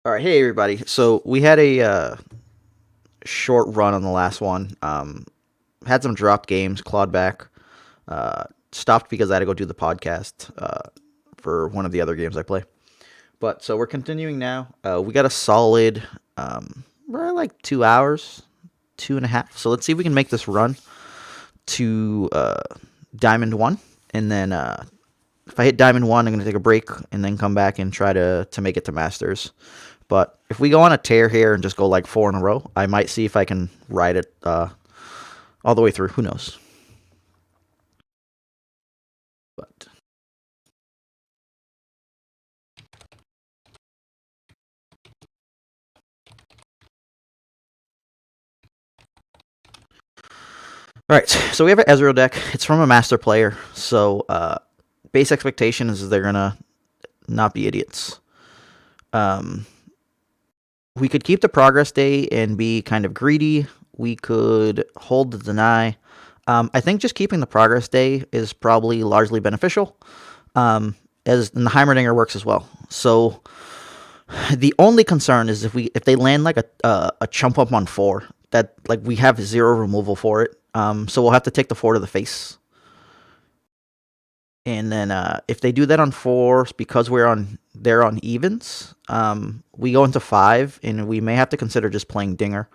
All right, hey everybody. So we had a short run on the last one. Had some dropped games, clawed back, stopped because I had to go do the podcast for one of the other games I play. But so we're continuing now. We got a solid, we're at like 2 hours, 2.5. So let's see if we can make this run to Diamond One, and then if I hit Diamond One, I'm gonna take a break and then come back and try to make it to Masters. But if we go on a tear here and just go like 4 in a row, I might see if I can ride it all the way through. Who knows? But all right, so we have an Ezreal deck. It's from a master player, so base expectation is they're gonna not be idiots. Um, we could keep the progress day and be kind of greedy. We could hold the deny. I think just keeping the progress day is probably largely beneficial. As and the Heimerdinger works as well. So the only concern is if they land like a chump up on 4 that like we have 0 removal for it. So we'll have to take the 4 to the face. And then if they do that on 4, because they're on evens, we go into 5, and we may have to consider just playing Dinger.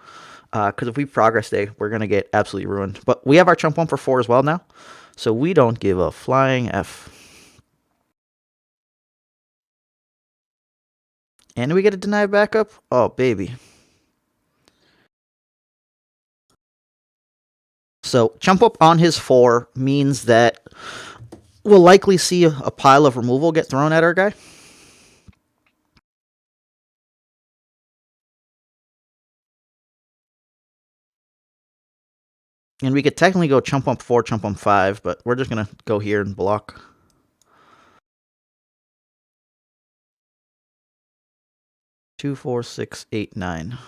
Because if we progress day, we're gonna get absolutely ruined. But we have our chump 1 for 4 as well now, so we don't give a flying f. And we get a deny backup. Oh baby. So chump up on his 4 means that we'll likely see a pile of removal get thrown at our guy. And we could technically go chump up 4, chump up 5, but we're just going to go here and block. Two, 4, 6, 8, 9.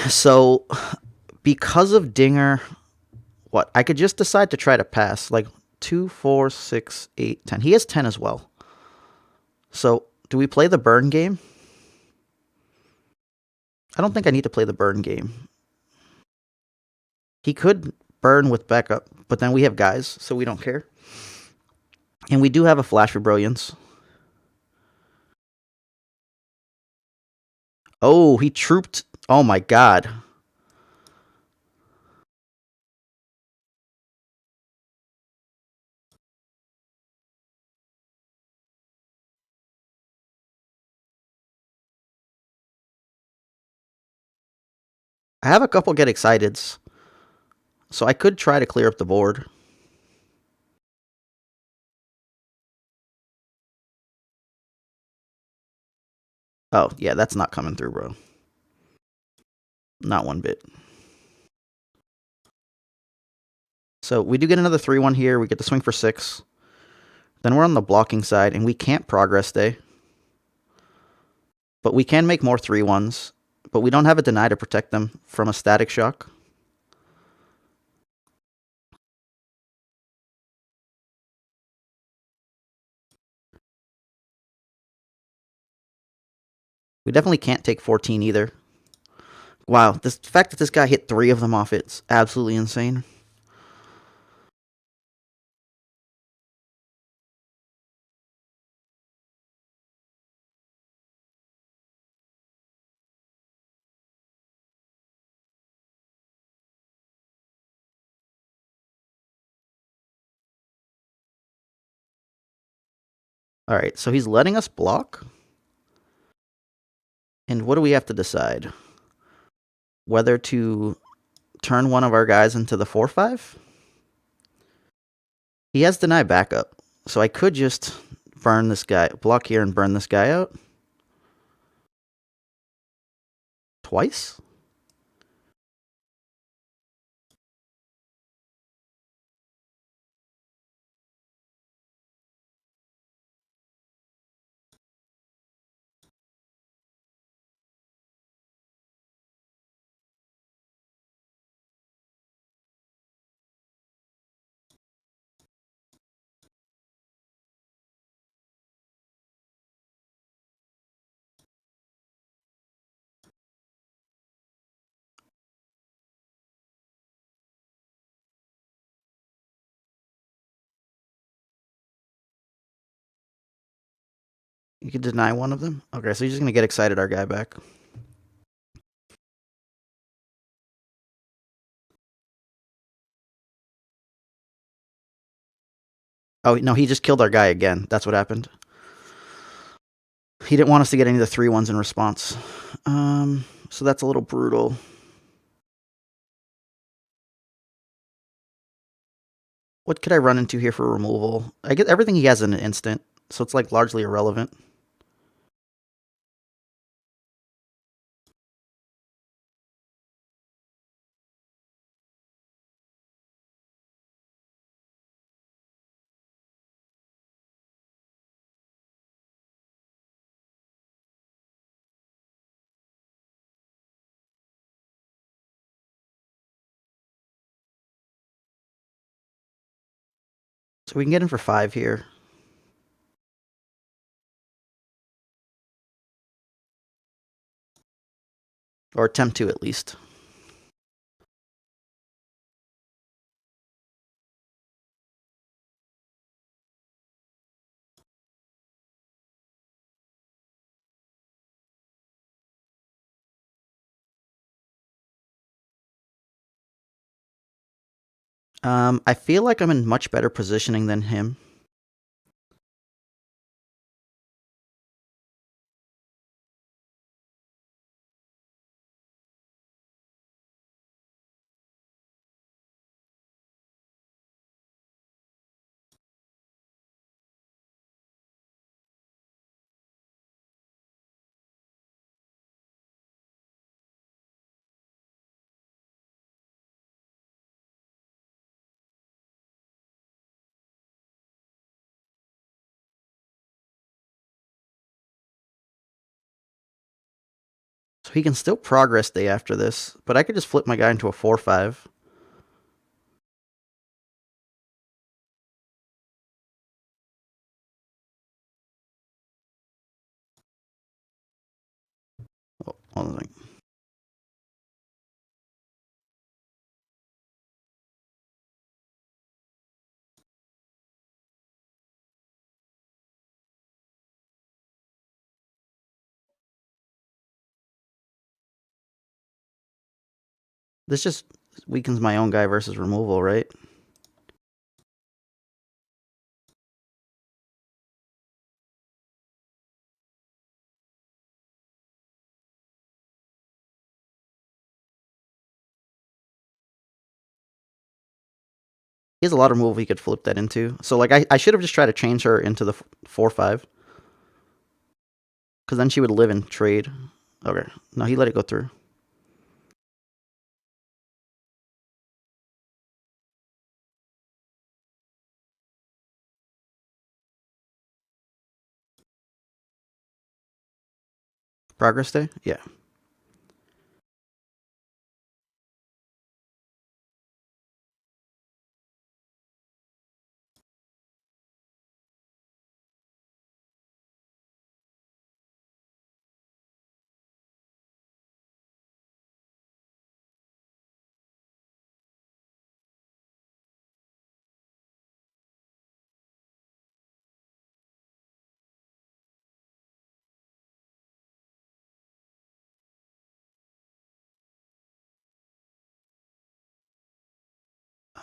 So because of Dinger, what? I could just decide to try to pass. Like 2, 4, 6, 8, 10. He has 10 as well. So do we play the burn game? I don't think I need to play the burn game. He could burn with backup, but then we have guys, so we don't care. And we do have a flash for brilliance. Oh, he trooped. Oh my god. I have a couple get exciteds, so I could try to clear up the board. Oh, yeah, that's not coming through, bro. Not one bit. So we do get another 3-1 here. We get the swing for 6. Then we're on the blocking side, and we can't progress day. But we can make more 3-1s. But we don't have a deny to protect them from a static shock. We definitely can't take 14 either. Wow, the fact that this guy hit 3 of them off it's absolutely insane. Alright, so he's letting us block. And what do we have to decide? Whether to turn one of our guys into the 4-5? He has deny backup, so I could just burn this guy, block here and burn this guy out. Twice? You can deny one of them? Okay, so he's just gonna get excited our guy back. Oh, no, he just killed our guy again. That's what happened. He didn't want us to get any of the 3-1s in response. So that's a little brutal. What could I run into here for removal? I get everything he has in an instant, so it's like largely irrelevant. So we can get in for 5 here. Or attempt to, at least. I feel like I'm in much better positioning than him. So he can still progress day after this, but I could just flip my guy into a 4-5. Oh, hold on a second. This just weakens my own guy versus removal, right? He has a lot of removal he could flip that into. So like I should have just tried to change her into the 4-5. Because then she would live in trade. Okay. No, he let it go through. Progress day? Yeah.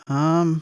Um,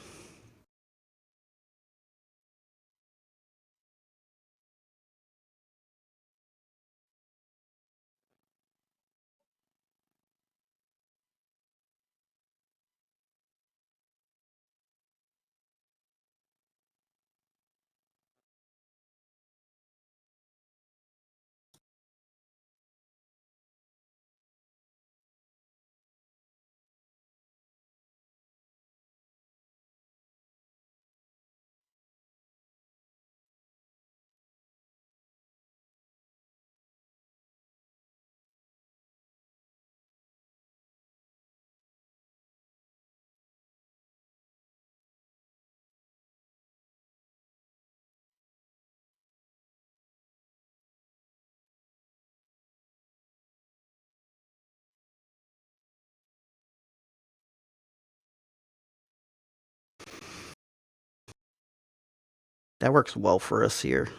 that works well for us here.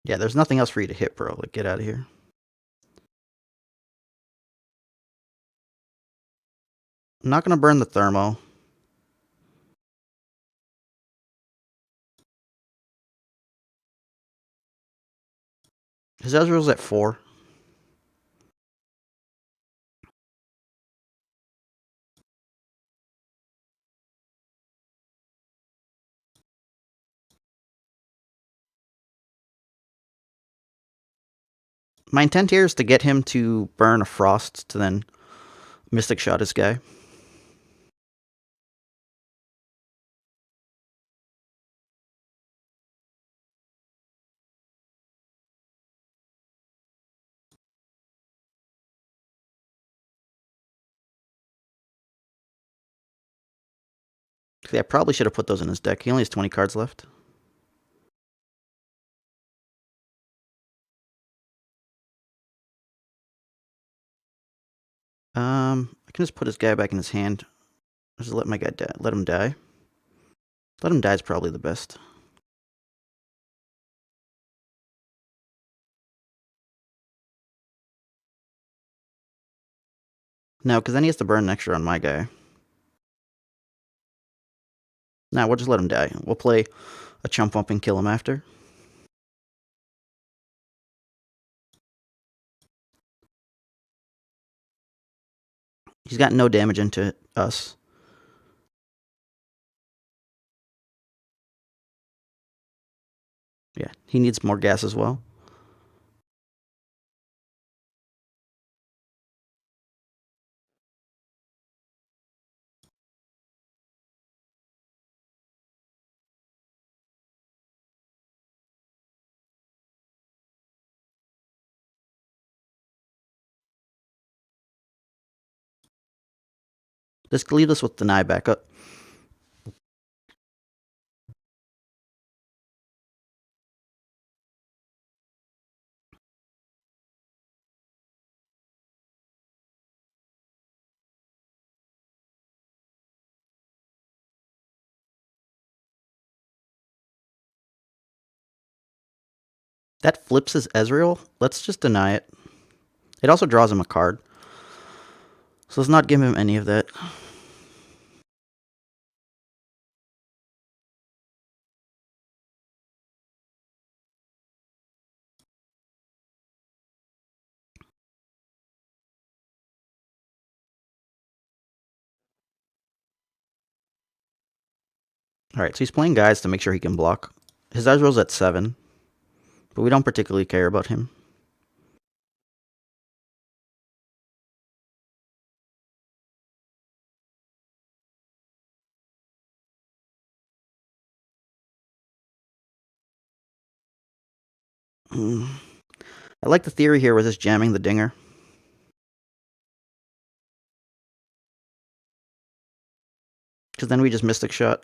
Yeah, there's nothing else for you to hit, bro. Like, get out of here. I'm not gonna burn the thermo. His Ezreal's at 4. My intent here is to get him to burn a Frost to then Mystic Shot his guy. See, I probably should have put those in his deck. He only has 20 cards left. I can just put his guy back in his hand. Just let my guy die. Let him die. Let him die is probably the best. No, because then he has to burn an extra on my guy. Nah, we'll just let him die. We'll play a chump up and kill him after. He's got no damage into us. Yeah, he needs more gas as well. Just leave us with deny backup. That flips his Ezreal. Let's just deny it. It also draws him a card. So let's not give him any of that. Alright, so he's playing guys to make sure he can block. His Ezreal's at 7. But we don't particularly care about him. I like the theory here with us jamming the Dinger. Because then we just Mystic Shot.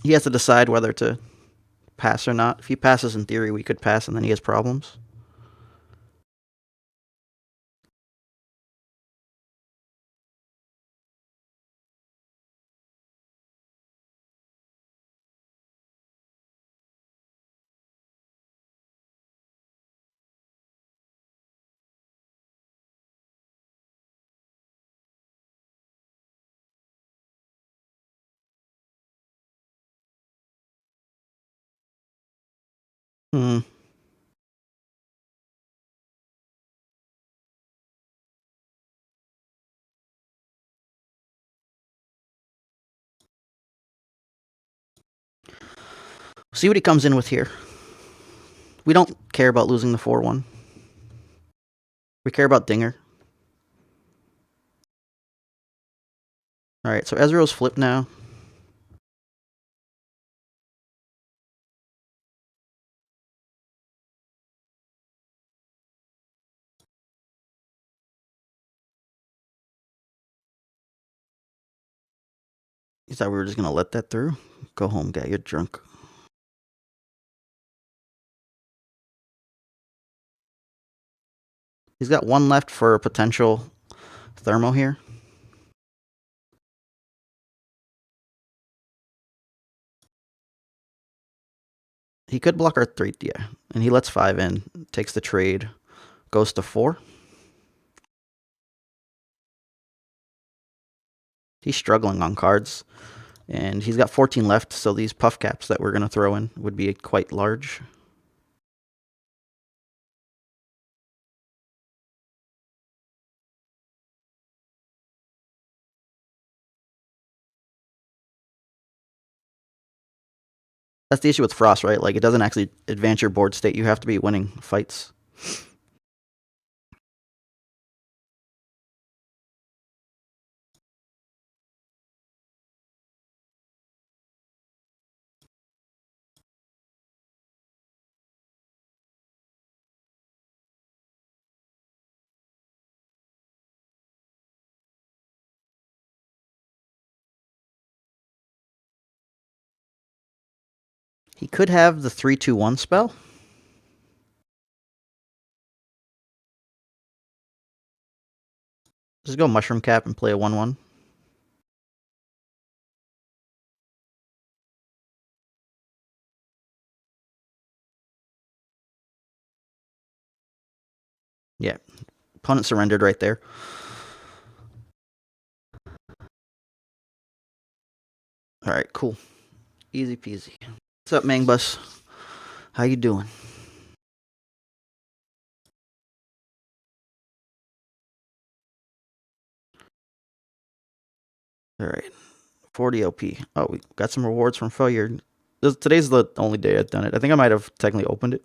He has to decide whether to pass or not. If he passes, in theory, we could pass, and then he has problems. Hmm. See what he comes in with here. We don't care about losing the 4-1. We care about Dinger. Alright, so Ezreal's flipped now. You thought we were just gonna let that through? Go home, guy. You're drunk. He's got one left for a potential thermo here. He could block our 3, yeah. And he lets 5 in, takes the trade, goes to 4. He's struggling on cards. And he's got 14 left, so these puff caps that we're going to throw in would be quite large. That's the issue with Frost, right? Like, it doesn't actually advance your board state. You have to be winning fights. He could have the 3-2-1 spell. Just go Mushroom Cap and play a 1-1. Yeah. Opponent surrendered right there. Alright, cool. Easy peasy. What's up, Mangbus? How you doing? Alright. 40 OP. Oh, we got some rewards from failure. Today's the only day I've done it. I think I might have technically opened it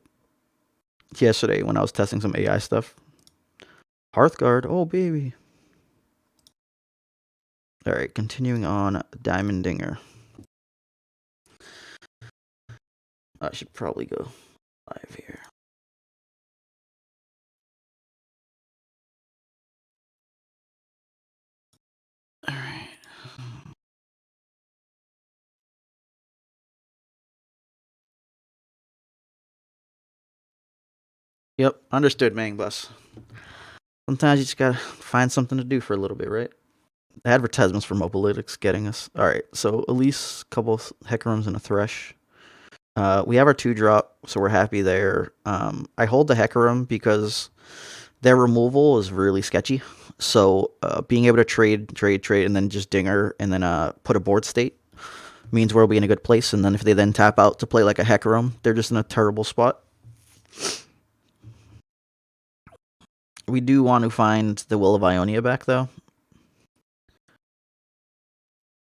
yesterday when I was testing some AI stuff. Hearthguard. Oh, baby. Alright, continuing on Heimerdinger. I should probably go live here. Alright. Yep, understood, Mangbus. Sometimes you just gotta find something to do for a little bit, right? Advertisements for Mobalytics getting us. Alright, so Elise, couple Heckrums, and a Thresh. We have our 2-drop, so we're happy there. I hold the Hecarim because their removal is really sketchy. So being able to trade, and then just dinger, and then put a board state means we'll be in a good place. And then if they then tap out to play like a Hecarim, they're just in a terrible spot. We do want to find the Will of Ionia back, though.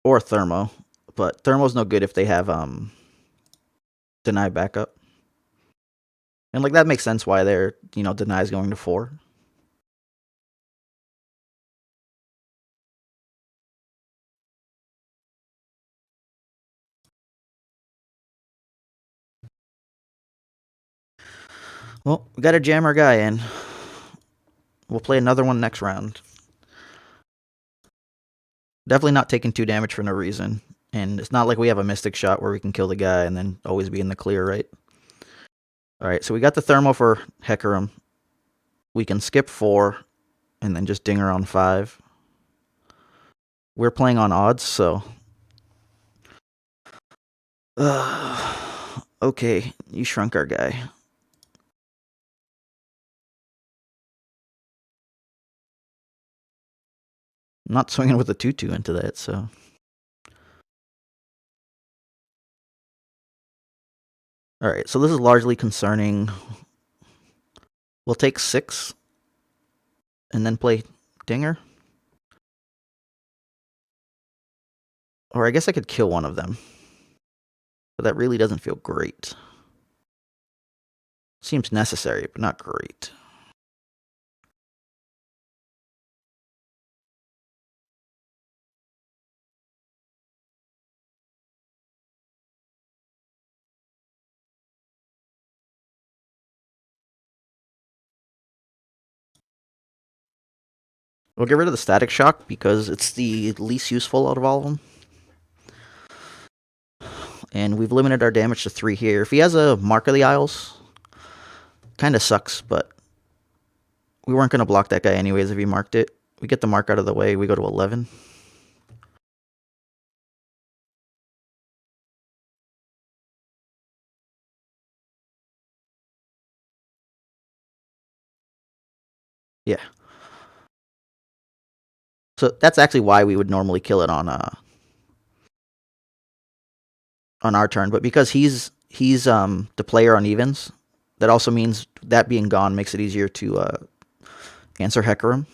Or Thermo. But Thermo's no good if they have deny backup. And like that makes sense why they're, deny is going to 4. Well, we gotta jam our guy in. We'll play another one next round. Definitely not taking 2 damage for no reason. And it's not like we have a Mystic Shot where we can kill the guy and then always be in the clear, right? Alright, so we got the Thermo for Hecarim. We can skip 4 and then just dinger on 5. We're playing on odds, so... okay, you shrunk our guy. I'm not swinging with a 2-2 into that, so... Alright, so this is largely concerning... We'll take 6 and then play Dinger. Or I guess I could kill one of them. But that really doesn't feel great. Seems necessary, but not great. We'll get rid of the Static Shock because it's the least useful out of all of them. And we've limited our damage to 3 here. If he has a Mark of the Isles, kind of sucks, but we weren't going to block that guy anyways if he marked it. We get the mark out of the way, we go to 11. Yeah. So that's actually why we would normally kill it on our turn, but because he's the player on evens, that also means that being gone makes it easier to answer Hecarim.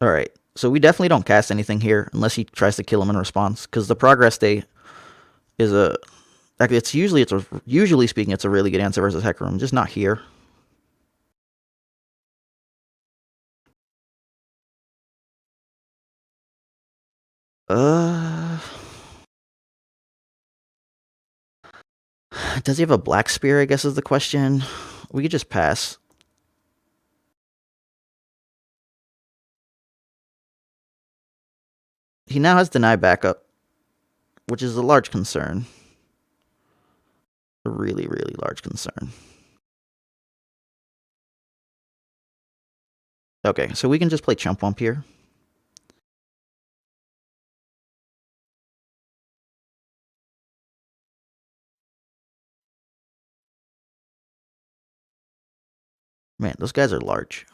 All right, so we definitely don't cast anything here unless he tries to kill him in response, because the progress day is a usually speaking it's a really good answer versus Hecarim, just not here. Does he have a Black Spear, I guess is the question. We could just pass. He now has deny backup, which is a large concern. A really, really large concern. Okay, so we can just play Chump Wump here. Man, those guys are large.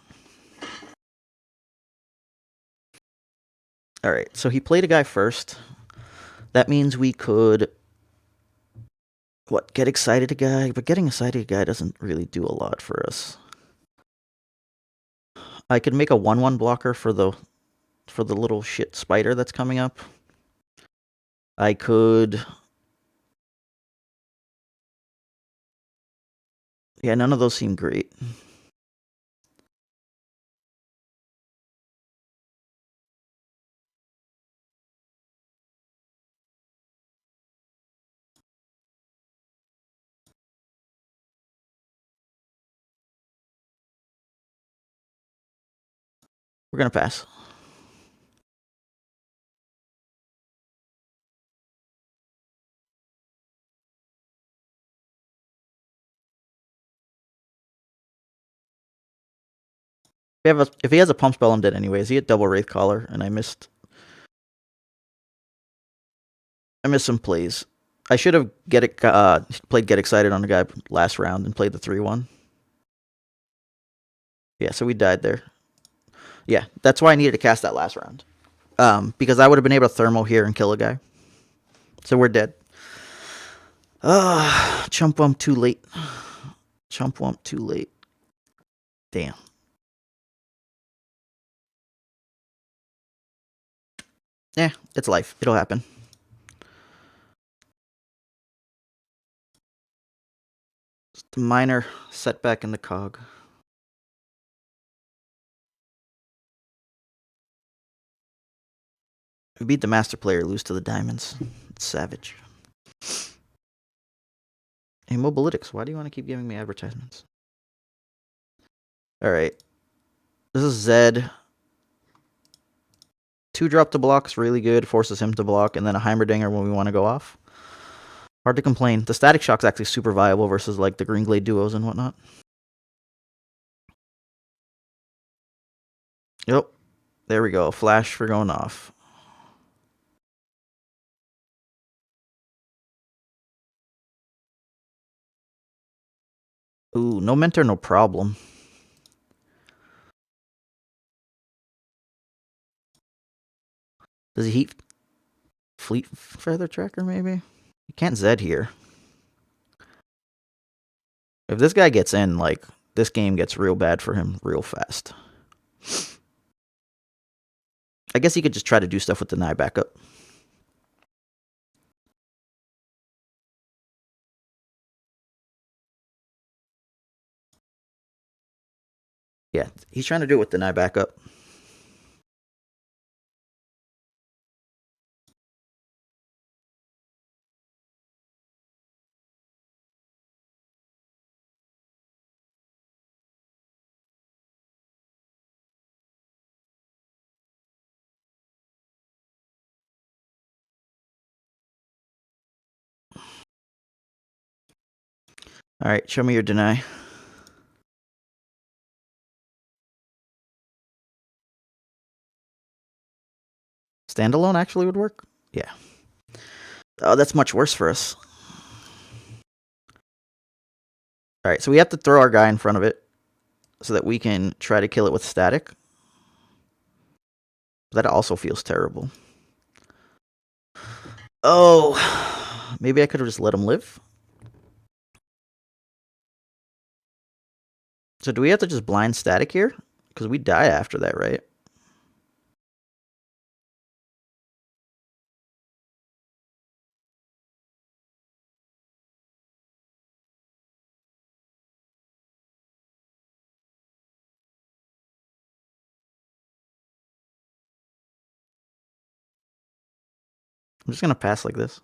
All right, so he played a guy first. That means we could, get excited a guy? But getting excited a guy doesn't really do a lot for us. I could make a 1/1 blocker for the little shit spider that's coming up. I could... Yeah, none of those seem great. We're gonna pass. If he has a pump spell, I'm dead anyways. He had double Wraith Collar, and I missed some plays. I should have played Get Excited on the guy last round and played the 3/1. Yeah, so we died there. Yeah, that's why I needed to cast that last round. Because I would have been able to thermal here and kill a guy. So we're dead. Chump Wump too late. Chump Wump too late. Damn. Yeah, it's life. It'll happen. Just a minor setback in the cog. We beat the master player, lose to the diamonds. It's savage. Hey, Mobilytics, why do you want to keep giving me advertisements? Alright. This is Zed. 2-drop to block is really good, forces him to block, and then a Heimerdinger when we want to go off. Hard to complain. The Static Shock's actually super viable versus like the Green Glade duos and whatnot. Yep. There we go. Flash for going off. Ooh, no mentor, no problem. Does he heat Fleet Feather Tracker, maybe? He can't Zed here. If this guy gets in, like, this game gets real bad for him real fast. I guess he could just try to do stuff with deny backup. Yeah, he's trying to do it with deny backup. All right, show me your deny. Standalone actually would work? Yeah. Oh, that's much worse for us. All right, so we have to throw our guy in front of it so that we can try to kill it with static. That also feels terrible. Oh, maybe I could have just let him live. So do we have to just blind static here? Because we die after that, right? I'm just going to pass like this.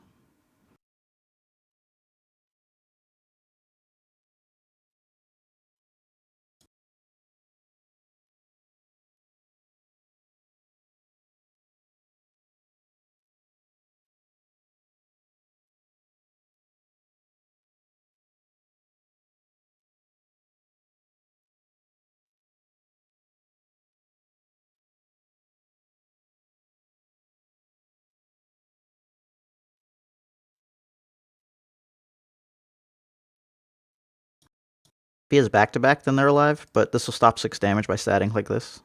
If he has back-to-back, then they're alive, but this will stop 6 damage by statting like this.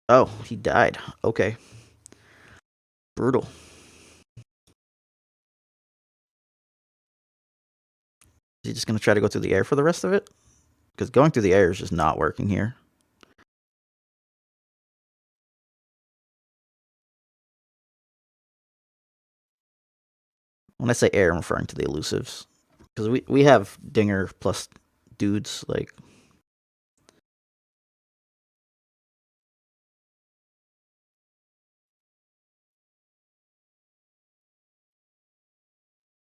Oh, he died. Okay. Brutal. Is he just going to try to go through the air for the rest of it? Because going through the air is just not working here. When I say air, I'm referring to the elusives. Because we have Dinger plus dudes, like...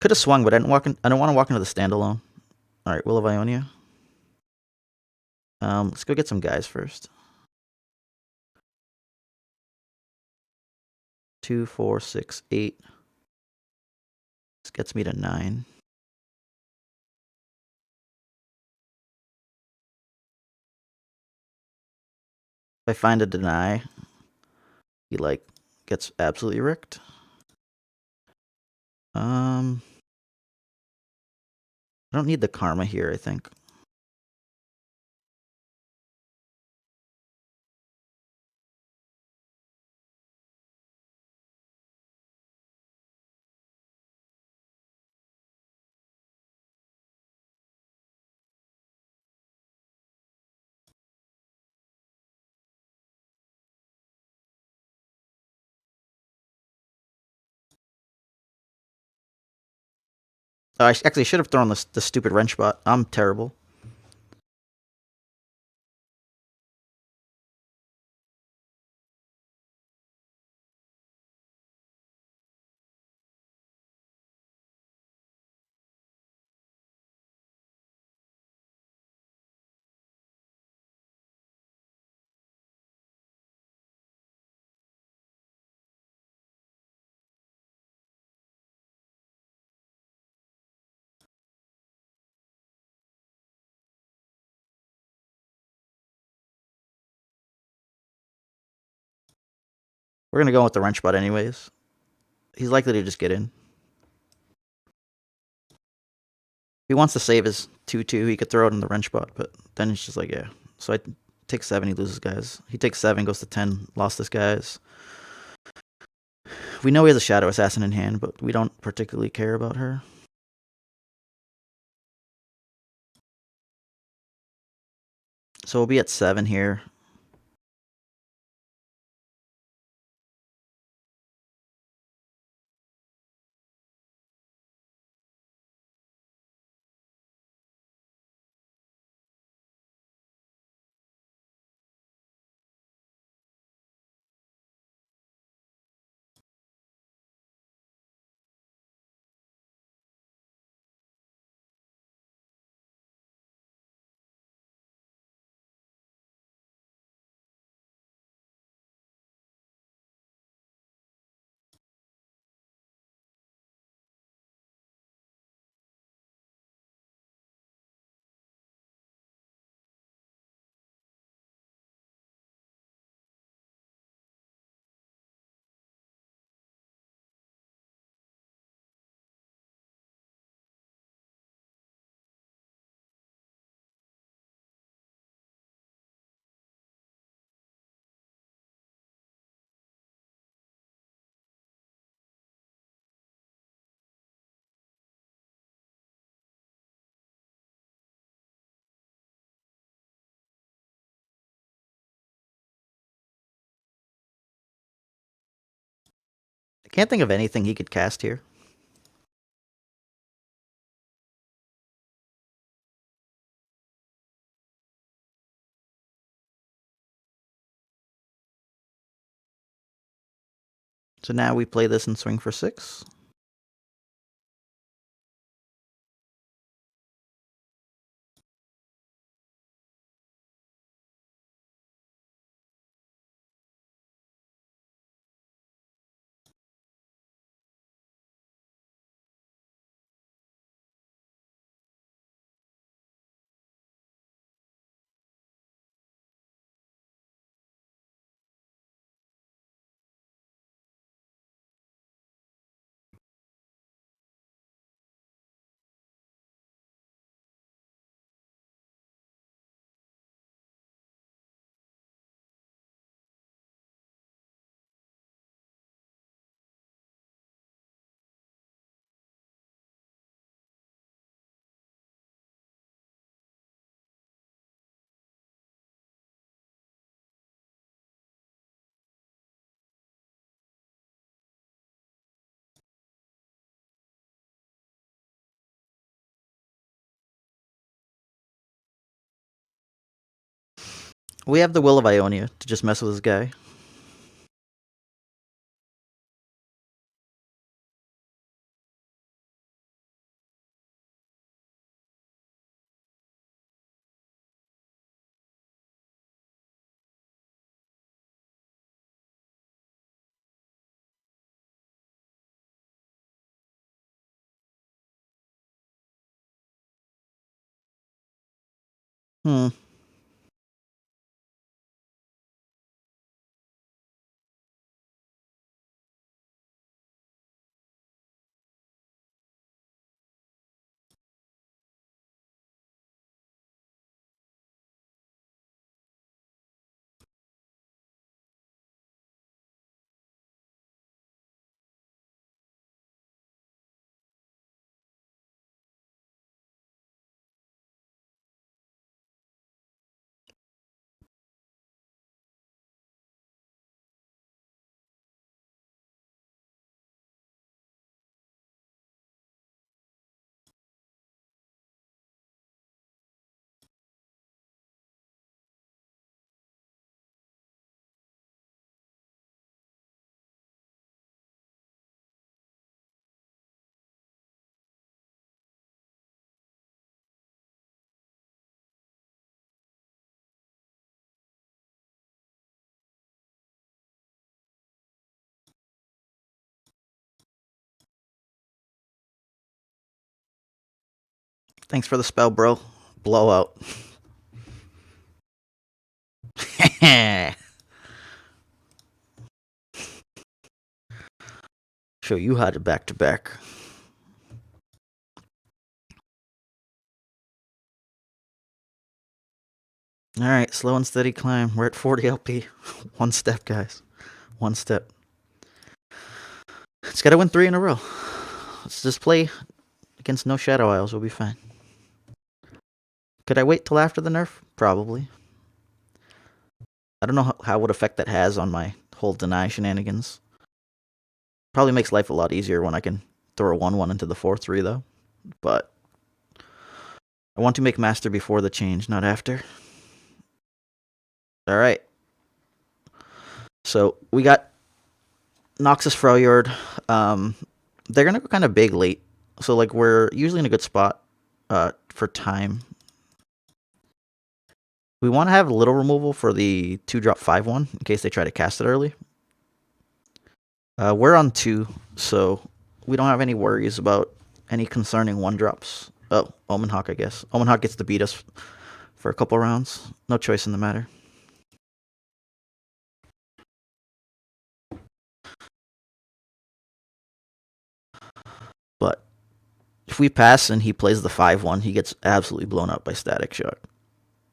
Could have swung, but I don't want to walk into the standalone. Alright, Will of Ionia. Let's go get some guys first. 2, 4, 6, 8. This gets me to 9. If I find a deny, he like gets absolutely wrecked. I don't need the karma here, I think. I actually should have thrown the stupid wrench bot. I'm terrible. We're gonna go with the wrench bot anyways. He's likely to just get in. If he wants to save his 2-2, he could throw it in the wrench bot, but then it's just like, yeah. So I take 7, he loses guys. He takes 7, goes to 10, lost his guys. We know he has a Shadow Assassin in hand, but we don't particularly care about her. So we'll be at 7 here. I can't think of anything he could cast here. So now we play this and swing for 6. We have the Will of Ionia to just mess with this guy. Hmm. Thanks for the spell, bro. Blowout. Show you how to back to back. All right, slow and steady climb. We're at 40 LP. One step, guys. One step. It's got to win 3 in a row. Let's just play against no Shadow Isles. We'll be fine. Could I wait till after the nerf? Probably. I don't know how what effect that has on my whole deny shenanigans. Probably makes life a lot easier when I can throw a 1-1 into the 4-3, though. But I want to make Master before the change, not after. All right. So we got Noxus Freljord. They're going to go kind of big late. So, like, we're usually in a good spot for time. We want to have little removal for the 2-drop 5-1 in case they try to cast it early. We're on 2, so we don't have any worries about any concerning 1-drops. Oh, Omen Hawk, I guess. Omen Hawk gets to beat us for a couple rounds. No choice in the matter. But if we pass and he plays the 5-1, he gets absolutely blown up by Static Shock.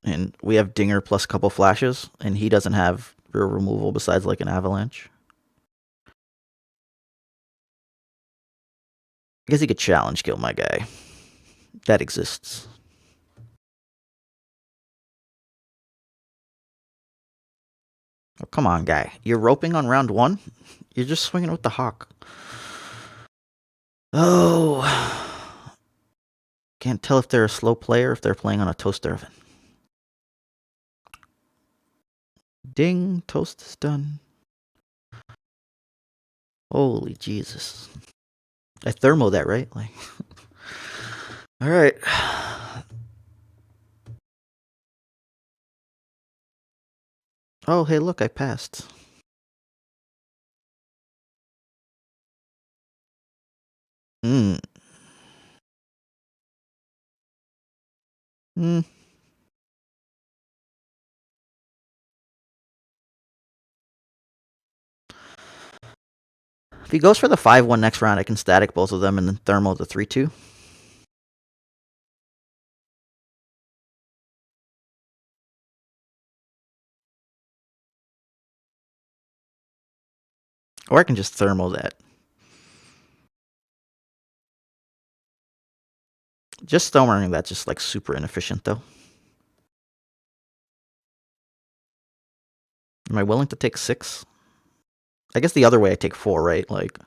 And we have Dinger plus a couple flashes, and he doesn't have real removal besides like an Avalanche. I guess he could challenge kill my guy. That exists. Oh, come on, guy. You're roping on round 1? You're just swinging with the hawk. Oh. Can't tell if they're a slow player, if they're playing on a toaster oven. Ding, toast is done. Holy Jesus. I thermo that, right? Like, all right. Oh, hey, look, I passed. Hmm. Hmm. If he goes for the 5-1 next round, I can static both of them and then thermo the 3-2. Or I can just thermo that. Just thermoing that's just like super inefficient though. Am I willing to take 6? I guess the other way I take 4, right? Like,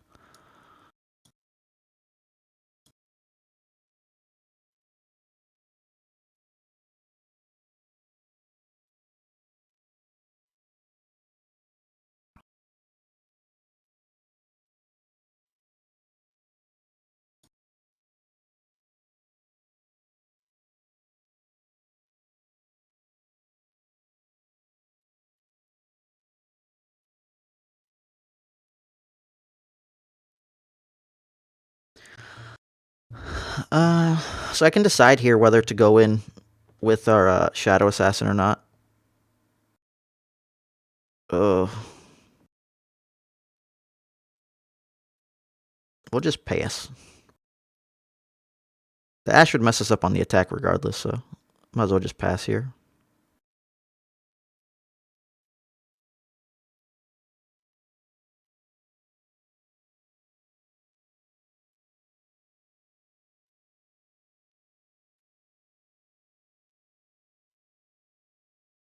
so I can decide here whether to go in with our Shadow Assassin or not. We'll just pass. The Ash would mess us up on the attack regardless, so might as well just pass here.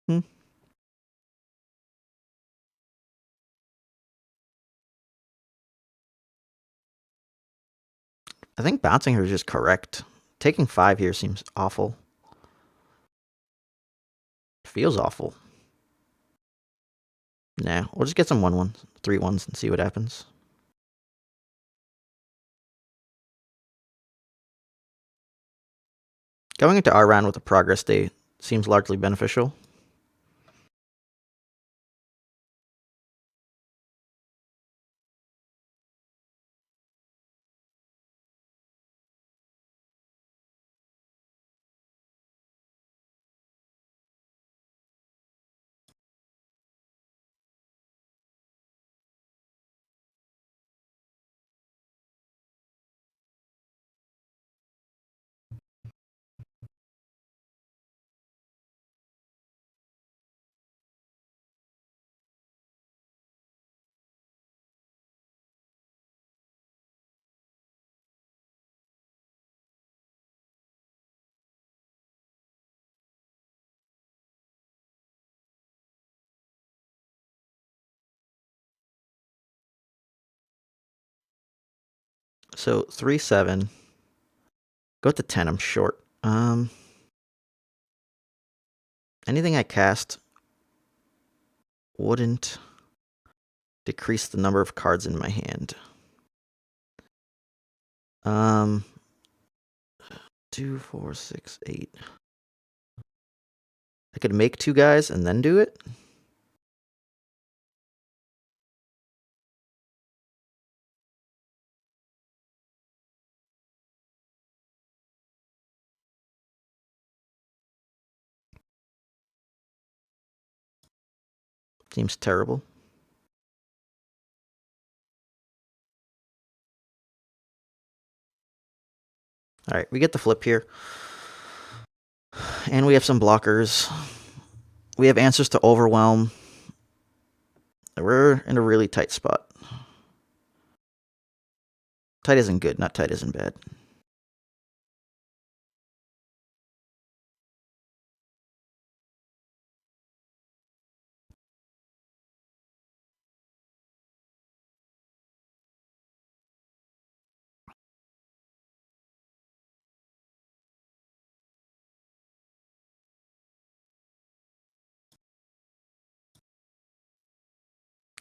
Hmm. I think bouncing her is just correct. Taking 5 here seems awful. Feels awful. Nah, we'll just get some 1-1s, 3-1s, and see what happens. Going into our round with a progress day seems largely beneficial. So 3-7. Go to 10, I'm short. Anything I cast wouldn't decrease the number of cards in my hand. 2, 4, 6, 8. I could make 2 guys and then do it. Seems terrible. All right, we get the flip here. And we have some blockers. We have answers to overwhelm. We're in a really tight spot. Tight isn't good, not tight isn't bad.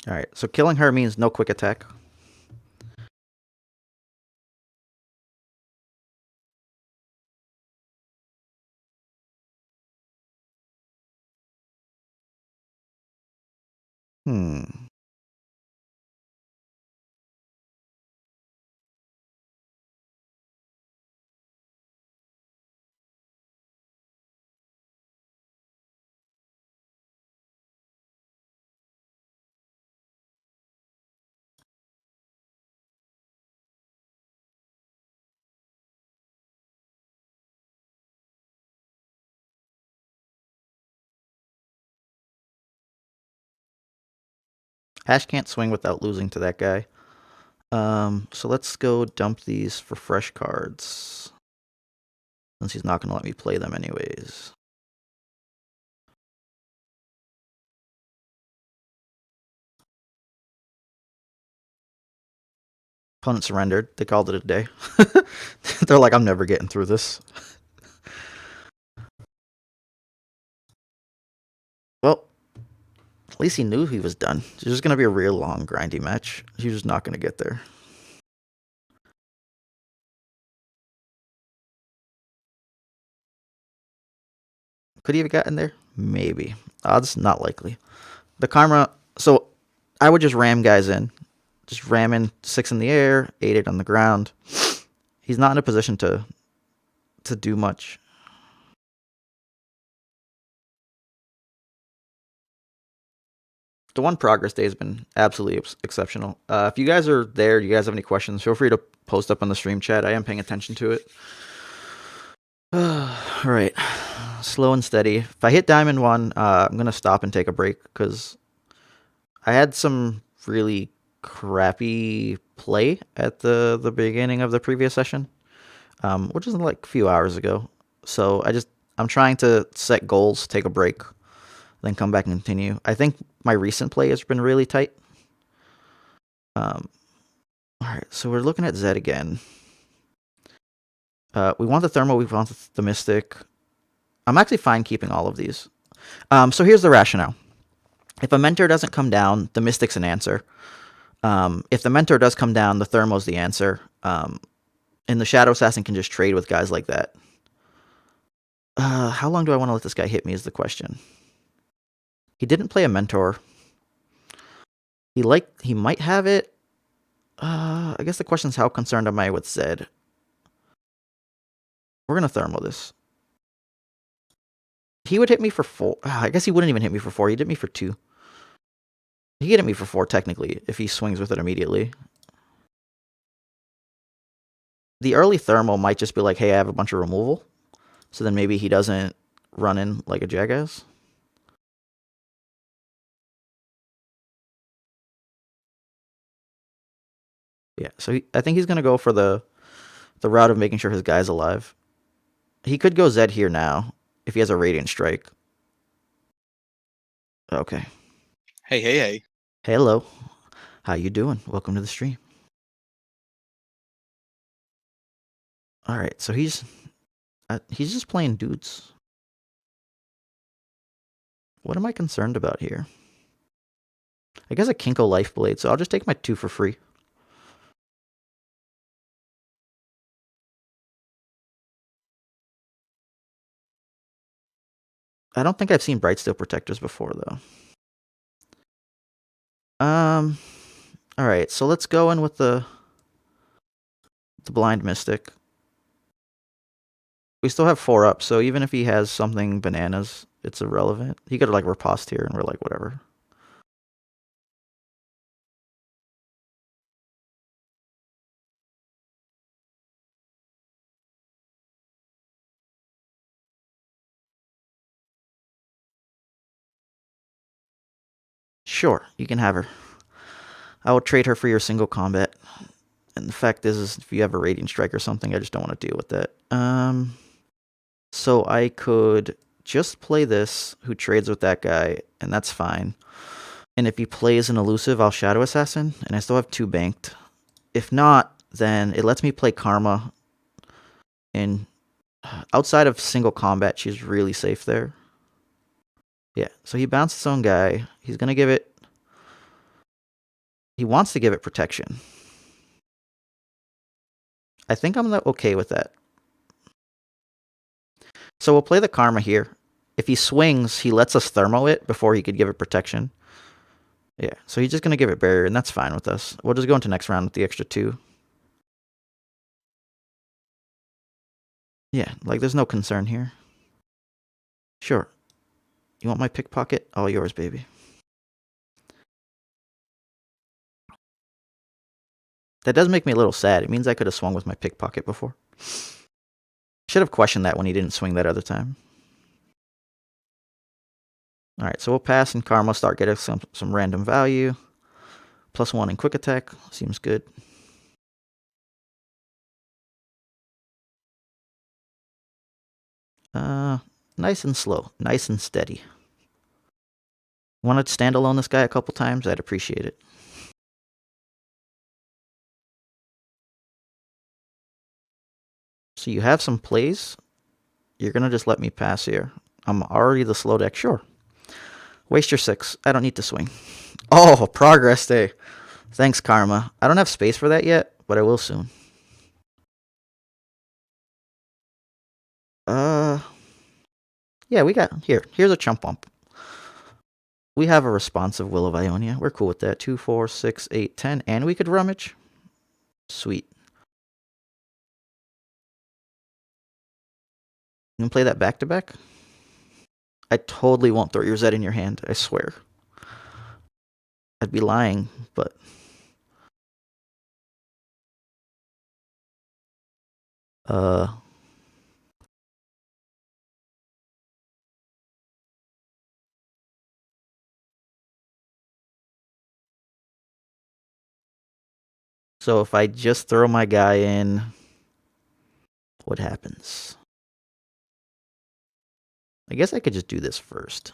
Alright, so killing her means no quick attack. Hmm. Ash can't swing without losing to that guy. So let's go dump these for fresh cards. Since he's not going to let me play them anyways. Opponent surrendered. They called it a day. They're like, I'm never getting through this. Well, at least he knew he was done. It's just going to be a real long, grindy match. He's just not going to get there. Could he have gotten there? Maybe. Odds not likely. The karma. So I would just ram guys in. Just ram in 6 in the air, 8 on the ground. He's not in a position to do much. The one progress day has been absolutely exceptional. If you guys are there, you guys have any questions, feel free to post up on the stream chat. I am paying attention to it. All right, slow and steady. If I hit diamond 1, I'm gonna stop and take a break because I had some really crappy play at the beginning of the previous session, which is like a few hours ago. So I'm trying to set goals, take a break, then come back and continue. I think my recent play has been really tight. All right, so we're looking at Zed again. We want the thermal, we want the mystic. I'm actually fine keeping all of these. So here's the rationale. If a mentor doesn't come down, the mystic's an answer. If the mentor does come down, the thermo's the answer. And the shadow assassin can just trade with guys like that. How long do I want to let this guy hit me is the question. He didn't play a mentor. He might have it. I guess the question is how concerned am I with Zed? We're gonna thermal this. He would hit me for 4. I guess he wouldn't even hit me for 4. He'd hit me for 2. He could hit me for 4 technically if he swings with it immediately. The early thermal might just be like, hey, I have a bunch of removal. So then maybe he doesn't run in like a jackass. Yeah, so I think he's going to go for the route of making sure his guy's alive. He could go Zed here now if he has a Radiant Strike. Okay. Hey. Hello. How you doing? Welcome to the stream. All right, so he's just playing dudes. What am I concerned about here? I guess a Kinko Lifeblade, so I'll just take my 2 for free. I don't think I've seen Brightsteel Protectors before, though. All right, so let's go in with the Blind Mystic. We still have 4 up, so even if he has something bananas, it's irrelevant. He could, like, riposte here, and we're like, whatever. Sure, you can have her. I will trade her for your single combat. And the fact is if you have a Radiant Strike or something, I just don't want to deal with that. So I could just play this, who trades with that guy, and that's fine. And if he plays an elusive, I'll Shadow Assassin, and I still have 2 banked. If not, then it lets me play Karma. And outside of single combat, she's really safe there. Yeah, so he bounced his own guy. He's going to give it He wants to give it protection. I think I'm okay with that. So we'll play the Karma here. If he swings, he lets us thermo it before he could give it protection. Yeah, so he's just going to give it barrier, and that's fine with us. We'll just go into next round with the extra 2. Yeah, like there's no concern here. Sure. You want my pickpocket? All yours, baby. That does make me a little sad. It means I could have swung with my pickpocket before. Should have questioned that when he didn't swing that other time. Alright, so we'll pass and Karma start getting some random value. +1 in quick attack. Seems good. Nice and slow. Nice and steady. Want to stand alone this guy a couple times? I'd appreciate it. So you have some plays. You're going to just let me pass here. I'm already the slow deck. Sure. Waste your 6. I don't need to swing. Oh, progress day. Thanks, Karma. I don't have space for that yet, but I will soon. Yeah, we got... Here's a chump bump. We have a responsive Will of Ionia. We're cool with that. 2, 4, 6, 8, 10. And we could rummage. Sweet. You can play that back-to-back? I totally won't throw your Zed in your hand. I swear. I'd be lying, but... So if I just throw my guy in, what happens? I guess I could just do this first.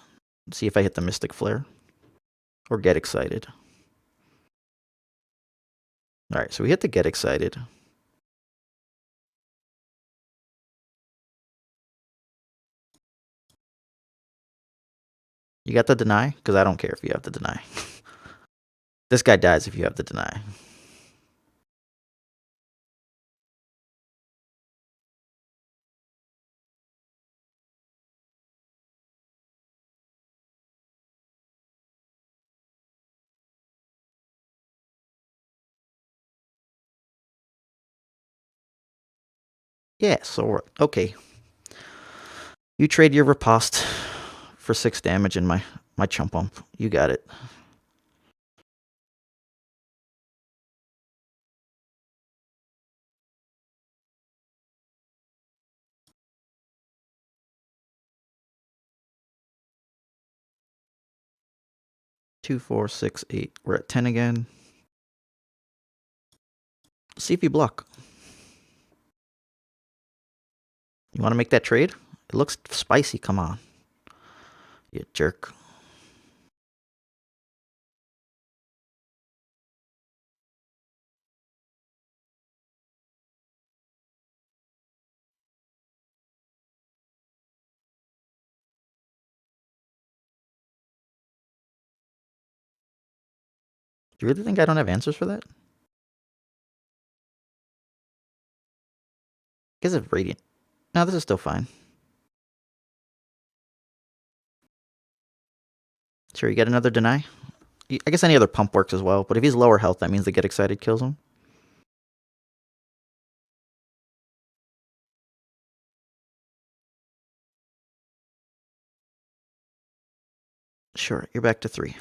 See if I hit the Mystic Flare. Or get excited. Alright, so we hit the get excited. You got the deny? Because I don't care if you have the deny. This guy dies if you have the deny. Yeah, so okay. You trade your riposte for 6 damage in my chump bump. You got it. Two, 4, 6, 8. We're at 10 again. See if you block. You want to make that trade? It looks spicy. Come on. You jerk. Do you really think I don't have answers for that? Guess it's Radiant. No, this is still fine. Sure, you get another deny? I guess any other pump works as well, but if he's lower health, that means the get excited kills him. Sure, you're back to 3.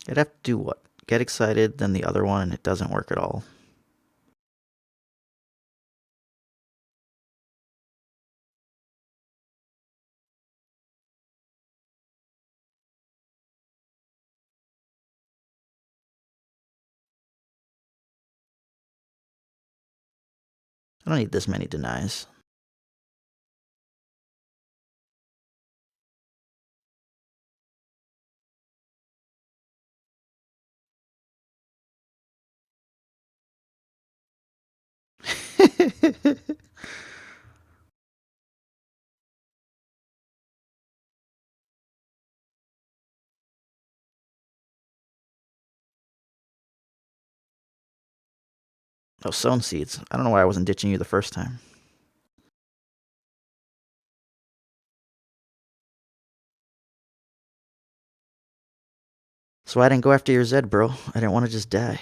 I'd have to do what? Get excited, then the other one, and it doesn't work at all. don't need this many denies. Oh, sown seeds. I don't know why I wasn't ditching you the first time. So I didn't go after your Zed, bro. I didn't want to just die.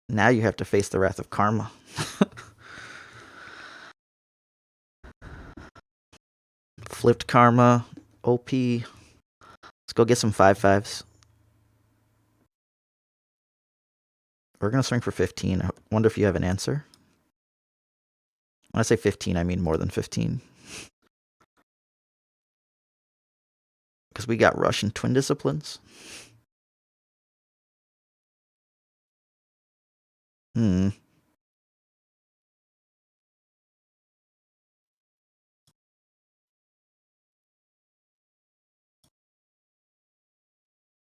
Now you have to face the wrath of karma. Flipped karma. OP. Let's go get some 5/5s. We're going to swing for 15. I wonder if you have an answer. When I say 15, I mean more than 15. Because we got Russian twin disciplines.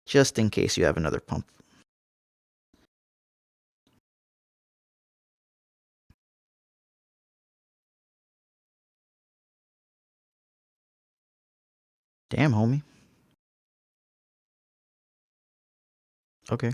Just in case you have another pump. Damn, homie. Okay.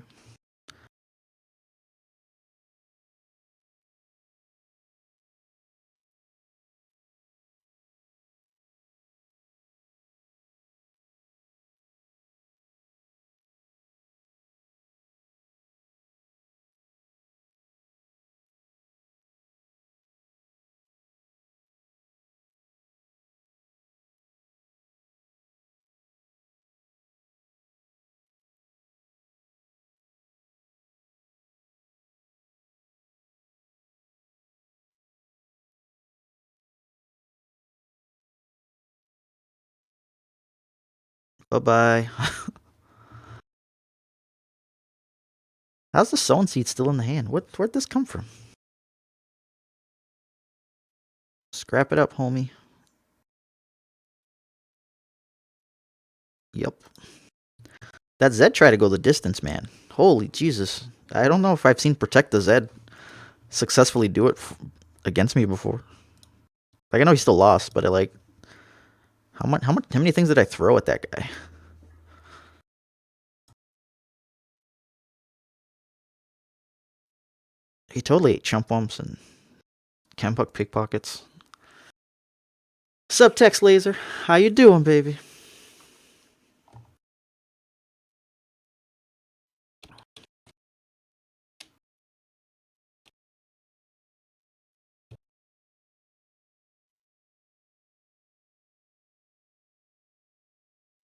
Bye-bye. How's the sown seed still in the hand? Where'd this come from? Scrap it up, homie. Yep. That Zed tried to go the distance, man. Holy Jesus. I don't know if I've seen Protect the Zed successfully do it against me before. Like, I know he still lost, but how many things did I throw at that guy? He totally ate chump bumps and Campuck pickpockets. Subtext laser, how you doing, baby?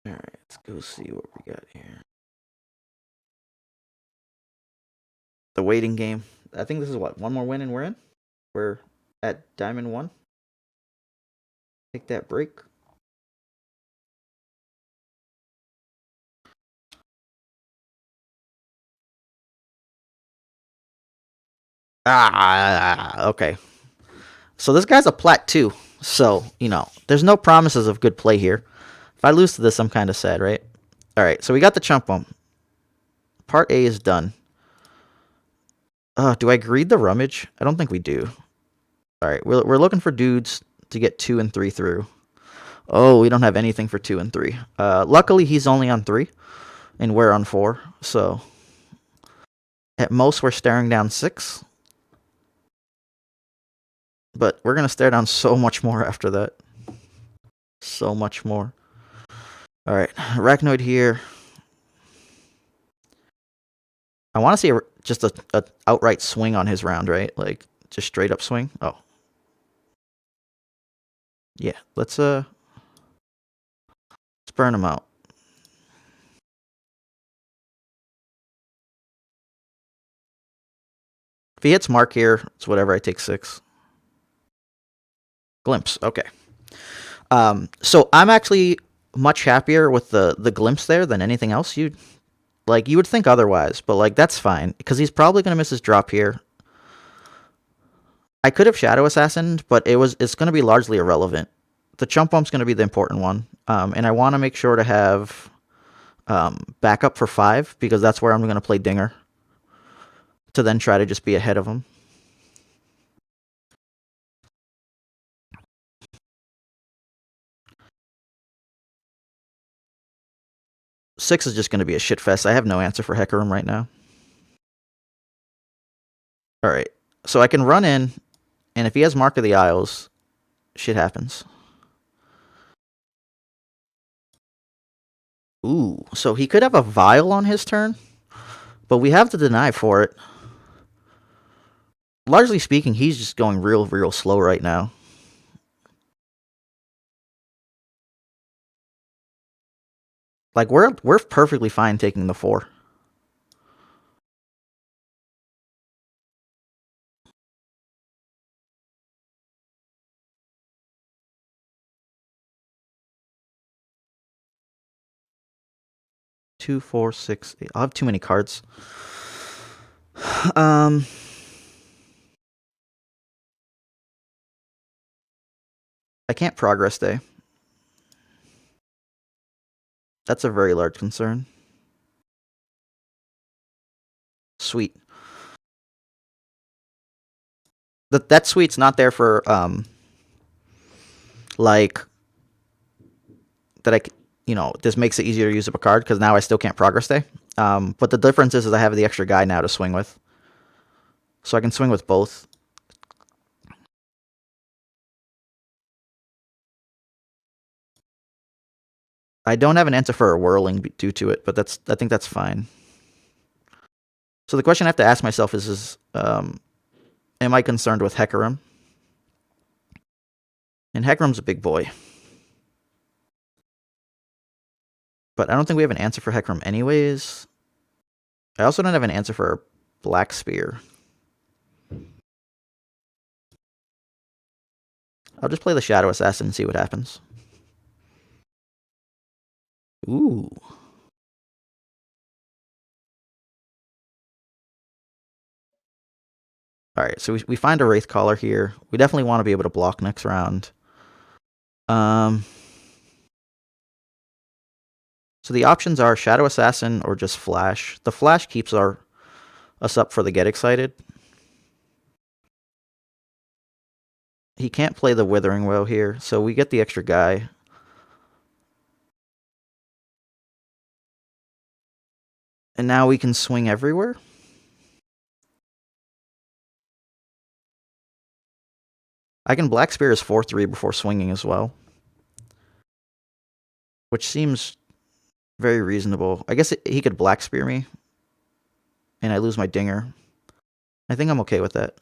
Alright, let's go see what we got here. The waiting game. I think this is what? One more win and we're in? We're at Diamond 1. Take that break. Okay. So this guy's a plat 2. So, there's no promises of good play here. If I lose to this, I'm kind of sad, right? Alright, so we got the chump bump. Part A is done. Do I greed the rummage? I don't think we do. Alright, we're looking for dudes to get 2 and 3 through. Oh, we don't have anything for 2 and 3. Luckily, he's only on 3, and we're on 4. So, at most, we're staring down 6. But we're going to stare down so much more after that. So much more. Alright, Arachnoid here. I want to see just a outright swing on his round, right? Like, just straight up swing. Oh. Yeah, let's burn him out. If he hits mark here, it's whatever, I take 6. Glimpse, okay. So I'm actually much happier with the glimpse there than anything else. Like, you would think otherwise, but, like, that's fine. Because he's probably going to miss his drop here. I could have Shadow Assassined, but it's going to be largely irrelevant. The chump bump's going to be the important one. And I want to make sure to have backup for 5, because that's where I'm going to play Dinger. To then try to just be ahead of him. Six is just going to be a shit fest. I have no answer for Hecarim right now. Alright. So I can run in, and if he has Mark of the Isles, shit happens. Ooh, so he could have a Vial on his turn, but we have to deny for it. Largely speaking, he's just going real slow right now. Like, we're perfectly fine taking the 4. Two, four, six, eight. I'll have too many cards. I can't progress day. That's a very large concern. Sweet. That suite's not there for like that this makes it easier to use up a card because now I still can't progress day. But the difference is I have the extra guy now to swing with, so I can swing with both. I don't have an answer for a whirling due to it, but I think that's fine. So the question I have to ask myself is am I concerned with Hecarim? And Hecarim's a big boy. But I don't think we have an answer for Hecarim anyways. I also don't have an answer for Black Spear. I'll just play the Shadow Assassin and see what happens. Ooh. Alright, so we find a Wraith Caller here. We definitely want to be able to block next round. So the options are Shadow Assassin or just Flash. The Flash keeps us up for the Get Excited. He can't play the Withering Well here, so we get the extra guy. And now we can swing everywhere? I can Black Spear his 4-3 before swinging as well. Which seems very reasonable. I guess he could Black Spear me. And I lose my Dinger. I think I'm okay with that.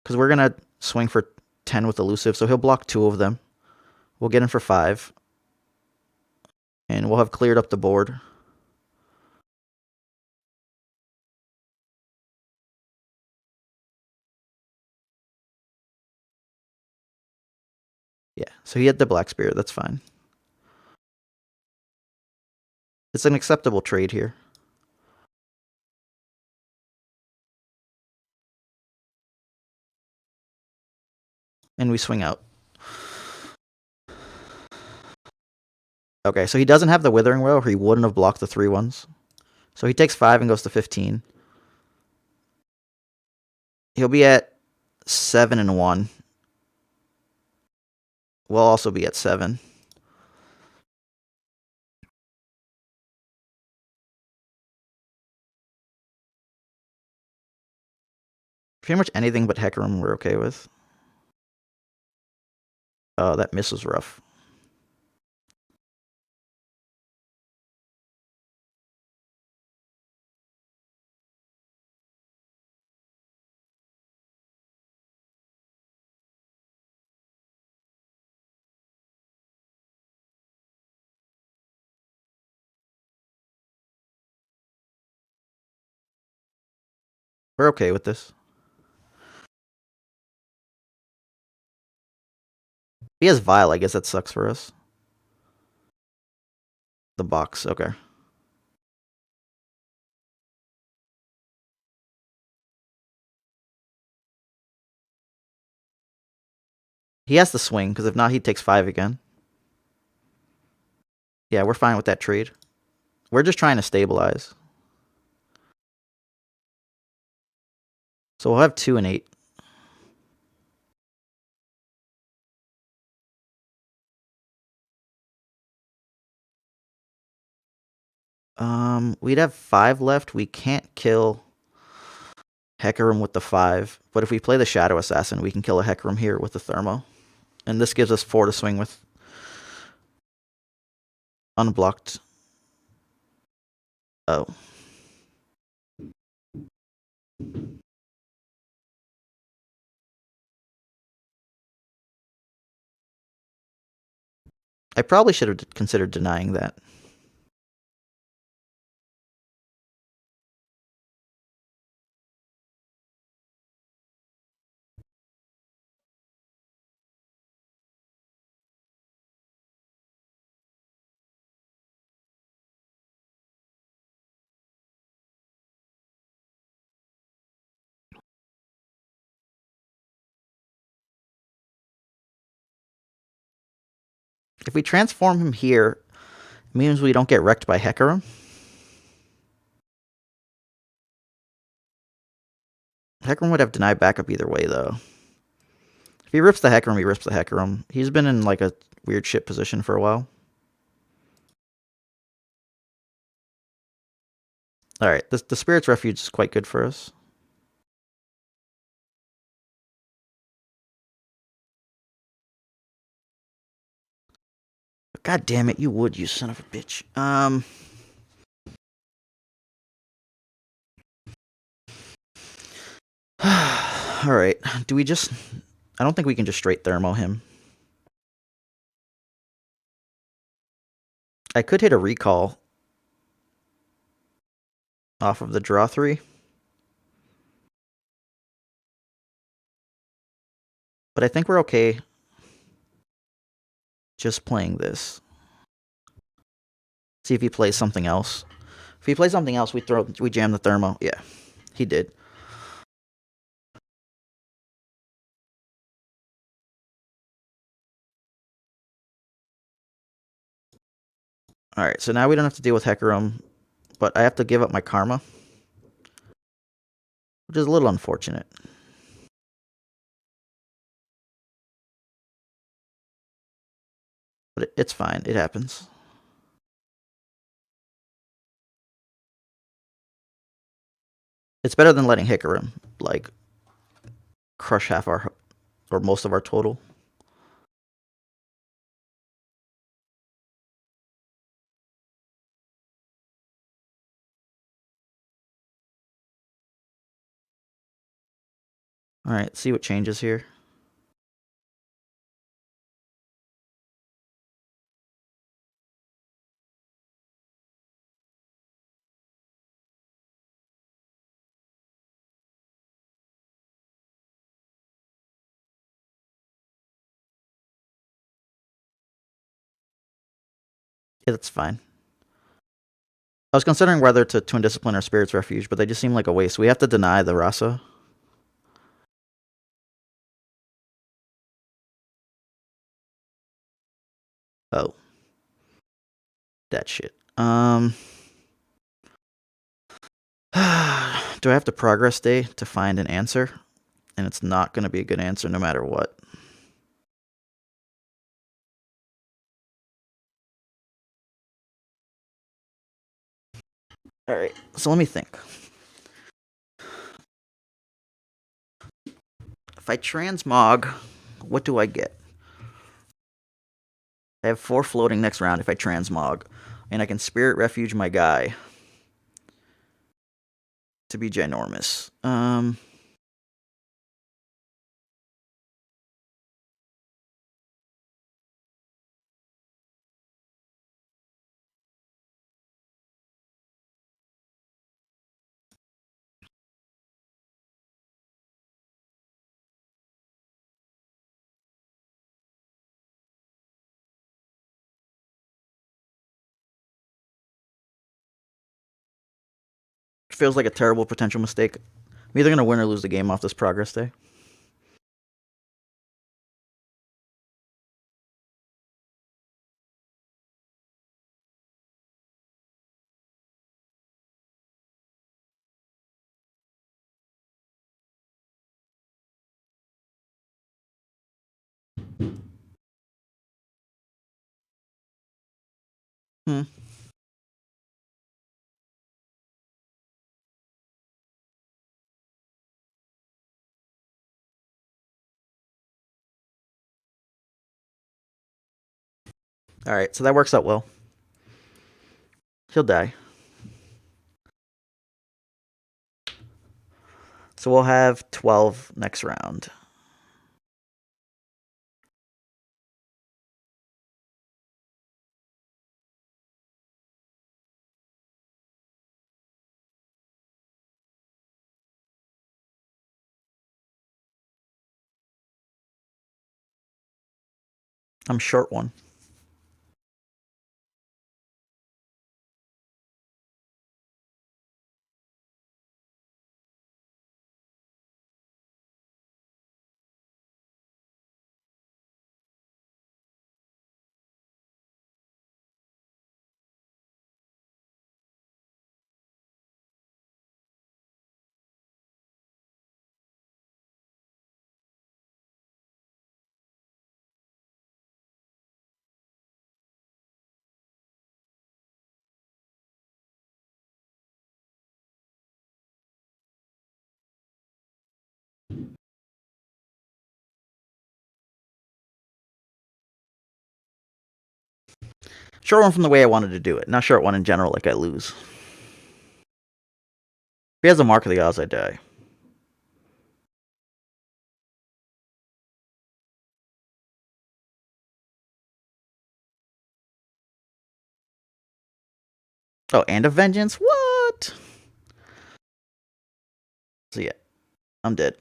Because we're going to swing for 10 with Elusive, so he'll block 2 of them. We'll get him for 5. And we'll have cleared up the board. Yeah, so he had the Black Spear. That's fine. It's an acceptable trade here. And we swing out. Okay, so he doesn't have the Withering Well, or he wouldn't have blocked the 3-1s. So he takes 5 and goes to 15. He'll be at 7-1. We'll also be at 7. Pretty much anything but Hecarim we're okay with. Oh, that miss was rough. We're okay with this. He has Vile, I guess that sucks for us. The box. Okay. He has to swing, because if not, he takes 5 again. Yeah, we're fine with that trade. We're just trying to stabilize. So we'll have 2 and 8. We'd have 5 left. We can't kill Hecarim with the 5, but if we play the Shadow Assassin, we can kill a Hecarim here with the Thermo. And this gives us 4 to swing with. Unblocked. Oh. I probably should have considered denying that. If we transform him here, it means we don't get wrecked by Hecarim. Hecarim would have denied backup either way, though. If he rips the Hecarim, he rips the Hecarim. He's been in like a weird shit position for a while. Alright, the Spirit's Refuge is quite good for us. God damn it, you would, you son of a bitch. Alright, do we just... I don't think we can just straight Thermo him. I could hit a recall off of the draw 3. But I think we're okay just playing this. See if he plays something else. If he plays something else, we jam the Thermo. Yeah, he did. Alright, so now we don't have to deal with Hecarim, but I have to give up my Karma, which is a little unfortunate. But it's fine. It happens. It's better than letting Hecarim, like, crush half our... or most of our total. Alright, see what changes here. Yeah, that's fine. I was considering whether to Twin Discipline or Spirit's Refuge, but they just seem like a waste. We have to deny the Rasa. Oh. That shit. Do I have to progress day to find an answer? And it's not going to be a good answer no matter what. Alright, so let me think. If I transmog, what do I get? I have 4 floating next round if I transmog. And I can Spirit Refuge my guy to be ginormous. Feels like a terrible potential mistake. I'm either gonna win or lose the game off this progress day. Hmm. All right, so that works out well. He'll die. So we'll have 12 next round. I'm short one. Short one from the way I wanted to do it, not short one in general, like I lose. If he has a mark of the odds, I die. Oh, and a vengeance? What? So yeah, I'm dead.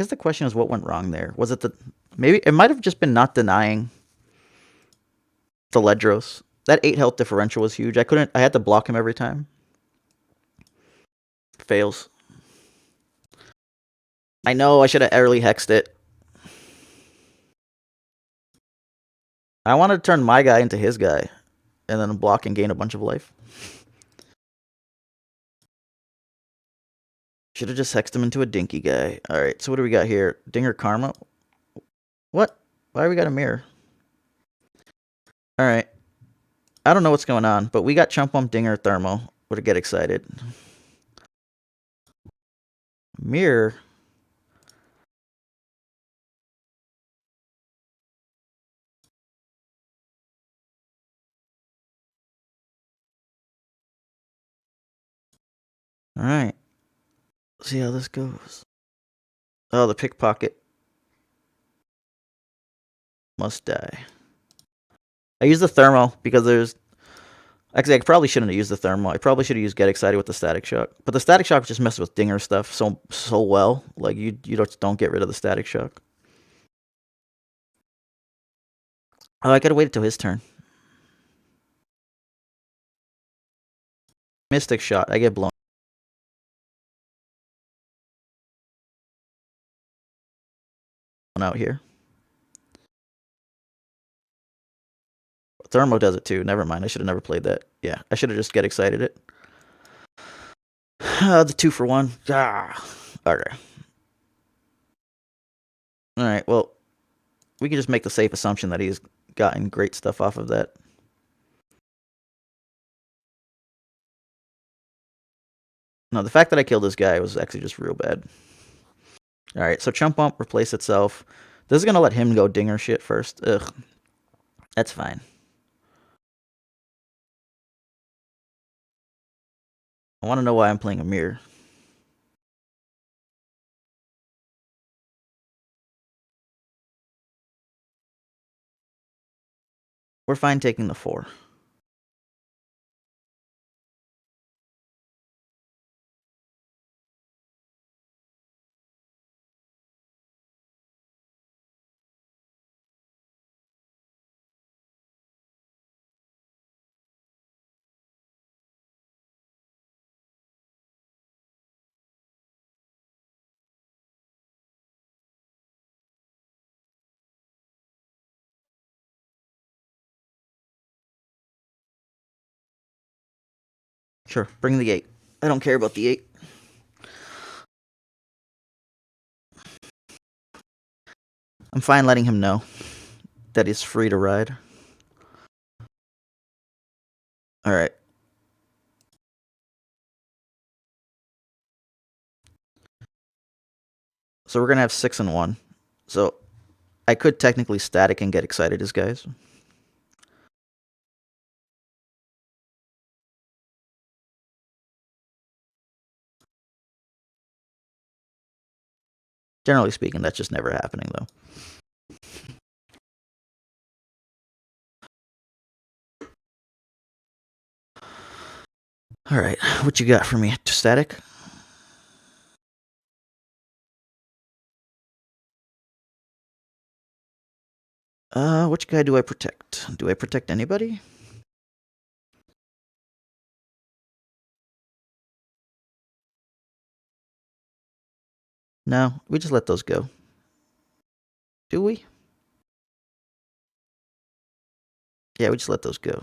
I guess the question is what went wrong there. Was it the maybe it might have just been not denying the Ledros. That 8 health differential was huge. I had to block him every time. Fails. I know I should have early hexed it. I wanted to turn my guy into his guy and then block and gain a bunch of life. Should have just hexed him into a dinky guy. Alright, so what do we got here? Dinger Karma? What? Why do we got a mirror? Alright. I don't know what's going on, but we got Chump Bump, Dinger, Thermo. Would get excited. Mirror? Alright. See how this goes. Oh, the pickpocket must die. I use the thermo because there's. Actually, I probably shouldn't have used the thermo. I probably should have used get excited with the static shock. But the static shock just messes with Dinger stuff so well. Like you don't get rid of the static shock. Oh, I gotta wait until his turn. Mystic shot. I get blown out here. Thermo does it too. Never mind. I should have never played that. Yeah, I should have just get excited it. The 2 for 1. Ah. Okay. Alright, well, we can just make the safe assumption that he's gotten great stuff off of that. No, the fact that I killed this guy was actually just real bad. Alright, so Chump Bump, replace itself. This is gonna let him go Dinger shit first. Ugh. That's fine. I want to know why I'm playing a mirror. We're fine taking the 4. Sure, bring the 8. I don't care about the 8. I'm fine letting him know that he's free to ride. Alright. So we're going to have 6 and 1. So I could technically static and get excited as guys. Generally speaking, that's just never happening, though. Alright, what you got for me? Static? Which guy do I protect? Do I protect anybody? No, we just let those go. Do we? Yeah, we just let those go.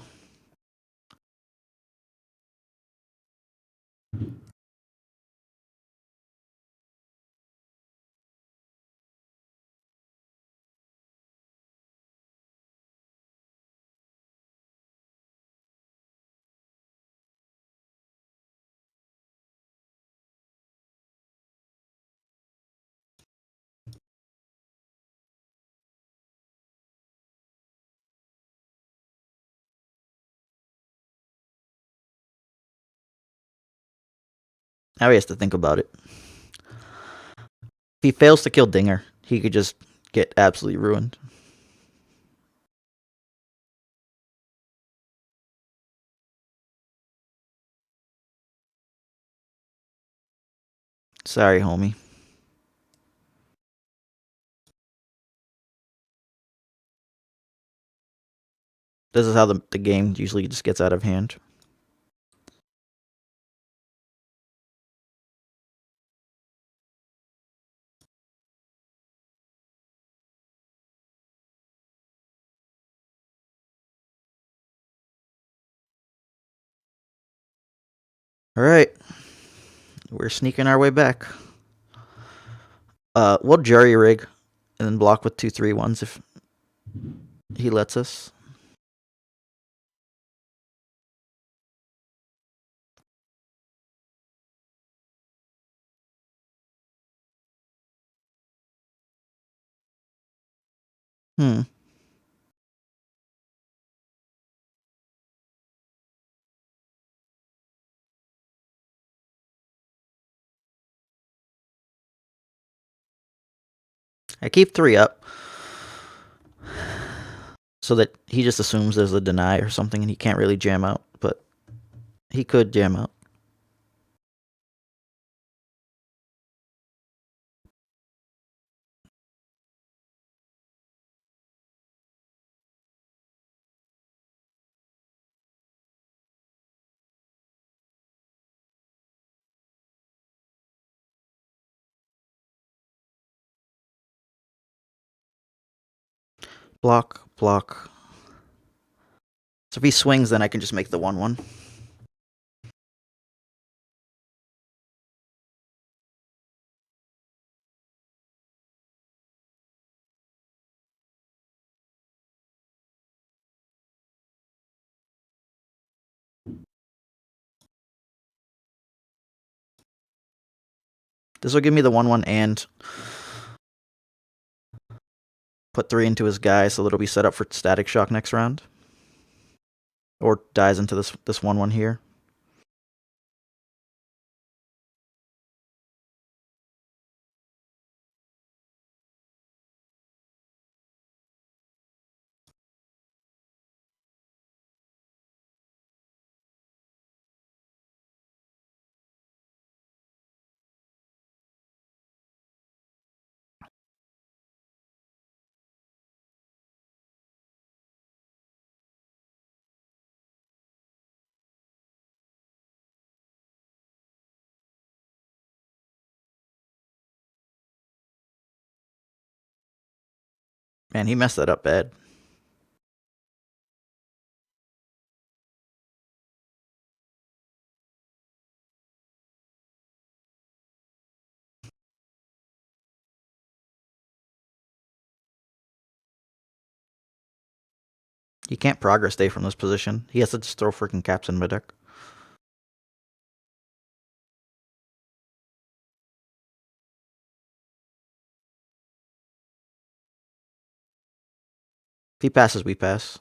Now he has to think about it. If he fails to kill Dinger, he could just get absolutely ruined. Sorry, homie. This is how the game usually just gets out of hand. Alright. We're sneaking our way back. We'll jury rig and then block with 2/3/1s if he lets us. I keep 3 up so that he just assumes there's a deny or something and he can't really jam out, but he could jam out. Block, block. So if he swings, then I can just make the 1/1. This will give me the 1/1 and put 3 into his guy so that it'll be set up for static shock next round. Or dies into this 1/1 here. Man, he messed that up bad. He can't progress stay from this position. He has to just throw freaking caps in my deck. If he passes, we pass.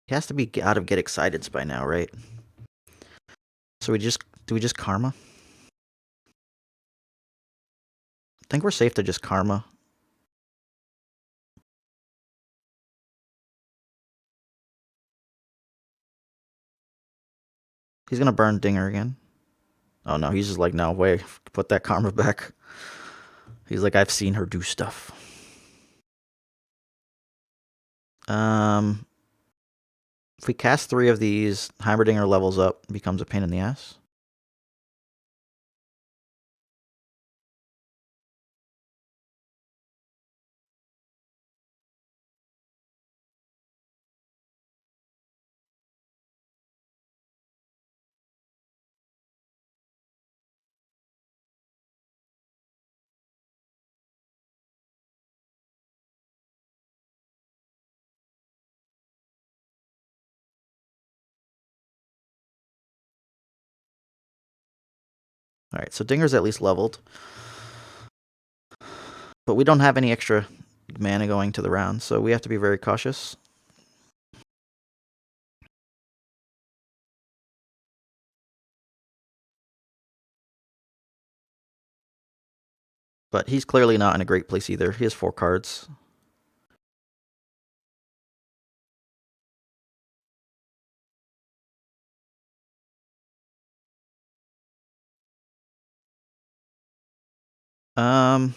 He has to be out of get excited by now, right? So do we just karma? I think we're safe to just karma. He's gonna burn Dinger again. Oh no, he's just like, no way, put that karma back. He's like, I've seen her do stuff. If we cast 3 of these, Heimerdinger levels up, becomes a pain in the ass. Alright, so Dinger's at least leveled. But we don't have any extra mana going to the round, so we have to be very cautious. But he's clearly not in a great place either. He has 4 cards. Um,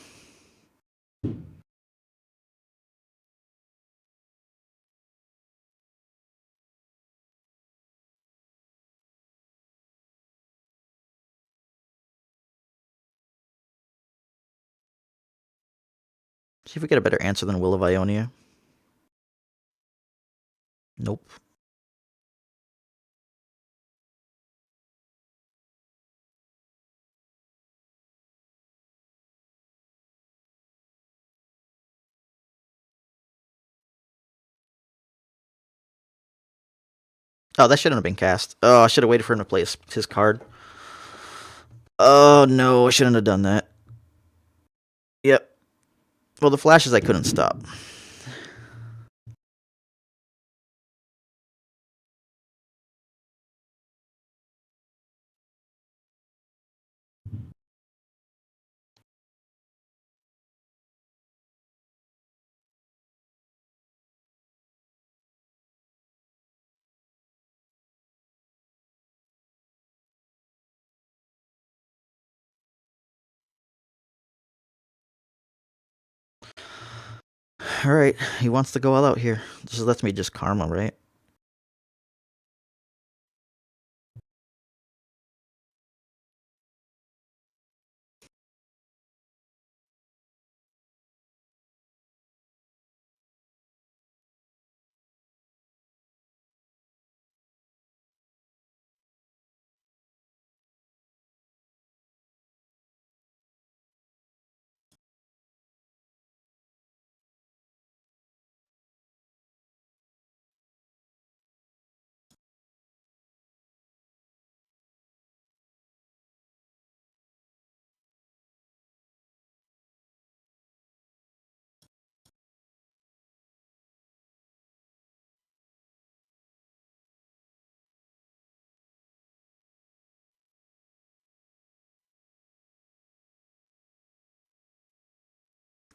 see if we get a better answer than Will of Ionia. Nope. Oh, that shouldn't have been cast. Oh, I should have waited for him to play his card. Oh, no, I shouldn't have done that. Yep. Well, the flashes I couldn't stop. Alright, he wants to go all out here. This lets me just karma, right?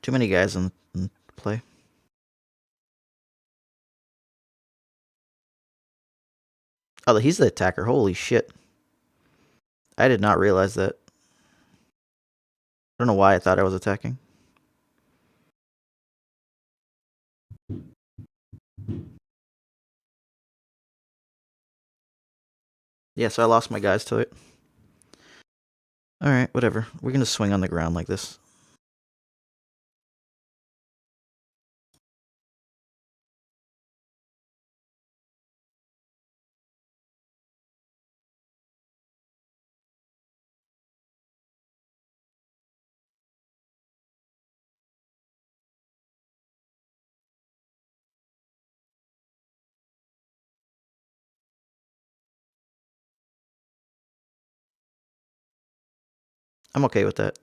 Too many guys in play. Oh, he's the attacker. Holy shit. I did not realize that. I don't know why I thought I was attacking. Yeah, so I lost my guys to it. Alright, whatever. We're gonna swing on the ground like this. I'm okay with that.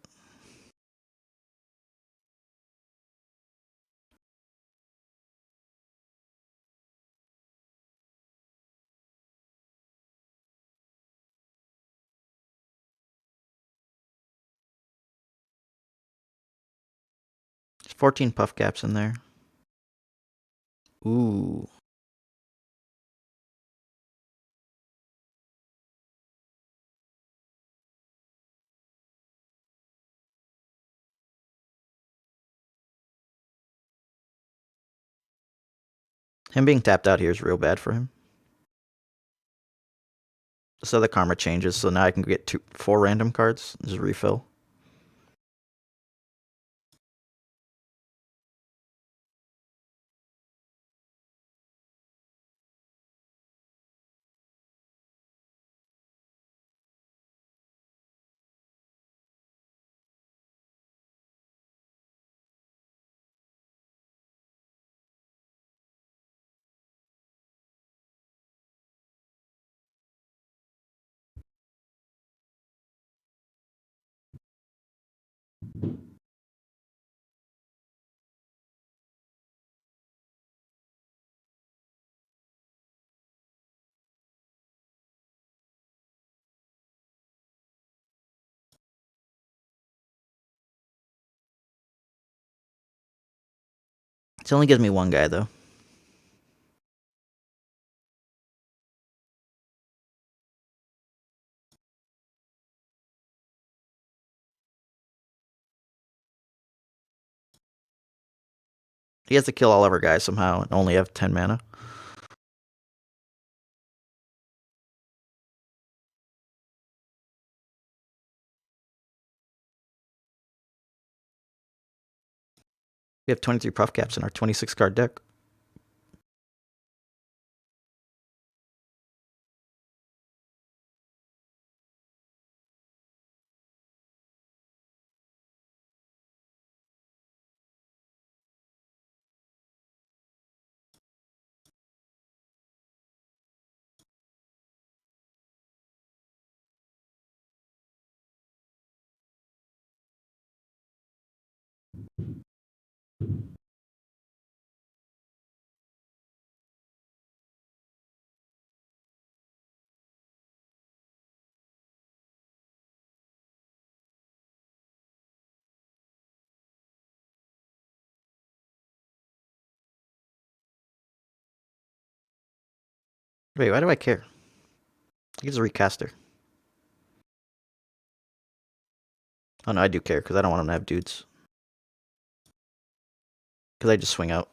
There's 14 puff caps in there. Ooh. Him being tapped out here is real bad for him. So the karma changes, so now I can get 4 random cards. Just refill. It only gives me 1 guy, though. He has to kill all of our guys somehow and only have 10 mana. We have 23 puff caps in our 26 card deck. Wait, why do I care? He's a recaster. Oh no, I do care because I don't want him to have dudes. Because I just swing out.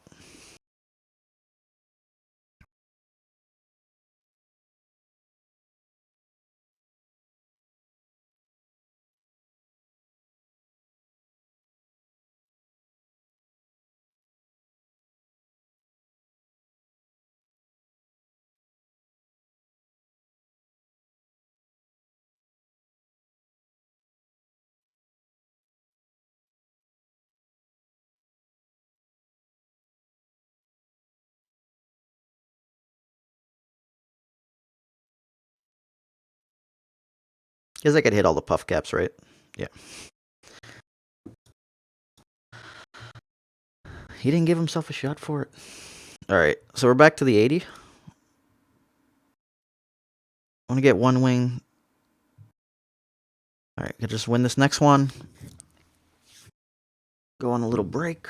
Guess I could hit all the puff caps, right? Yeah. He didn't give himself a shot for it. Alright, so we're back to the 80. I want to get 1 wing. Alright, I can just win this next one. Go on a little break.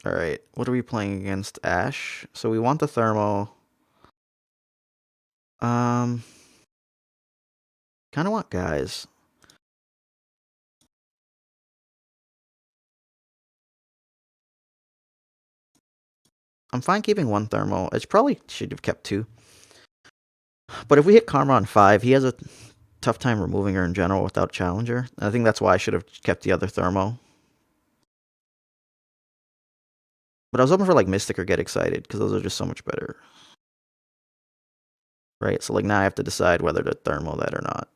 Alright, what are we playing against? Ash. So we want the thermo. Kind of want guys. I'm fine keeping 1 thermo. It's probably should have kept 2. But if we hit Karma on 5, he has a tough time removing her in general without Challenger. I think that's why I should have kept the other thermo. But I was hoping for like Mystic or Get Excited because those are just so much better. Right? So like now I have to decide whether to thermo that or not.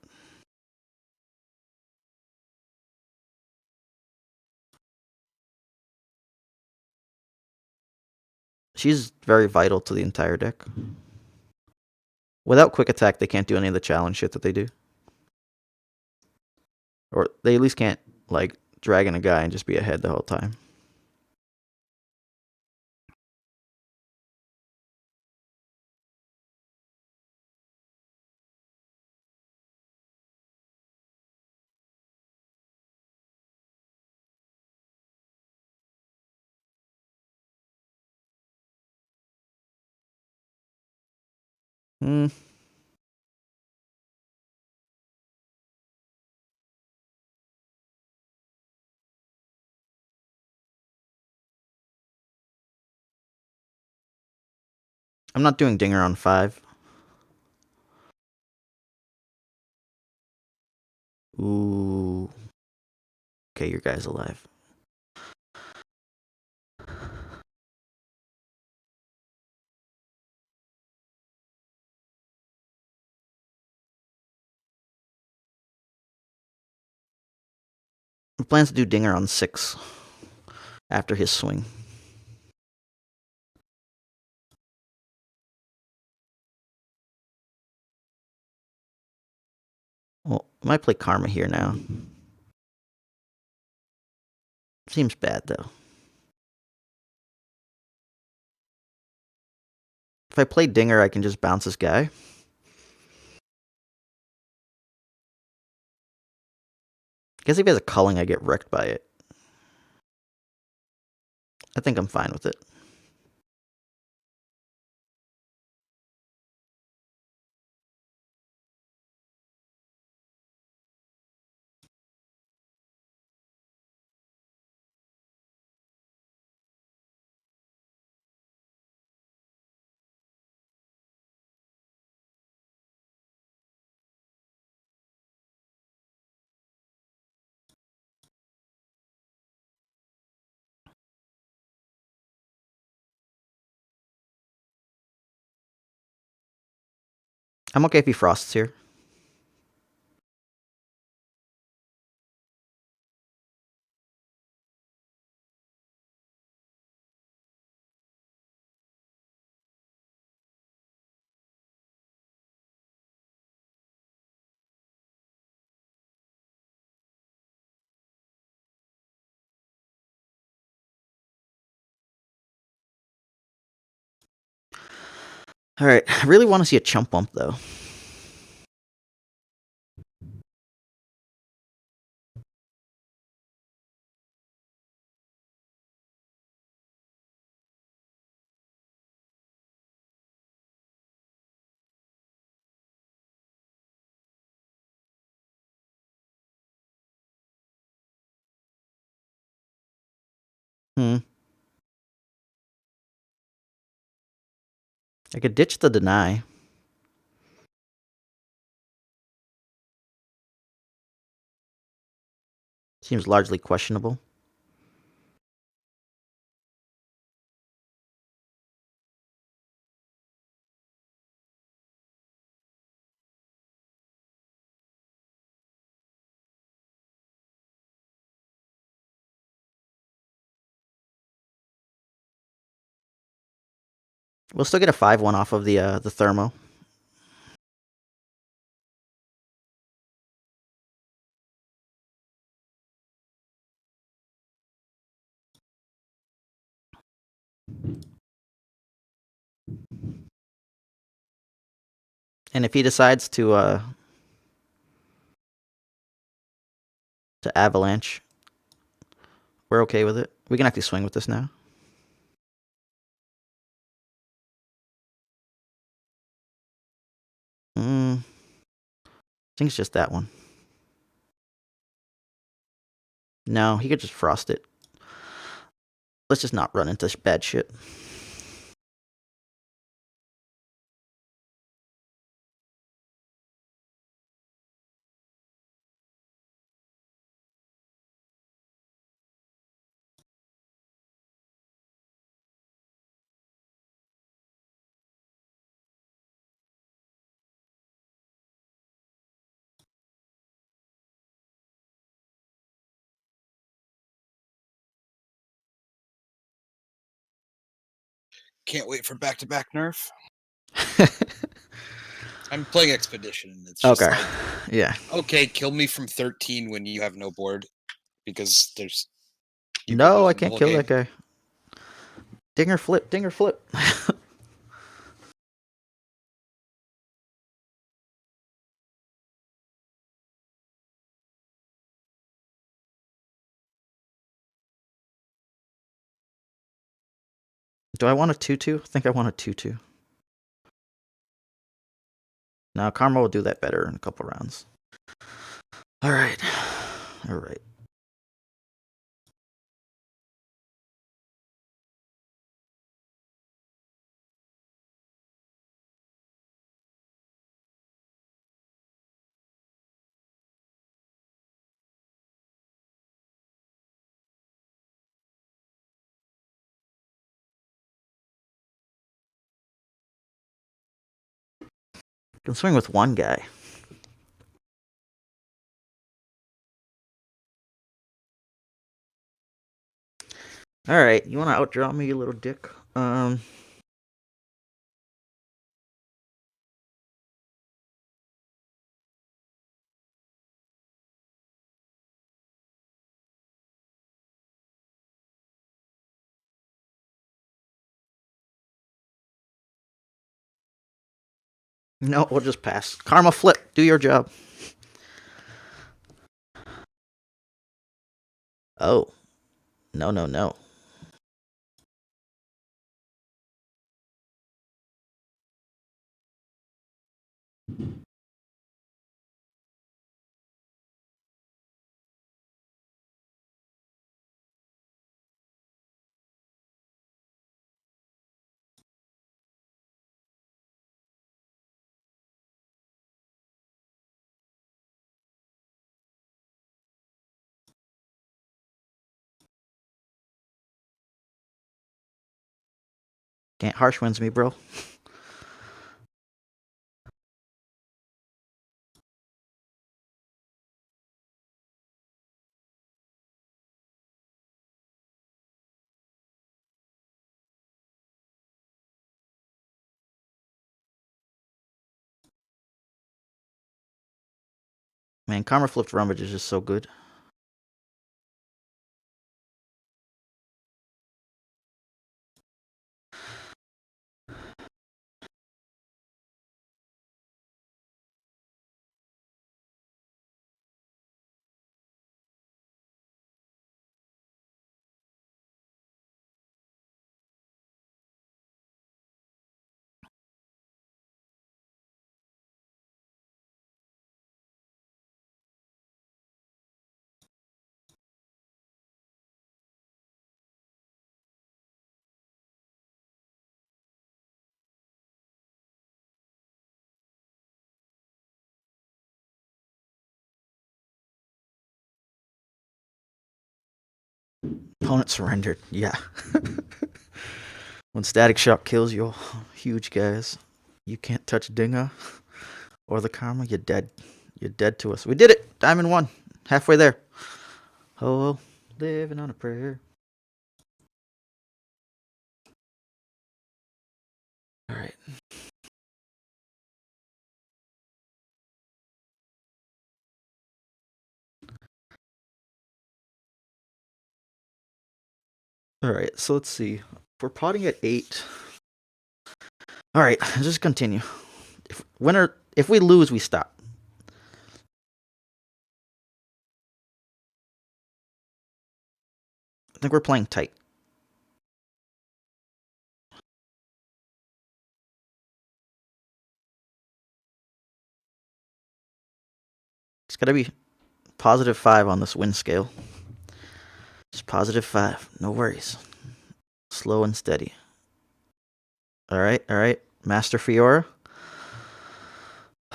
She's very vital to the entire deck. Without Quick Attack, they can't do any of the challenge shit that they do. Or they at least can't, like, dragon a guy and just be ahead the whole time. Hmm. I'm not doing Dinger on 5. Ooh. Okay, your guy's alive. He plans to do Dinger on 6 after his swing. Well, I might play Karma here now. Seems bad, though. If I play Dinger, I can just bounce this guy. I guess if he has a culling, I get wrecked by it. I think I'm fine with it. I'm okay if he frosts here. Alright, I really want to see a chump bump, though. Hmm. I could ditch the deny. Seems largely questionable. We'll still get a 5-1 off of the thermo. And if he decides to avalanche, we're okay with it. We can actually swing with this now. I think it's just that one. No, he could just frost it. Let's just not run into bad shit. Can't wait for back-to-back nerf. I'm playing Expedition, and it's just Okay. like, Yeah. okay, kill me from 13 when you have no board, because there's... No, I can't kill that guy. Dinger flip, dinger flip. Do I want a 2-2? I think I want a 2-2. Now, Karma will do that better in a couple rounds. All right. All right. Can swing with one guy. All right, you want to outdraw me, you little dick? No, we'll just pass. Karma flip. Do your job. Oh. No, no, no. Can't harsh winds me, bro. Man, Karma flipped Rummage is just so good. Opponent surrendered. Yeah. When Static Shock kills you, huge guys, you can't touch Dinga or the Karma. You're dead. You're dead to us. We did it. Diamond 1. Halfway there. Oh, living on a prayer. All right. All right. So let's see. We're potting at 8. All right. Just continue. If we lose, we stop. I think we're playing tight. It's got to be +5 on this win scale. Just +5. No worries. Slow and steady. All right. All right. Master Fiora.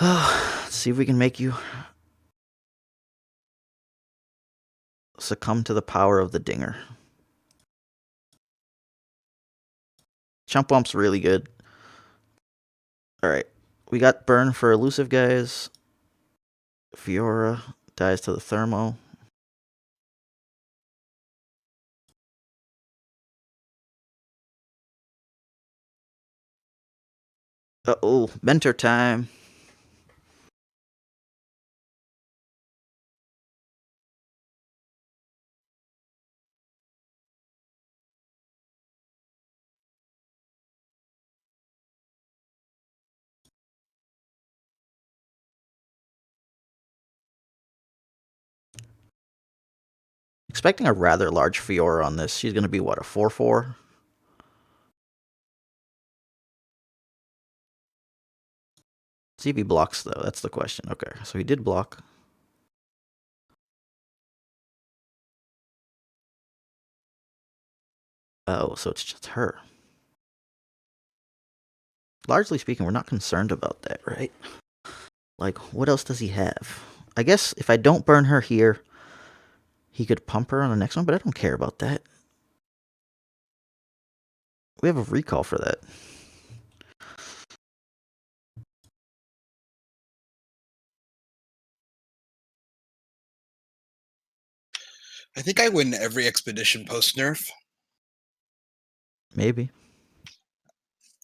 Let's see if we can make you succumb to the power of the Dinger. Chump Bump's really good. All right. We got burn for elusive guys. Fiora dies to the thermo. Uh-oh, mentor time. Expecting a rather large Fiora on this. She's going to be, what, a 4-4? See if he blocks, though. That's the question. Okay, so he did block. Oh, so it's just her. Largely speaking, we're not concerned about that, right? Like, what else does he have? I guess if I don't burn her here, he could pump her on the next one, but I don't care about that. We have a recall for that. I think I win every expedition post nerf. Maybe.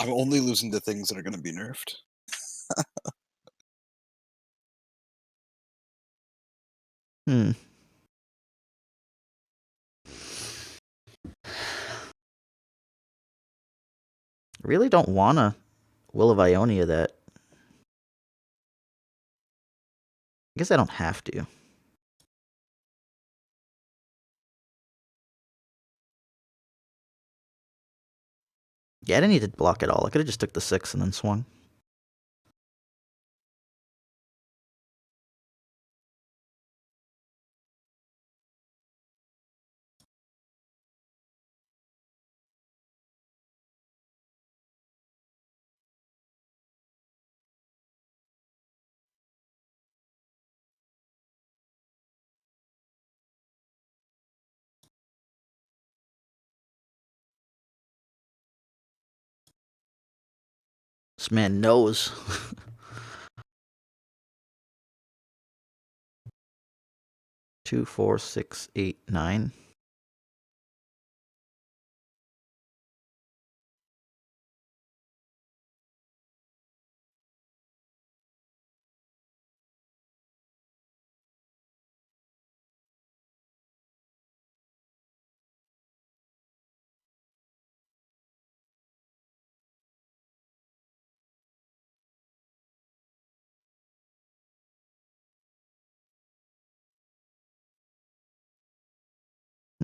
I'm only losing to things that are going to be nerfed. Hmm. Really don't want to Will of Ionia that. I guess I don't have to. Yeah, I didn't need to block at all. I could have just took the 6 and then swung. This man knows. 2, 4, 6, 8, 9.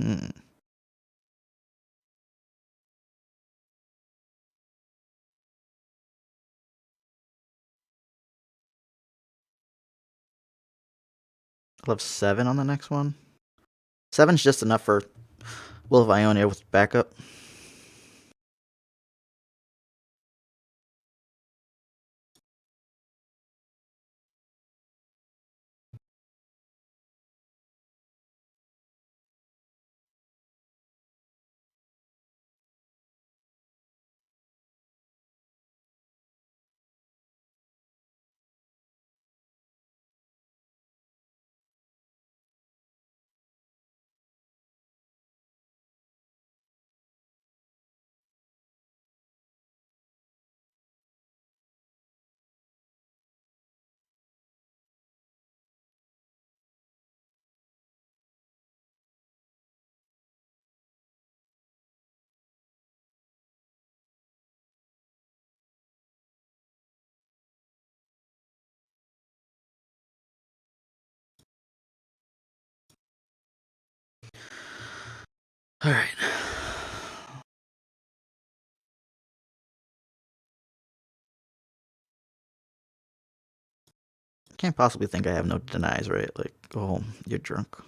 Hmm. I'll have 7 on the next one. 7's just enough for Will of Ionia with backup. All right. Can't possibly think I have no denies, right? Like, go home. You're drunk.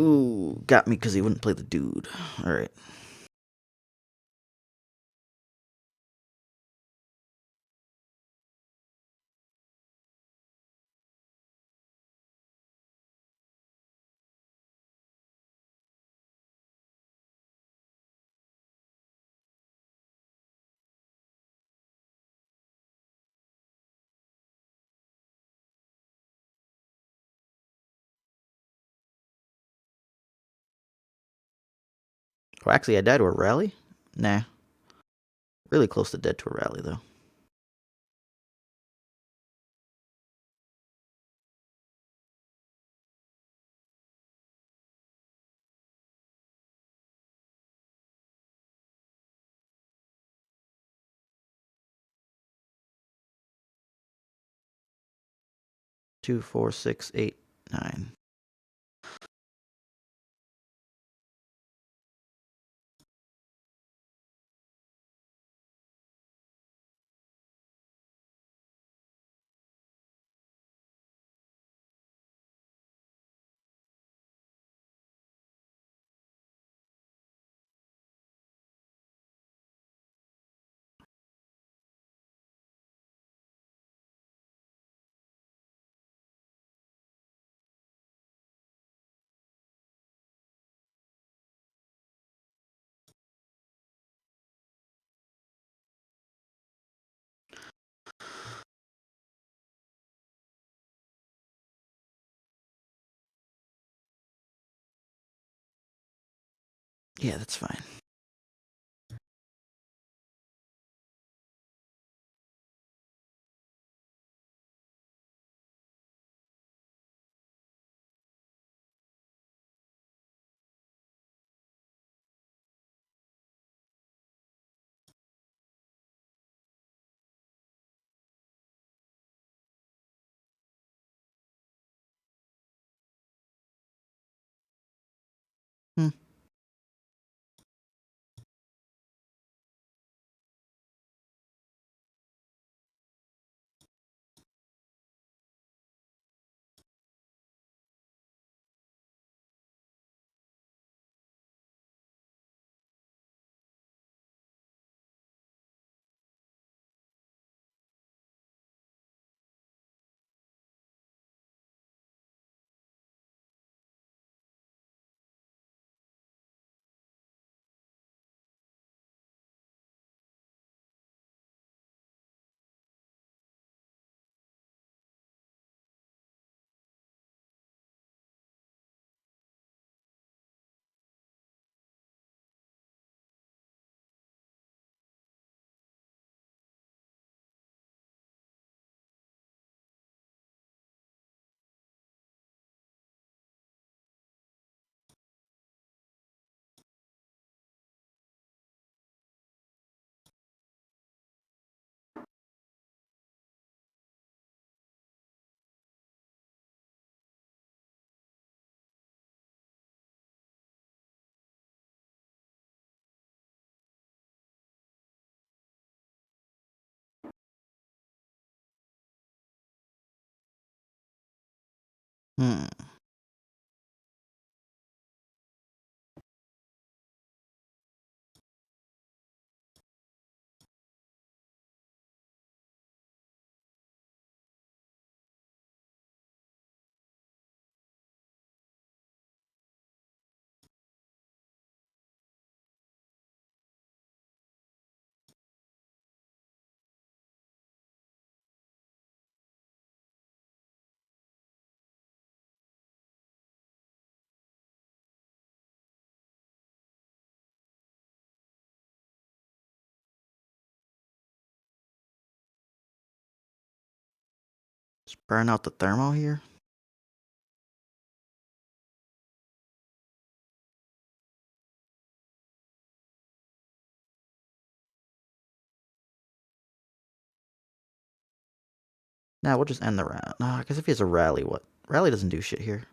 Ooh, got me because he wouldn't play the dude. All right. Oh, actually, I died to a rally? Nah. Really close to dead to a rally, though. Two, four, six, eight, nine. Yeah, that's fine. Hmm. Hmm. Just burn out the thermo here. Nah, we'll just end the round. Nah, because if he has a rally, what? Rally doesn't do shit here.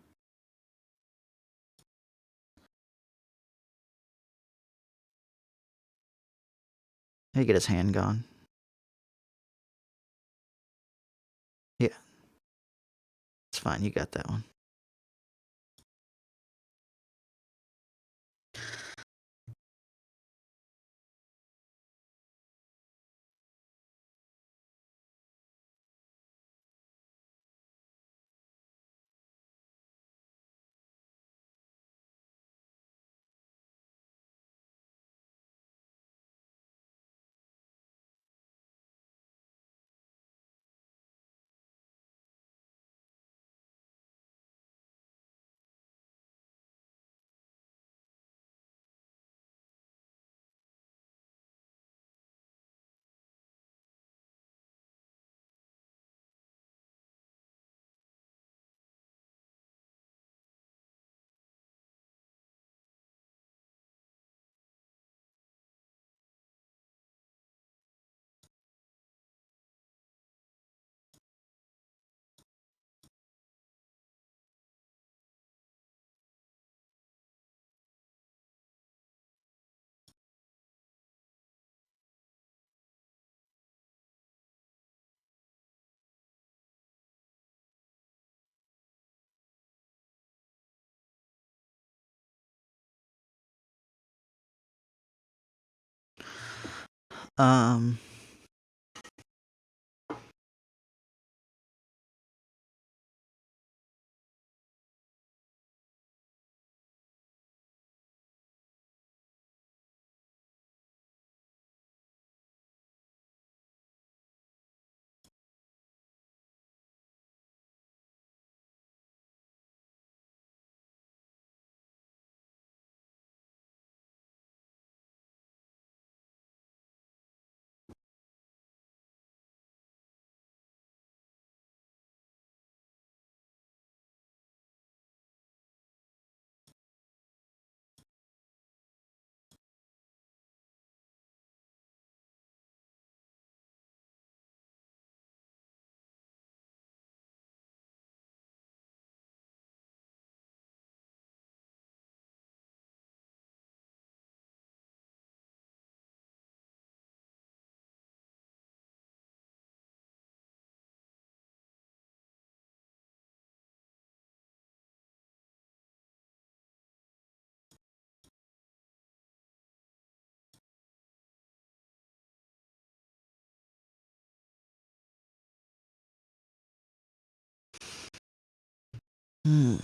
He get his hand gone. Yeah, it's fine. You got that one. Um, hmm.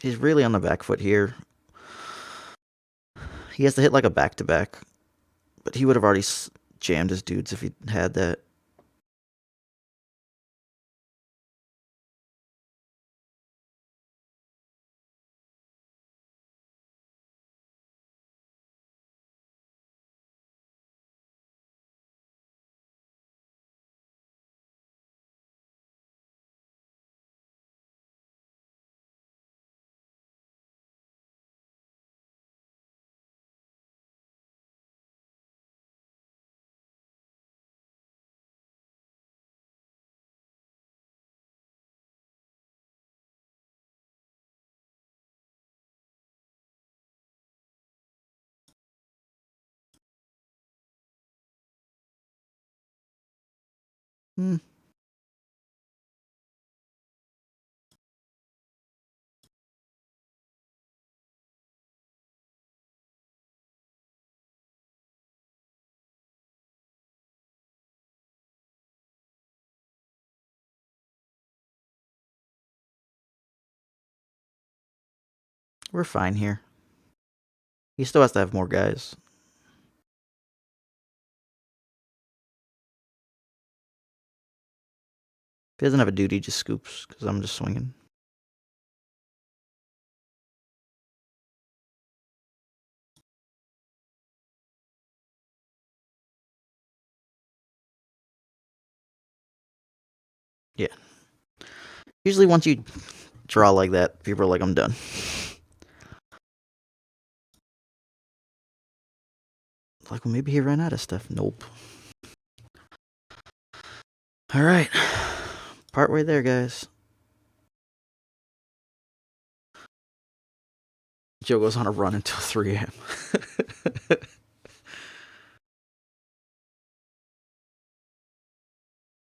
He's really on the back foot here. He has to hit like a back to back, but he would have already jammed his dudes if he had that. Hmm. We're fine here. He still has to have more guys. If he doesn't have a dude, he just scoops because I'm just swinging. Yeah. Usually, once you draw like that, people are like, I'm done. Like, well, maybe he ran out of stuff. Nope. All right. Partway there, guys. Joe goes on a run until 3 a.m.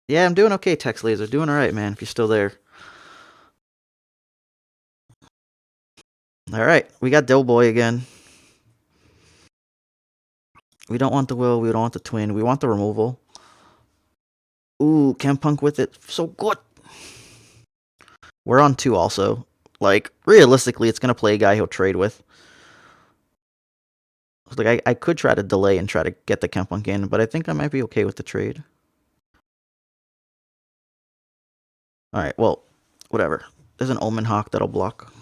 Yeah, I'm doing okay, Tex Laser. Doing all right, man, if you're still there. All right. We got Doughboy again. We don't want the will. We don't want the twin. We want the removal. Ooh, Punk with it. So good. We're on 2 also. Like, realistically, it's going to play a guy he'll trade with. Like, I could try to delay and try to get the Punk in, but I think I might be okay with the trade. All right, well, whatever. There's an Omen Hawk that'll block.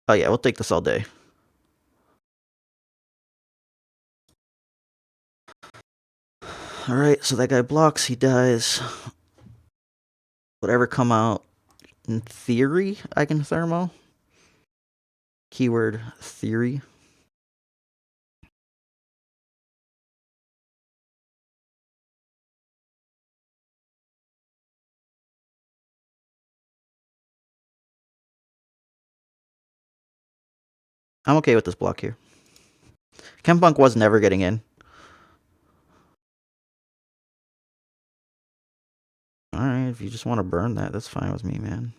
Oh, yeah, we'll take this all day. Alright, so that guy blocks, he dies. Whatever come out, in theory, I can thermo. Keyword theory. I'm okay with this block here. Chempunk was never getting in. Alright, if you just want to burn that, that's fine with me, man.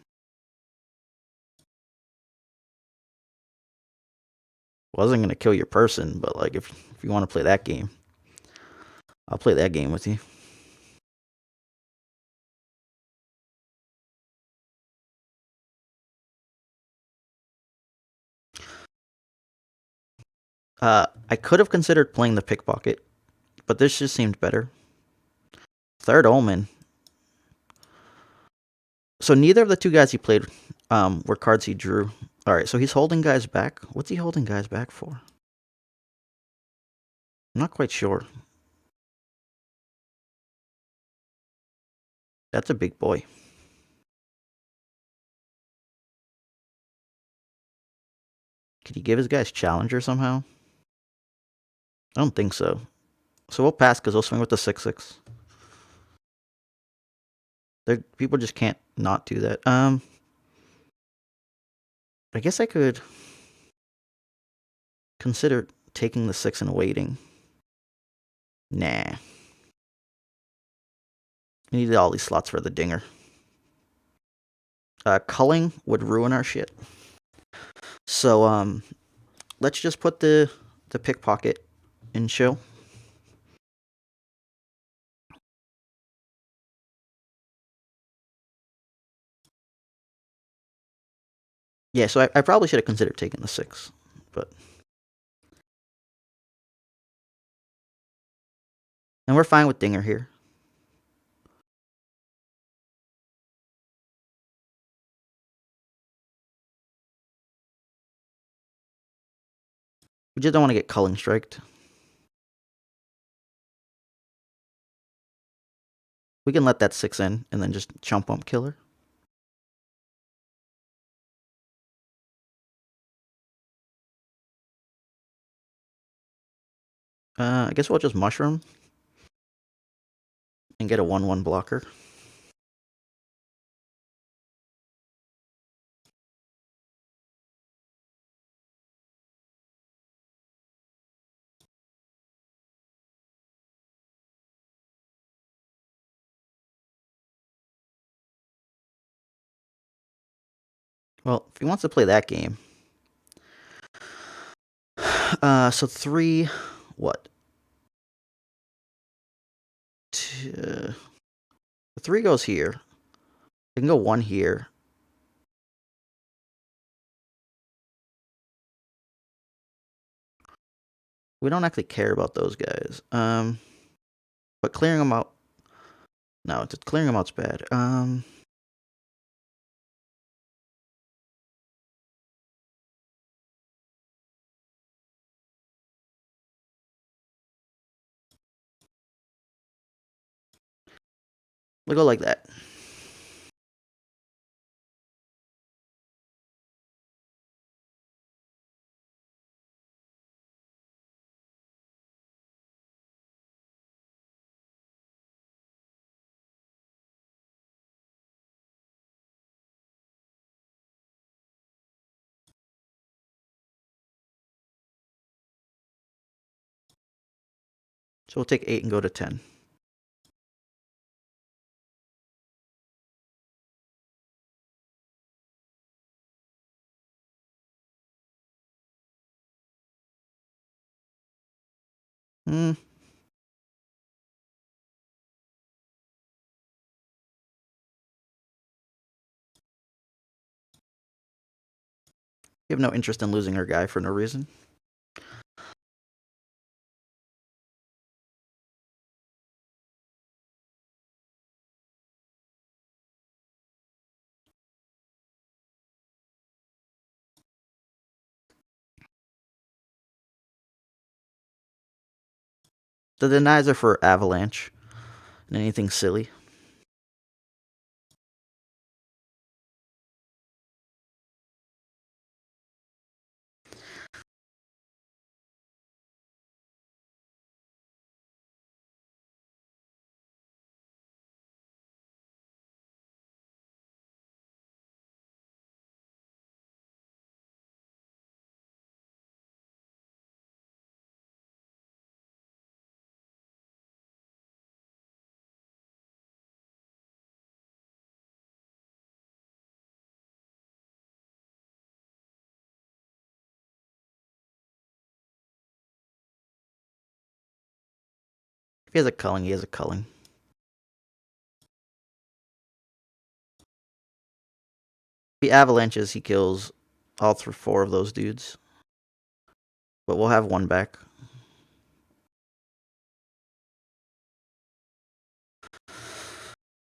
Wasn't gonna kill your person, but like if you want to play that game, I'll play that game with you. I could have considered playing the pickpocket, but this just seemed better. Third Omen. So neither of the two guys he played were cards he drew. Alright, so he's holding guys back. What's he holding guys back for? I'm not quite sure. That's a big boy. Could he give his guys Challenger somehow? I don't think so. So we'll pass because he'll swing with the 6/6. People just can't not do that. I guess I could consider taking the 6 and waiting. Nah. We need all these slots for the dinger. Culling would ruin our shit. So, let's just put the pickpocket in show. Yeah, so I probably should have considered taking the 6, but... And we're fine with dinger here. We just don't want to get culling striked. We can let that 6 in and then just chump bump killer. I guess we'll just mushroom and get a 1/1 blocker. Well, if he wants to play that game. So 3, what? 2, 3 goes here. I can go 1 here. We don't actually care about those guys. But clearing them out. No, clearing them out's bad. We'll go like that. So we'll take 8 and go to 10. Hmm. We have no interest in losing our guy for no reason. The denies are for avalanche and anything silly. If he has a culling, he has a culling. If he avalanches, he kills all 4 of those dudes. But we'll have one back.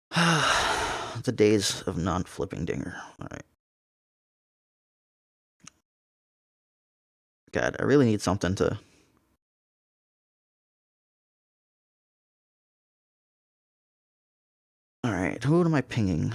The days of non-flipping dinger. Alright. God, I really need something to... Alright, who am I pinging?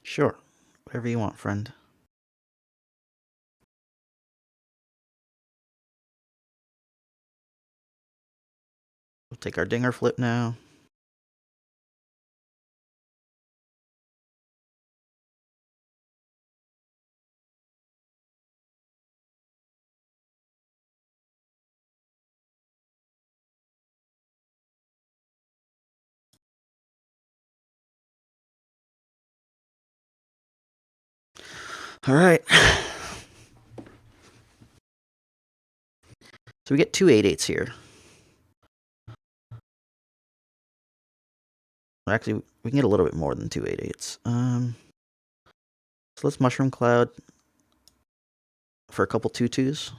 Sure. Whatever you want, friend. We'll take our dinger flip now. Alright. So we get 2 8/8s here. Actually, we can get a little bit more than 2 8/8s. So let's Mushroom Cloud for a couple 2/2s.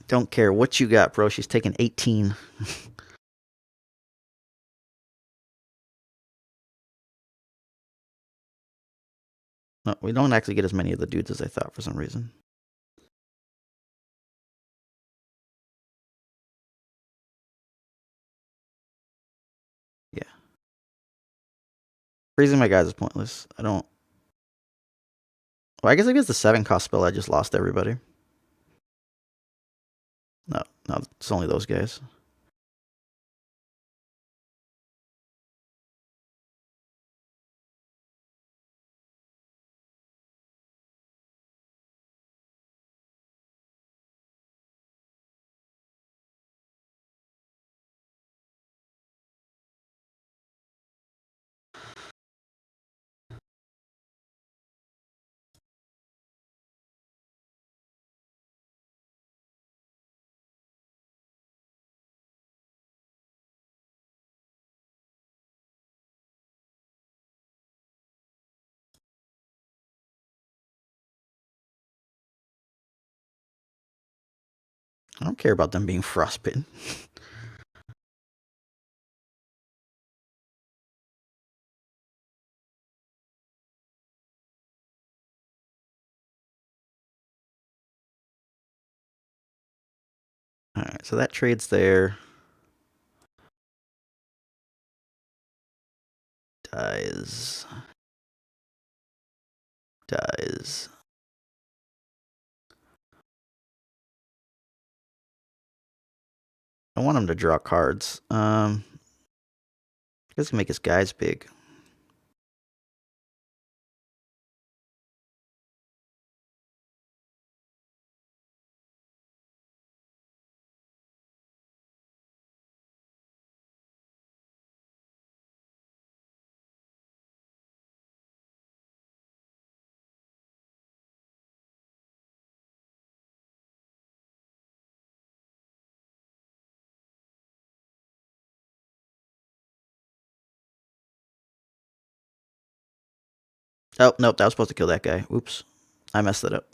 Don't care what you got, bro. She's taking 18. No, we don't actually get as many of the dudes as I thought for some reason. Yeah. Freezing my guys is pointless. I don't... Well, I guess if it's the 7 cost spell, I just lost everybody. No, it's only those guys. I don't care about them being frostbitten. Alright, so that trade's there. Dies. Dies. I want him to draw cards. This can make his guys big. Oh, nope, that was supposed to kill that guy. Oops. I messed it up.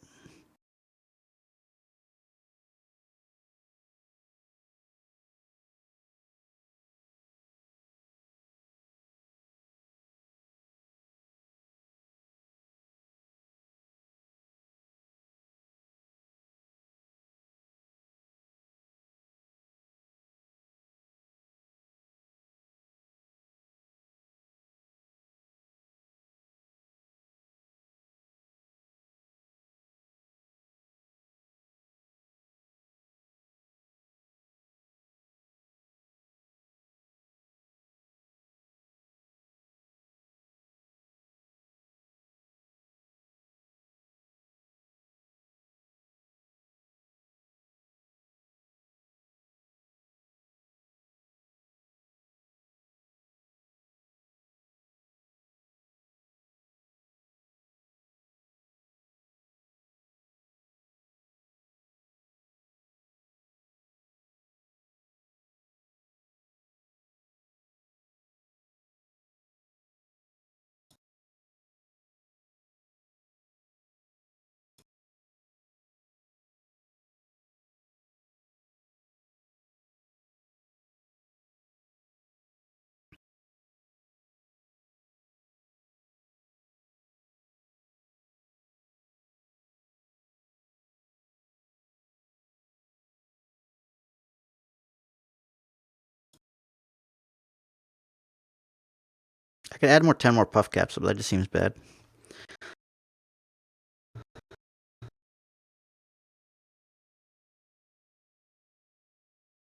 I could add 10 more puff caps, but that just seems bad.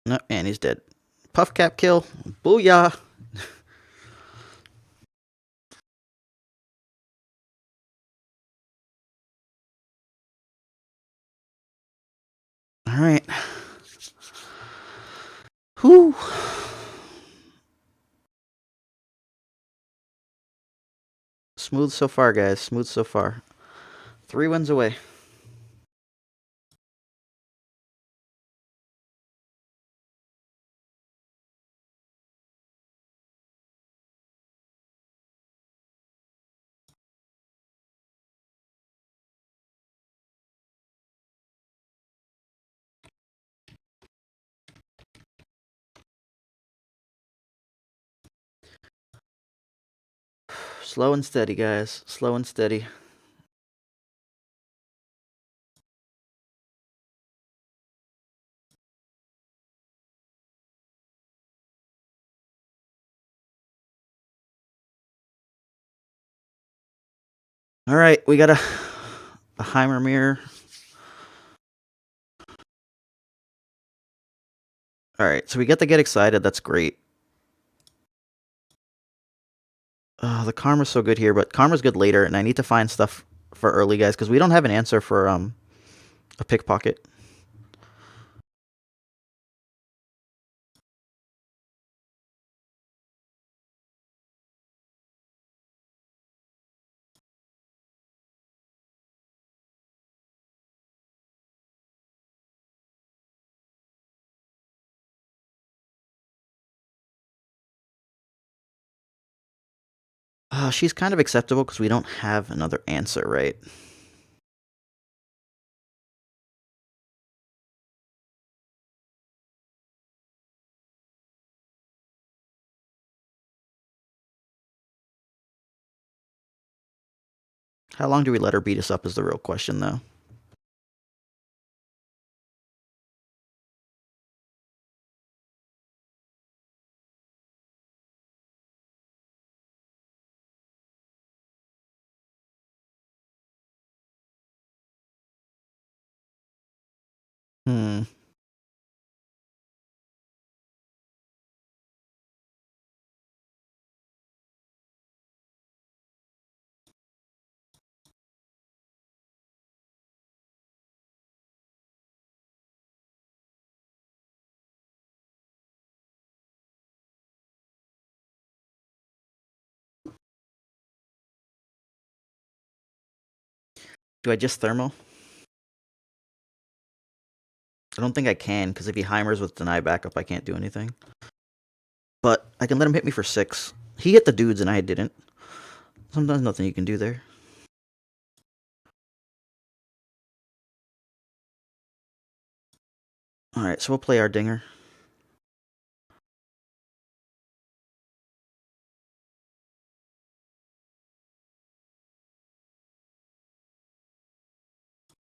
No, and he's dead. Puff cap kill. Booyah. Alright. Whew. Smooth so far, guys. Smooth so far. 3 wins away. Slow and steady, guys. Slow and steady. Alright, we got a Heimerdinger. Alright, so we get to get excited. That's great. The Karma's so good here, but Karma's good later, and I need to find stuff for early, guys, because we don't have an answer for a pickpocket. She's kind of acceptable because we don't have another answer, right? How long do we let her beat us up is the real question, though. Hmm. Do I just thermo? I don't think I can, because if he Heimers with deny backup, I can't do anything. But I can let him hit me for 6. He hit the dudes and I didn't. Sometimes nothing you can do there. Alright, so we'll play our dinger.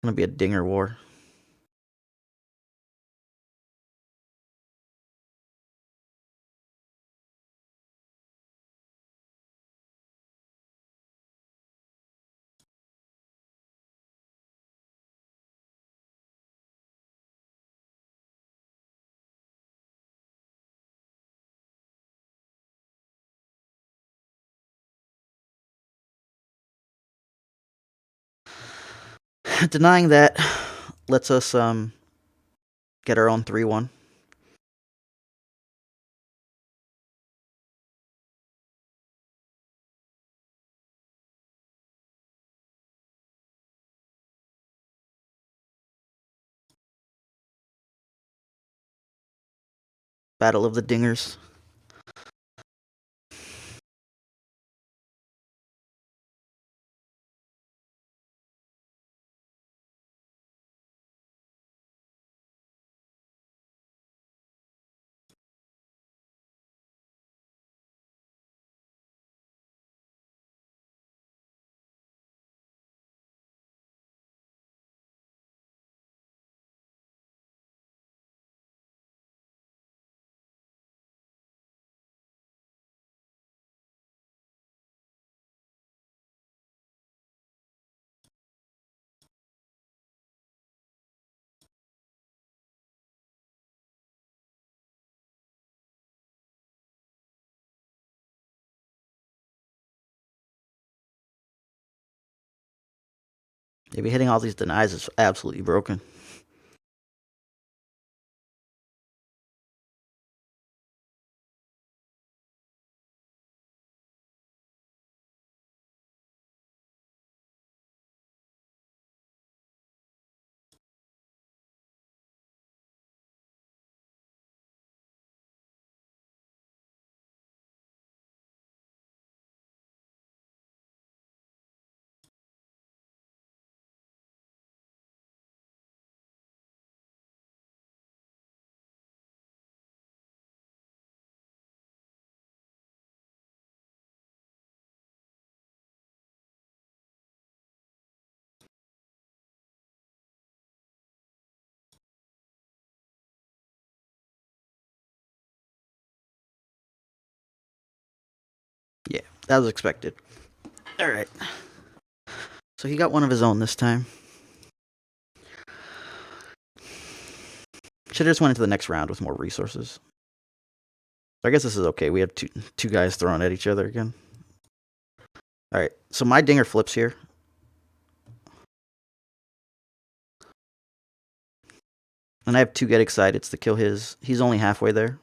It's gonna be a dinger war. Denying that lets us get our own 3-1. Battle of the Dingers. Maybe hitting all these denies is absolutely broken. Yeah, that was expected. Alright. So he got one of his own this time. Should have just went into the next round with more resources. I guess this is okay. We have two guys throwing at each other again. Alright, so my dinger flips here. And I have 2 get excited to kill his. He's only halfway there.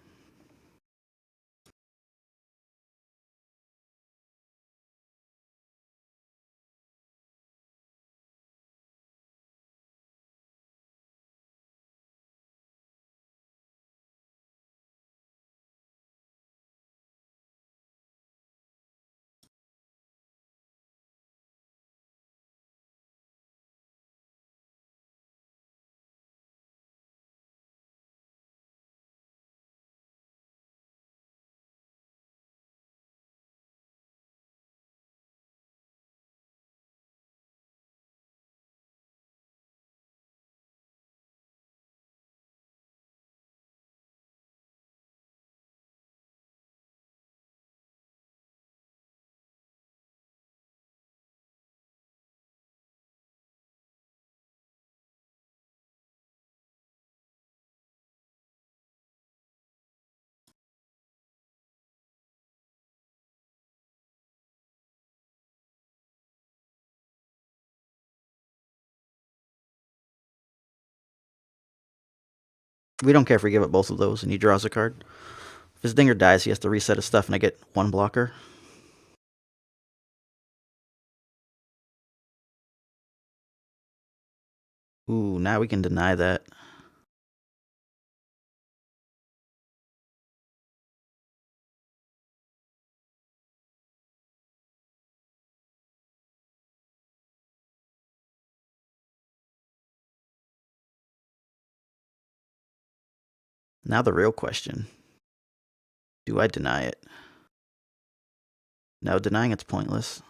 We don't care if we give up both of those and he draws a card. If his dinger dies, he has to reset his stuff and I get one blocker. Ooh, now we can deny that. Now the real question. Do I deny it? No, denying it's pointless.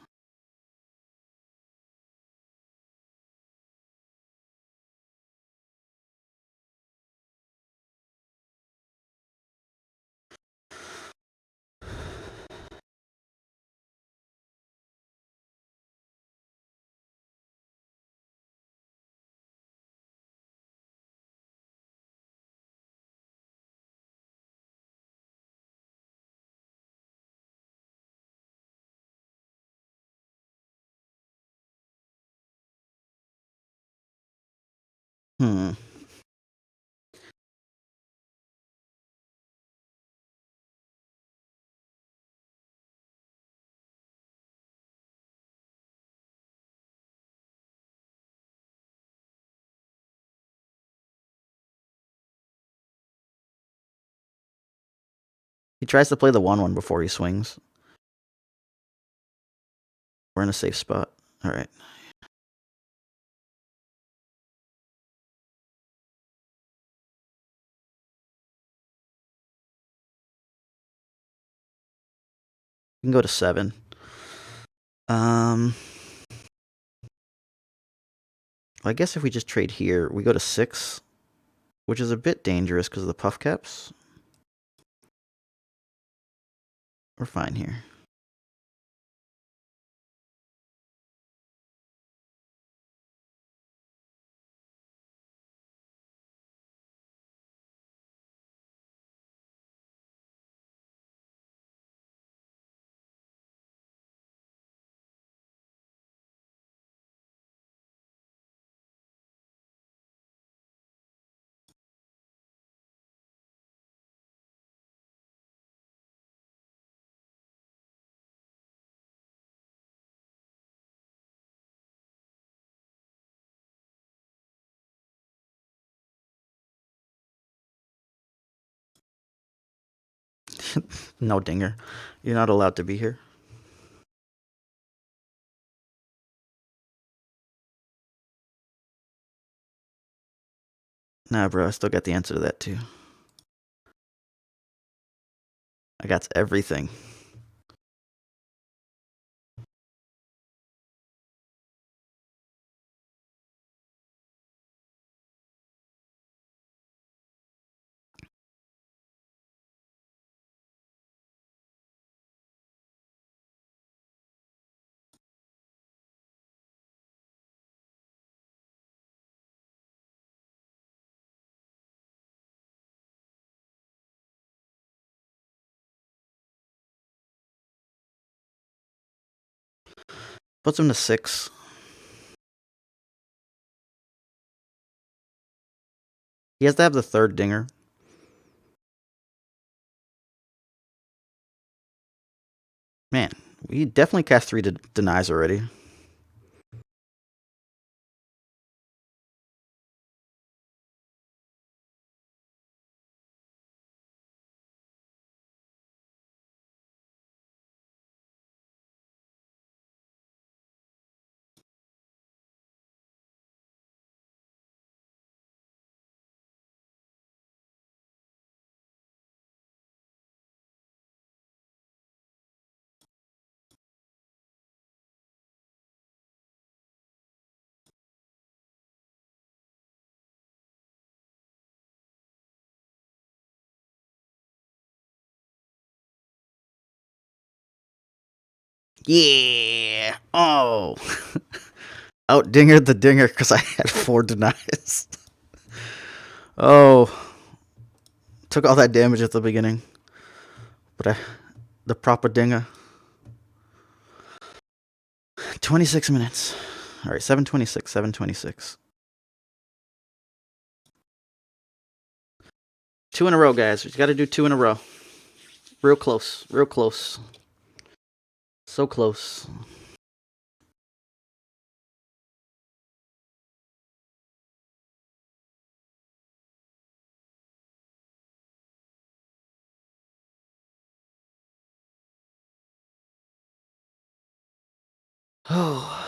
Hmm. He tries to play the 1-1 before he swings. We're in a safe spot. All right. We can go to 7. Well, I guess if we just trade here, we go to 6, which is a bit dangerous because of the puff caps. We're fine here. No dinger. You're not allowed to be here. Nah, bro, I still got the answer to that too. I got everything. Puts him to 6. He has to have the 3rd dinger. Man, we definitely cast 3 denies already. Yeah. Oh. Out dingered the dinger because I had 4 denies. Oh. Took all that damage at the beginning. But the proper dinger. 26 minutes. All right, 7:26, 7:26. 2 in a row, guys. We got to do 2 in a row. Real close. Real close. So close. Oh.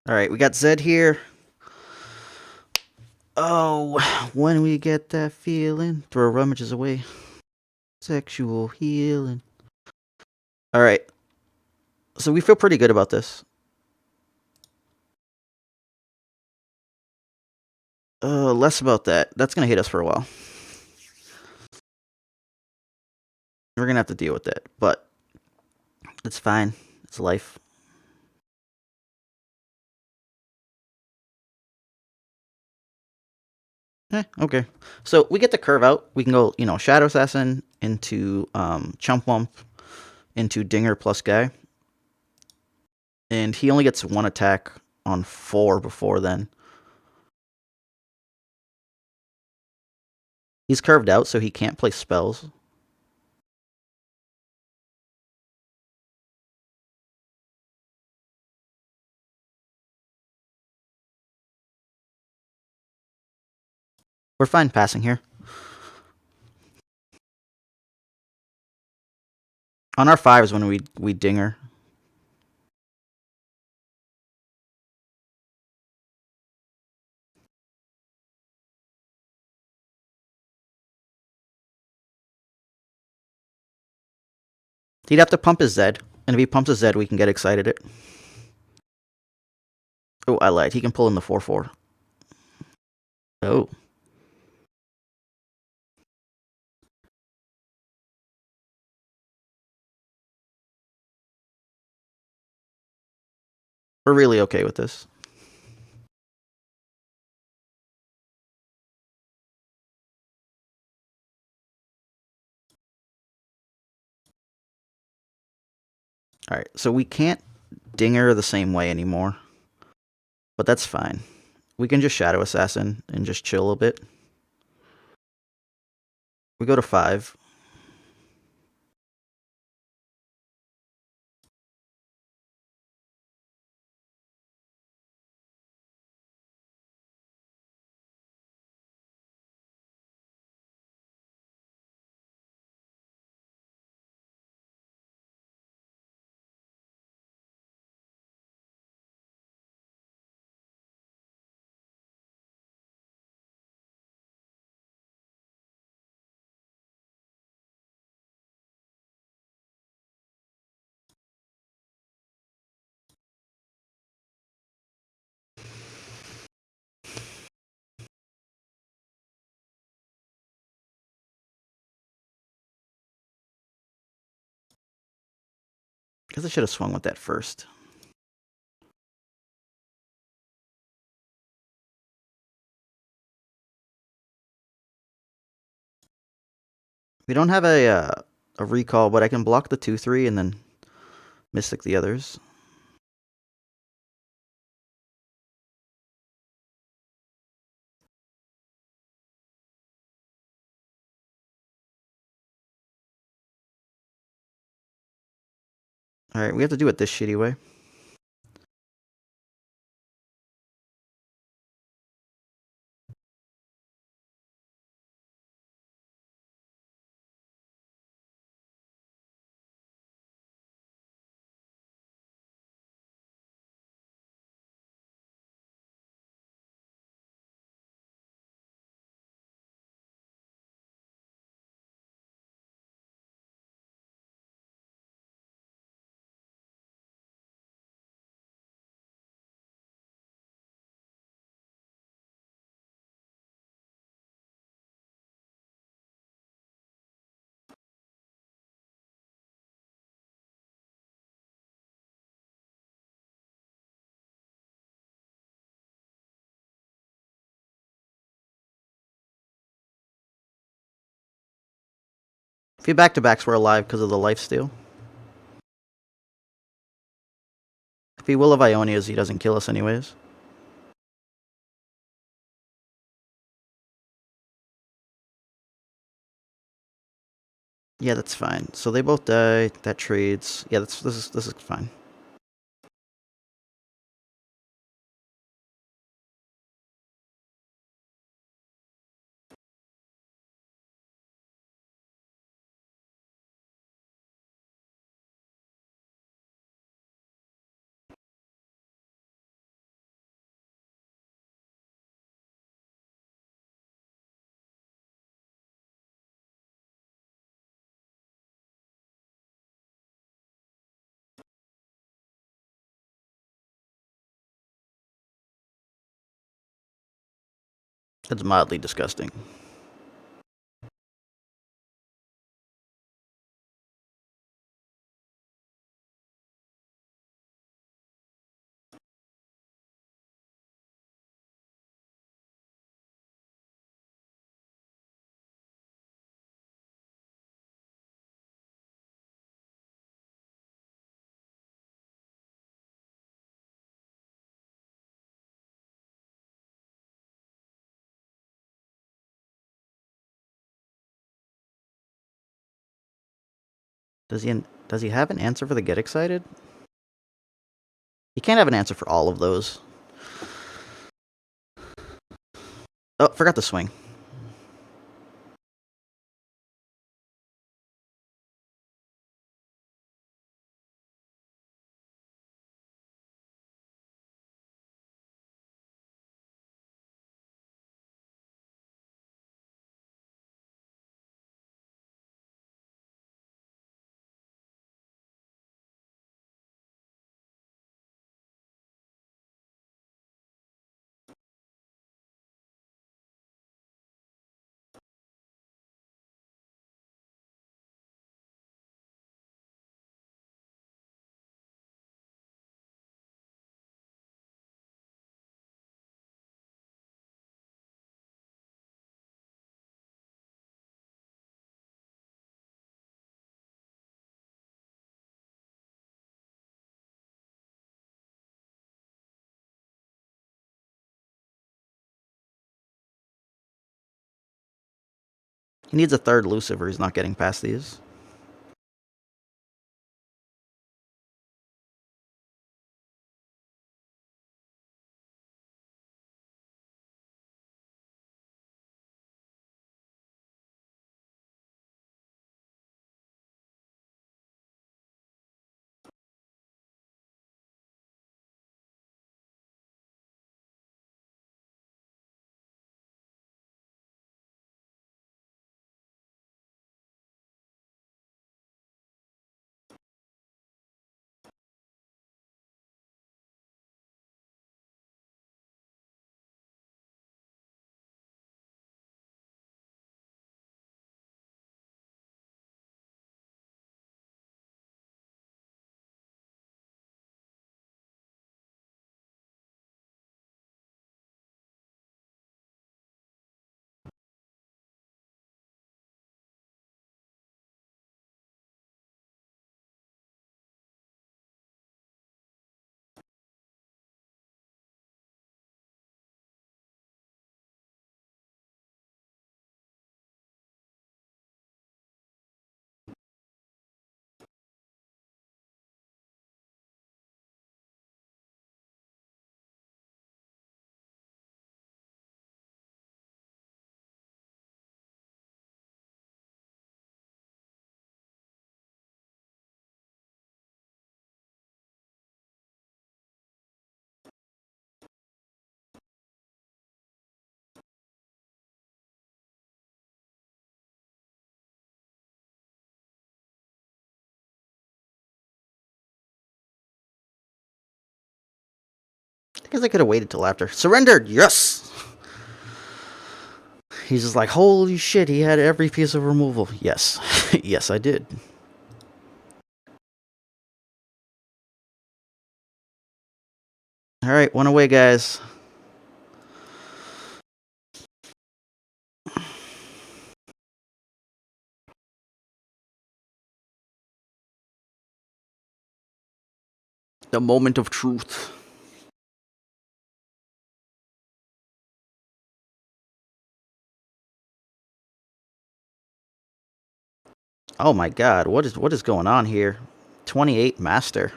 All right, we got Zed here. Oh, when we get that feeling, throw rummages away. Sexual healing. All right. So we feel pretty good about this. Less about that. That's gonna hit us for a while. We're gonna have to deal with that, but it's fine. It's life. Okay. So we get the curve out. We can go, Shadow Assassin into Chump Wump into Dinger plus Guy. And he only gets 1 attack on 4 before then. He's curved out, so he can't play spells. We're fine passing here. On our 5s when we Dinger. He'd have to pump his Zed. And if he pumps his Zed, we can get excited it. Oh, I lied. He can pull in the 4/4. Oh. We're really okay with this. Alright, so we can't Dinger the same way anymore. But that's fine. We can just Shadow Assassin and just chill a bit. We go to 5. Guess I should have swung with that first. We don't have a recall, but I can block the 2/3 and then Mystic the others. Alright, we have to do it this shitty way. If he back-to-backs, we're alive because of the lifesteal. If he Will of Ionias, he doesn't kill us anyways. Yeah, that's fine. So they both die. That trades. Yeah, this is fine. That's mildly disgusting. Does he have an answer for the get excited? He can't have an answer for all of those. Oh, forgot to swing. He needs a third Lucifer. He's not getting past these. I guess I could have waited till after. Surrendered! Yes! He's just like, holy shit, he had every piece of removal. Yes. Yes, I did. Alright, one away, guys. The moment of truth. Oh my god, what is going on here? 28 master.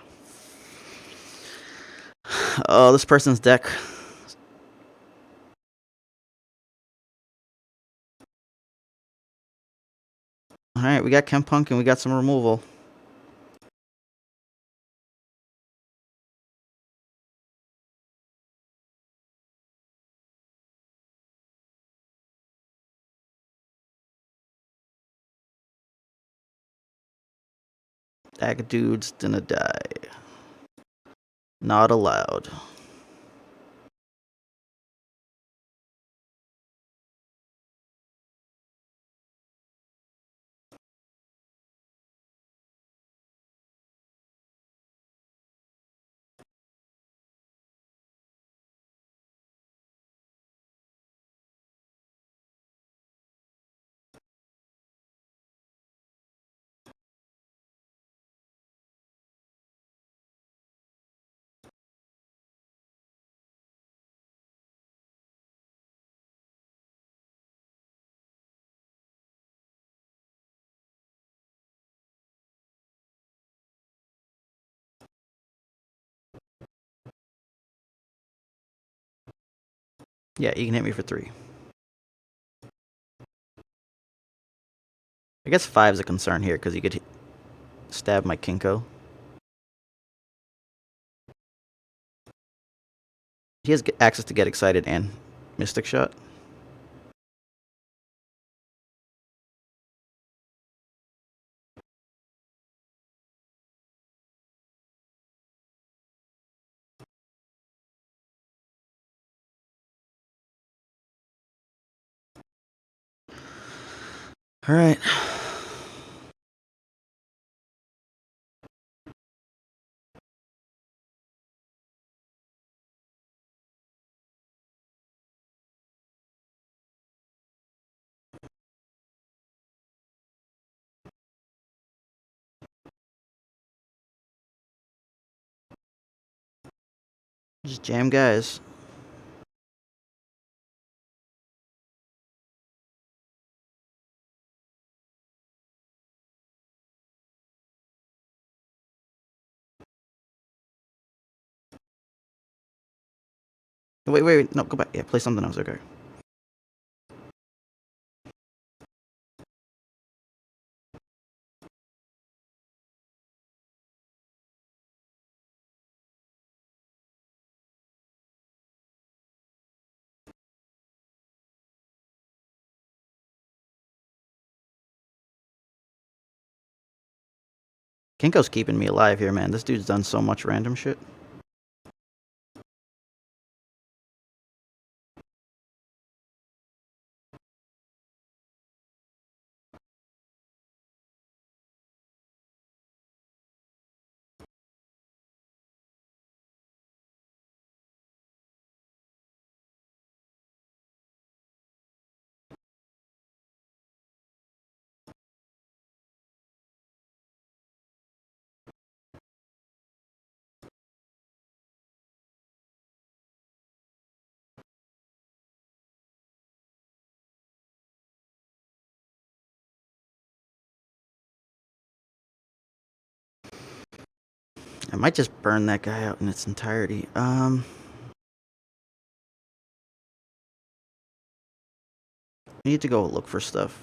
Oh, this person's deck. Alright, we got Kempunk and we got some removal. That dude's gonna die. Not allowed. Yeah, you can hit me for 3. I guess 5's a concern here because you could stab my Kinko. He has access to Get Excited and Mystic Shot. Alright. Just jam guys. Wait. No, go back. Yeah, play something else. Okay. Kinko's keeping me alive here, man. This dude's done so much random shit. I might just burn that guy out in its entirety. I need to go look for stuff.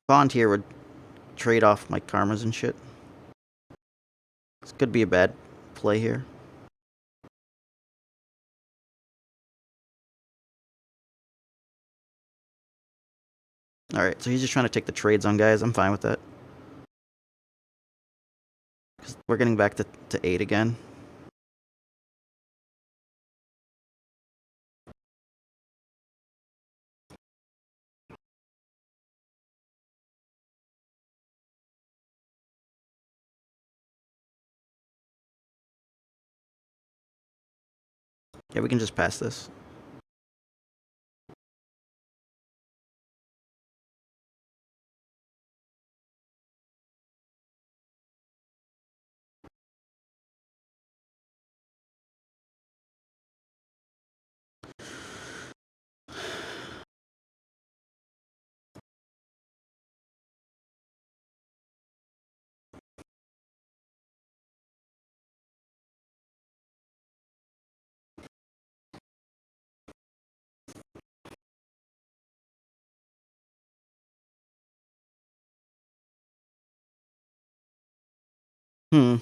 Bond here would trade off my karmas and shit. This could be a bad play here. Alright, so he's just trying to take the trades on guys. I'm fine with that. We're getting back to 8 again. Yeah, we can just pass this. Hmm.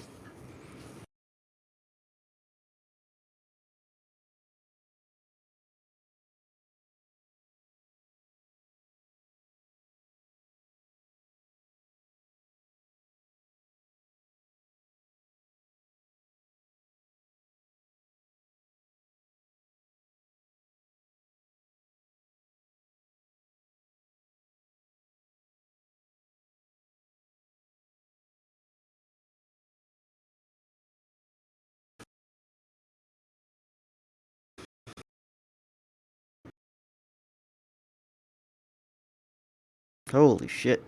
Holy shit.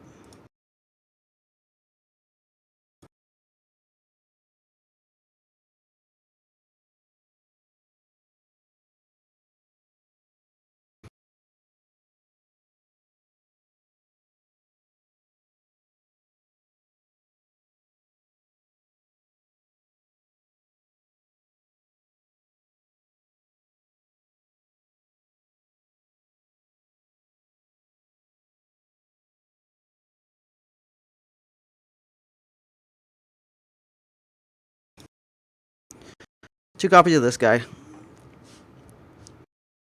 Two copies of this guy.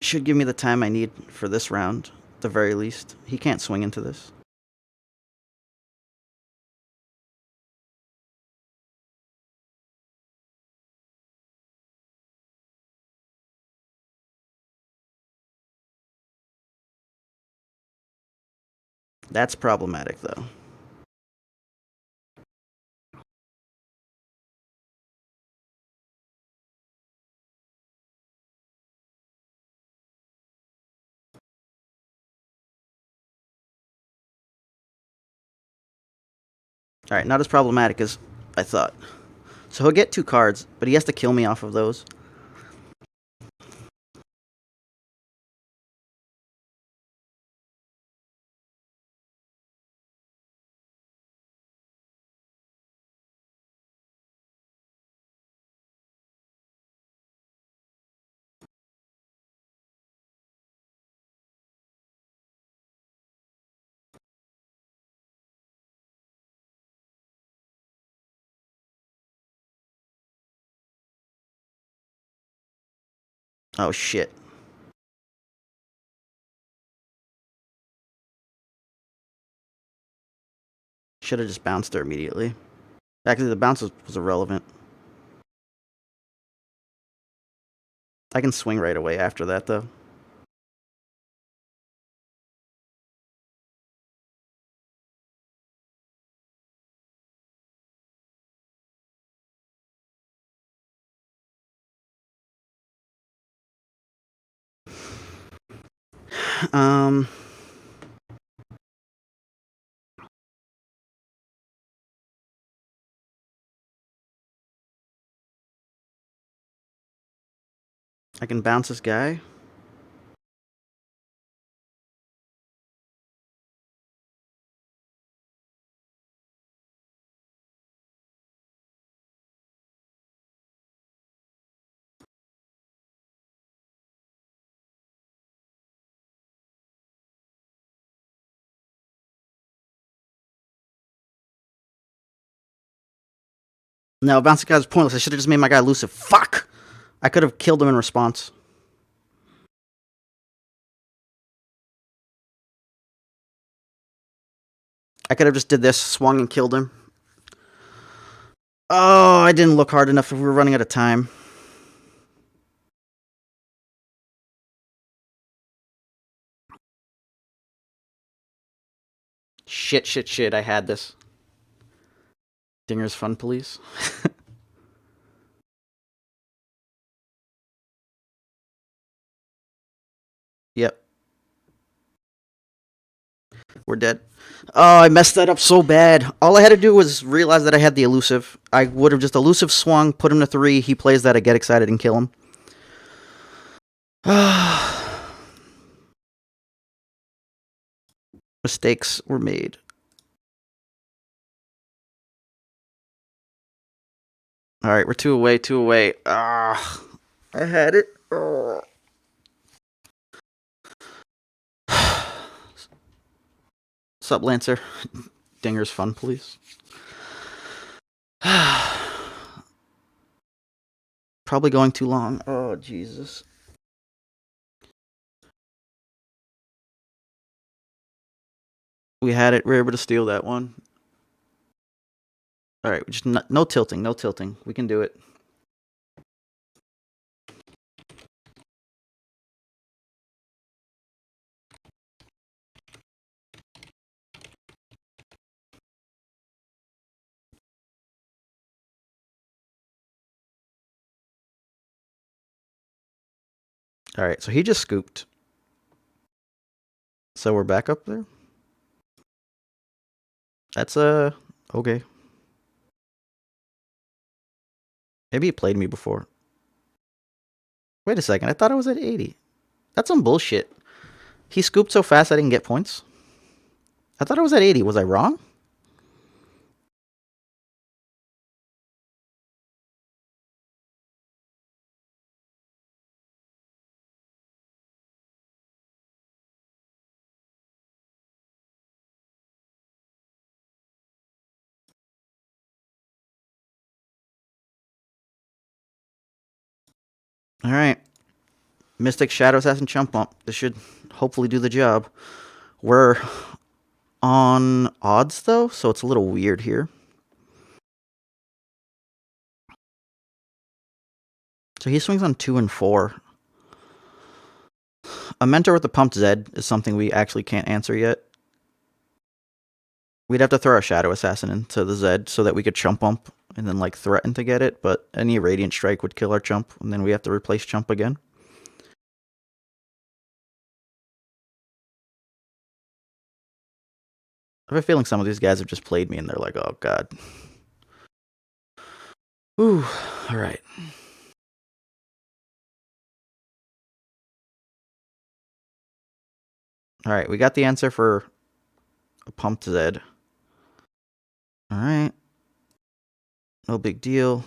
Should give me the time I need for this round, at the very least. He can't swing into this. That's problematic, though. Alright, not as problematic as I thought. So he'll get 2 cards, but he has to kill me off of those. Oh shit. Should have just bounced her immediately. Actually, the bounce was irrelevant. I can swing right away after that, though. Um, I can bounce this guy. No, bouncing guy was pointless. I should have just made my guy elusive. Fuck! I could have killed him in response. I could have just did this, swung and killed him. Oh, I didn't look hard enough if we were running out of time. Shit. I had this. Dinger's Fun Police. Yep. We're dead. Oh, I messed that up so bad. All I had to do was realize that I had the elusive. I would have just elusive swung, put him to 3. He plays that, I get excited and kill him. Mistakes were made. Alright, we're 2 away, 2 away. Ah, I had it. Oh. Sup, Lancer? Dinger's Fun Police. Probably going too long. Oh, Jesus. We had it. We were able to steal that one. Alright, just no tilting, no tilting. We can do it. Alright, so he just scooped. So we're back up there? That's, okay. Maybe he played me before. Wait a second, I thought I was at 80. That's some bullshit. He scooped so fast I didn't get points? I thought I was at 80. Was I wrong? Alright. Mystic Shadow Assassin Chump Bump. This should hopefully do the job. We're on odds, though, so it's a little weird here. So he swings on 2 and 4. A mentor with the pumped Zed is something we actually can't answer yet. We'd have to throw our Shadow Assassin into the Zed so that we could chump bump and then like threaten to get it, but any Radiant Strike would kill our chump, and then we have to replace chump again. I have a feeling some of these guys have just played me and they're like, oh god. Ooh, alright. Alright, we got the answer for a pumped Zed. Alright. No big deal.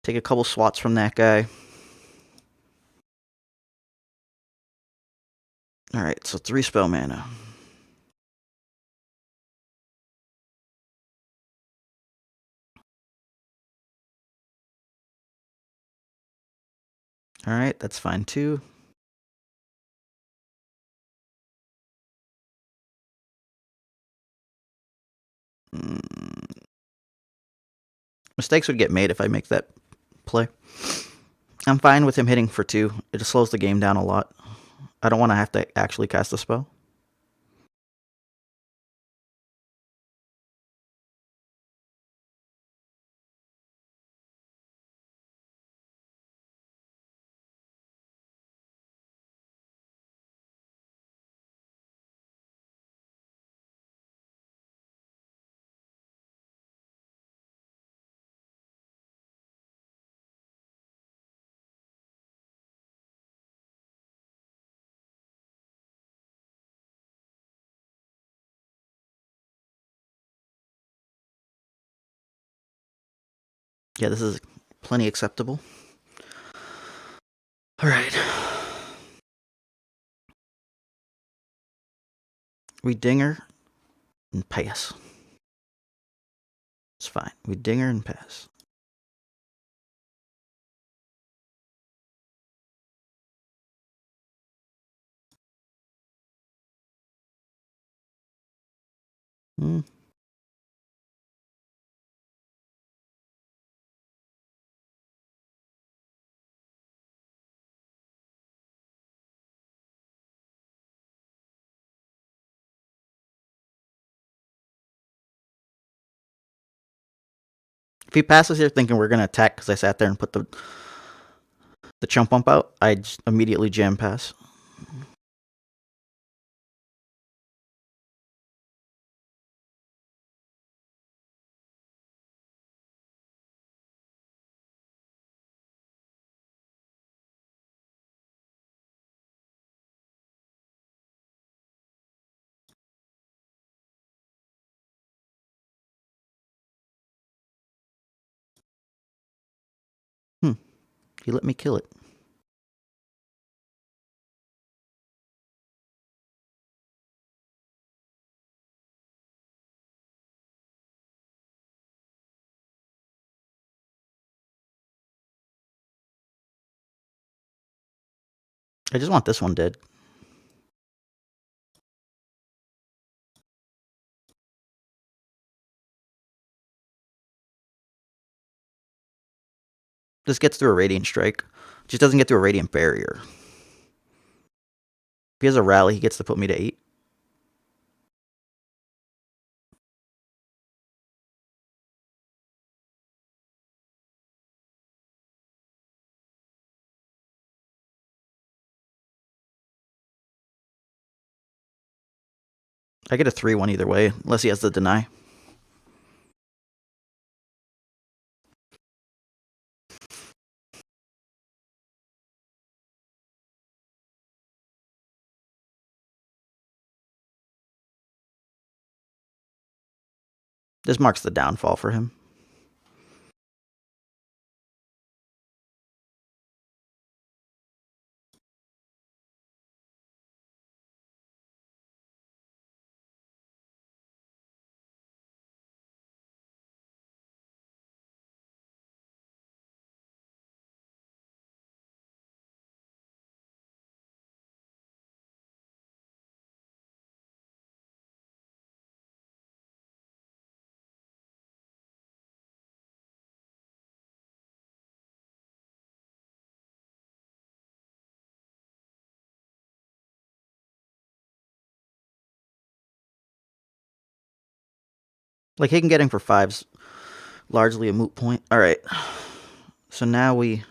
Take a couple swats from that guy. Alright, so 3 spell mana. Alright, that's fine too. Mistakes would get made if I make that play. I'm fine with him hitting for 2. It just slows the game down a lot. I don't want to have to actually cast a spell. Yeah, this is plenty acceptable. Alright. We dinger and pass. It's fine. We dinger and pass. Hmm. If he passes here thinking we're going to attack because I sat there and put the chump bump out, I just immediately jam pass. Hmm. He let me kill it. I just want this one dead. This gets through a radiant strike. Just doesn't get through a radiant barrier. If he has a rally, he gets to put me to 8. I get a 3-1 either way, unless he has the deny. This marks the downfall for him. Like, he can get in for 5s. Largely a moot point. All right. So now we're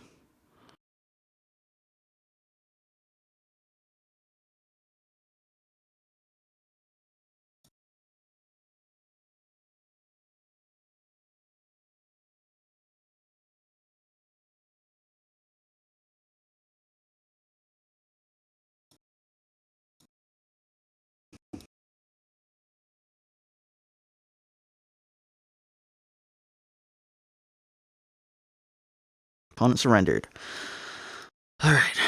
opponent surrendered. All right.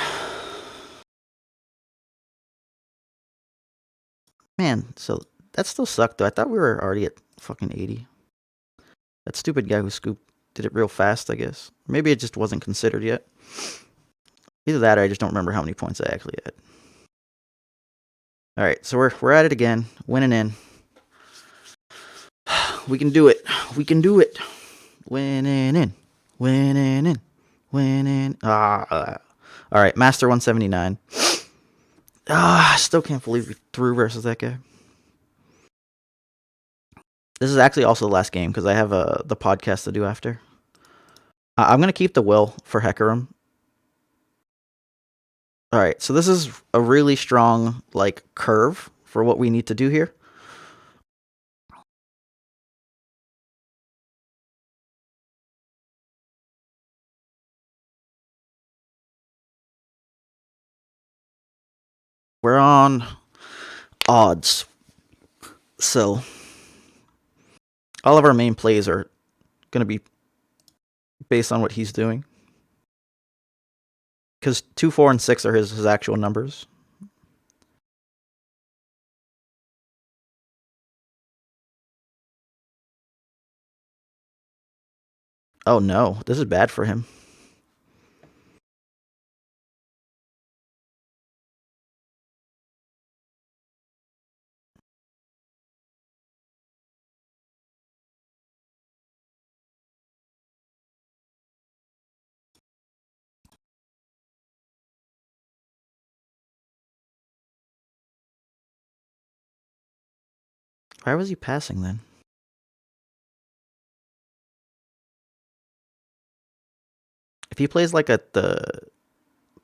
Man, so that still sucked though. I thought we were already at fucking 80. That stupid guy who scooped did it real fast, I guess. Maybe it just wasn't considered yet. Either that or I just don't remember how many points I actually had. All right, so we're at it again, winning in. We can do it. We can do it. Winning in. Winning in. Winning. All right, Master 179. I still can't believe we threw versus that guy. This is actually also the last game because I have the podcast to do after. I'm gonna keep the will for Hecarim. All right, so this is a really strong like curve for what we need to do here. We're on odds, so all of our main plays are gonna be based on what he's doing. Because 2, 4, and 6 are his actual numbers. Oh no, this is bad for him. Why was he passing then? If he plays like at the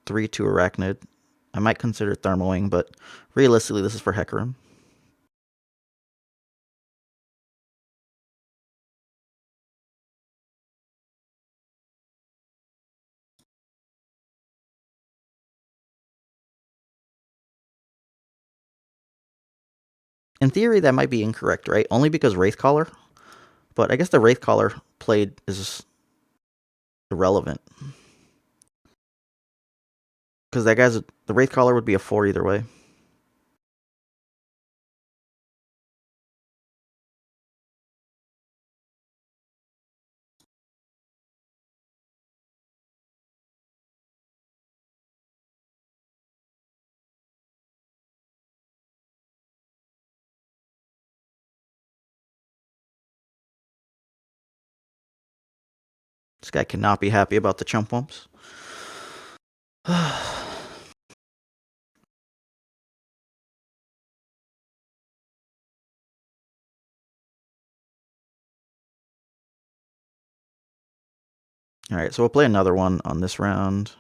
3-2 Arachnid, I might consider thermoing, but realistically, this is for Hecarim. In theory, that might be incorrect, right? Only because Wraithcaller, but I guess the Wraithcaller played is irrelevant because that guy's the Wraithcaller would be a 4 either way. This guy cannot be happy about the chump wumps. All right, so we'll play another one on this round.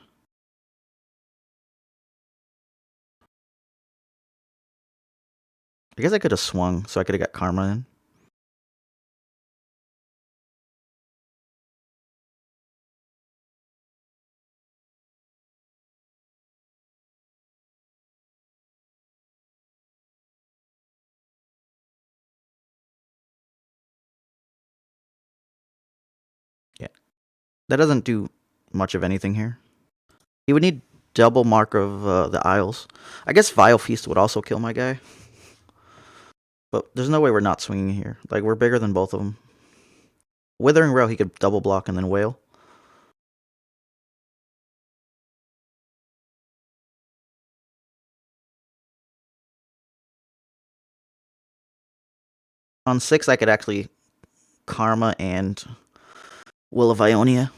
I guess I could have swung, so I could have got Karma in. Yeah, that doesn't do much of anything here. He would need double mark of the Isles. I guess Vile Feast would also kill my guy. But there's no way we're not swinging here. Like, we're bigger than both of them. Withering Rail, he could double block and then wail. On 6, I could actually Karma and Will of Ionia.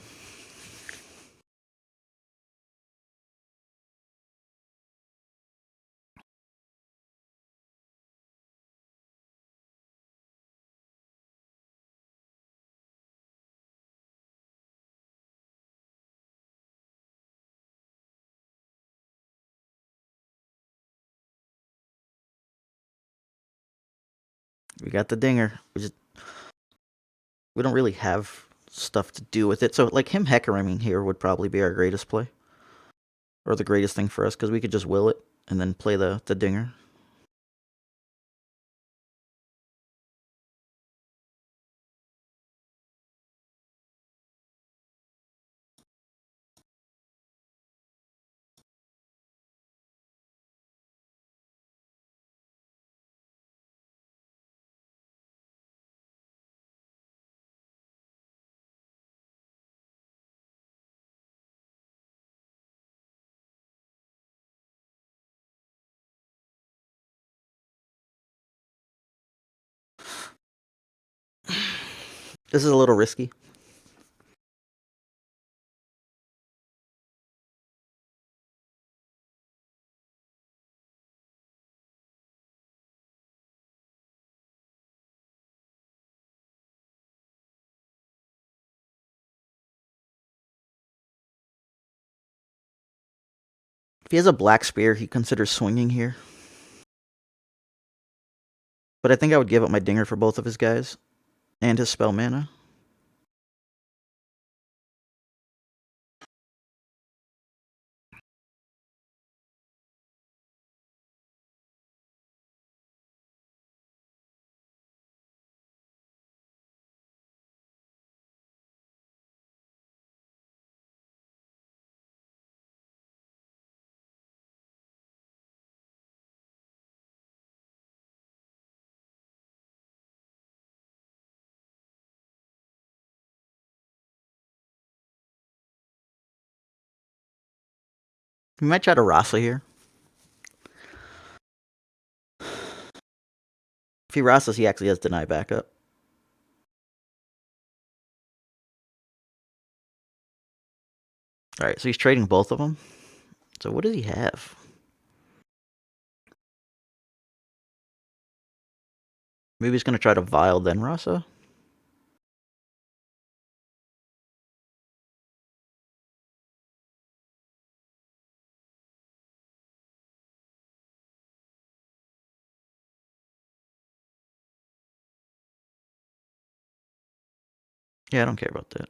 We got the Dinger. We don't really have stuff to do with it. So, like, him Hecariming here would probably be our greatest play. Or the greatest thing for us, because we could just will it and then play the Dinger. This is a little risky. If he has a Black Spear, he considers swinging here. But I think I would give up my Dinger for both of his guys and his spell mana. We might try to Rasa here. If he Rasas, he actually has deny backup. Alright, so he's trading both of them. So what does he have? Maybe he's going to try to Vile then Rasa? Yeah, I don't care about that.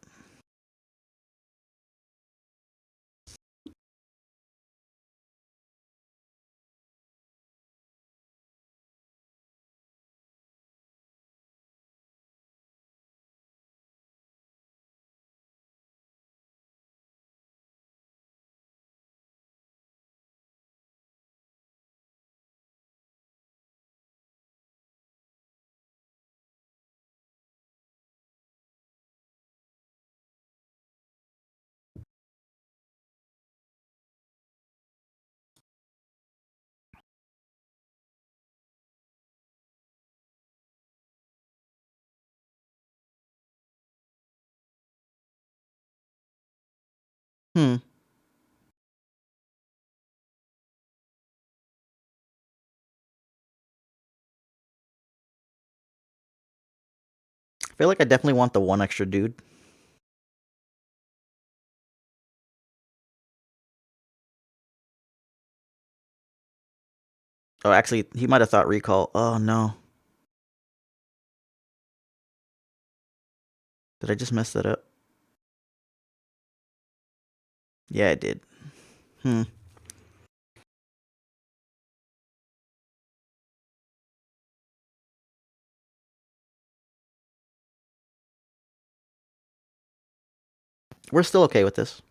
Hmm. I feel like I definitely want the one extra dude. Oh, actually, he might have thought recall. Oh, no. Did I just mess that up? Yeah, I did. Hmm. We're still okay with this.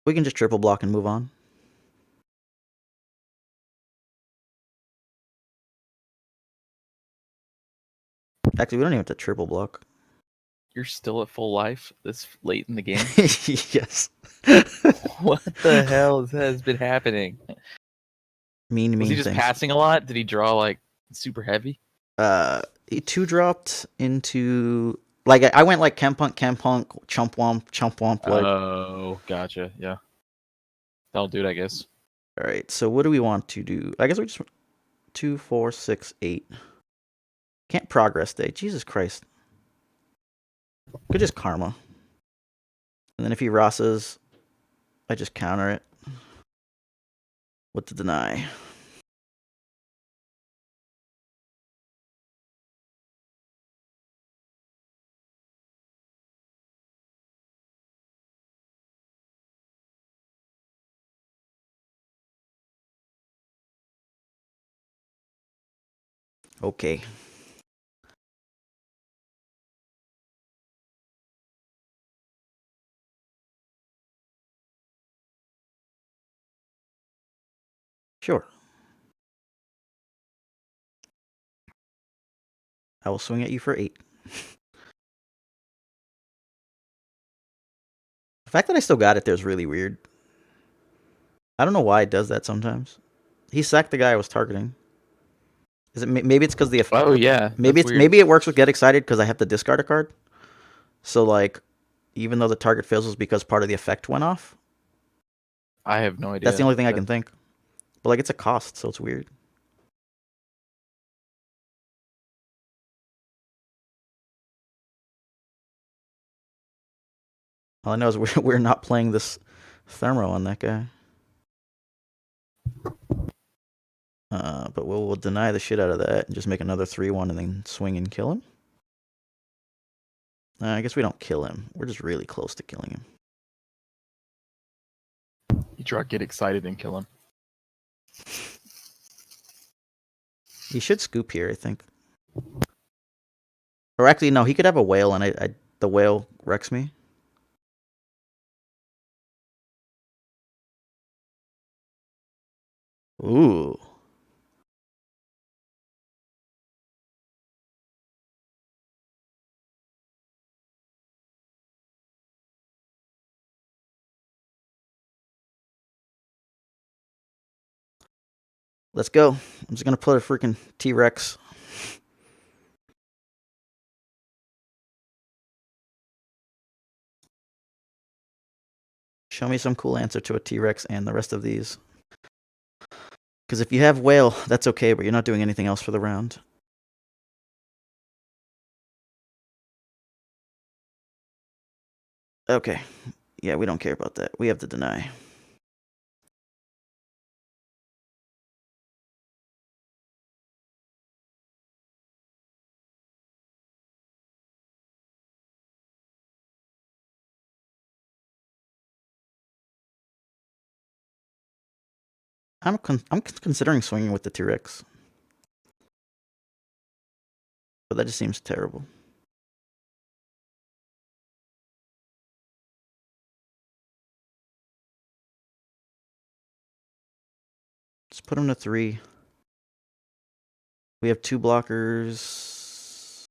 We can just triple block and move on. Actually, we don't even have to triple block. You're still at full life this late in the game? Yes. What the hell has been happening? mean Was he just things. passing a lot? Did he draw like super heavy? He two dropped into like I went like Kempunk, Chump Womp. Like, Oh, gotcha. Yeah, that'll do it, I guess. all right. So what do we want to do? I guess we just 2, 4, 6, 8. Can't progress day. Jesus Christ. Could just karma. And then if he Rasas, I just counter it with the deny. Okay. Sure. I will swing at you for 8. The fact that I still got it there is really weird. I don't know why it does that sometimes. He sacked the guy I was targeting. Is it maybe it's because the Oh yeah, maybe it works with get excited because I have to discard a card. So like, even though the target fails was because part of the effect went off. I have no idea. That's the only thing I can think. But like, it's a cost, so it's weird. All I know is we're not playing this thermo on that guy. But we'll deny the shit out of that and just make another 3/1 and then swing and kill him. I guess we don't kill him. We're just really close to killing him. You draw get excited and kill him. He should scoop here, I think. Or actually, no, he could have a whale, and the whale wrecks me. Ooh. Let's go. I'm just gonna put a freaking T-Rex. Show me some cool answer to a T-Rex and the rest of these. Because if you have whale, that's okay, but you're not doing anything else for the round. Okay. Yeah, we don't care about that. We have to deny. I'm considering swinging with the T-Rex. But that just seems terrible. Just put him to 3. We have 2 blockers.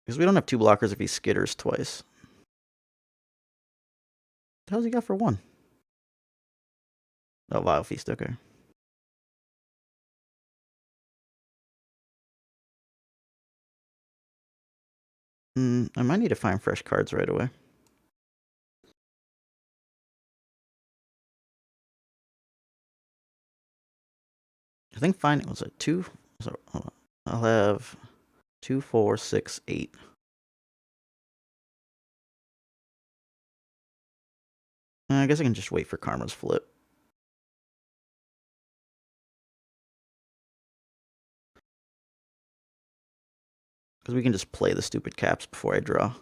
Because we don't have 2 blockers if he skitters twice. What the hell's he got for 1? Oh, Vile Feast, okay. I might need to find fresh cards right away. I think finding was it 2? So I'll have 2, 4, 6, 8. I guess I can just wait for Karma's flip. Because we can just play the stupid caps before I draw.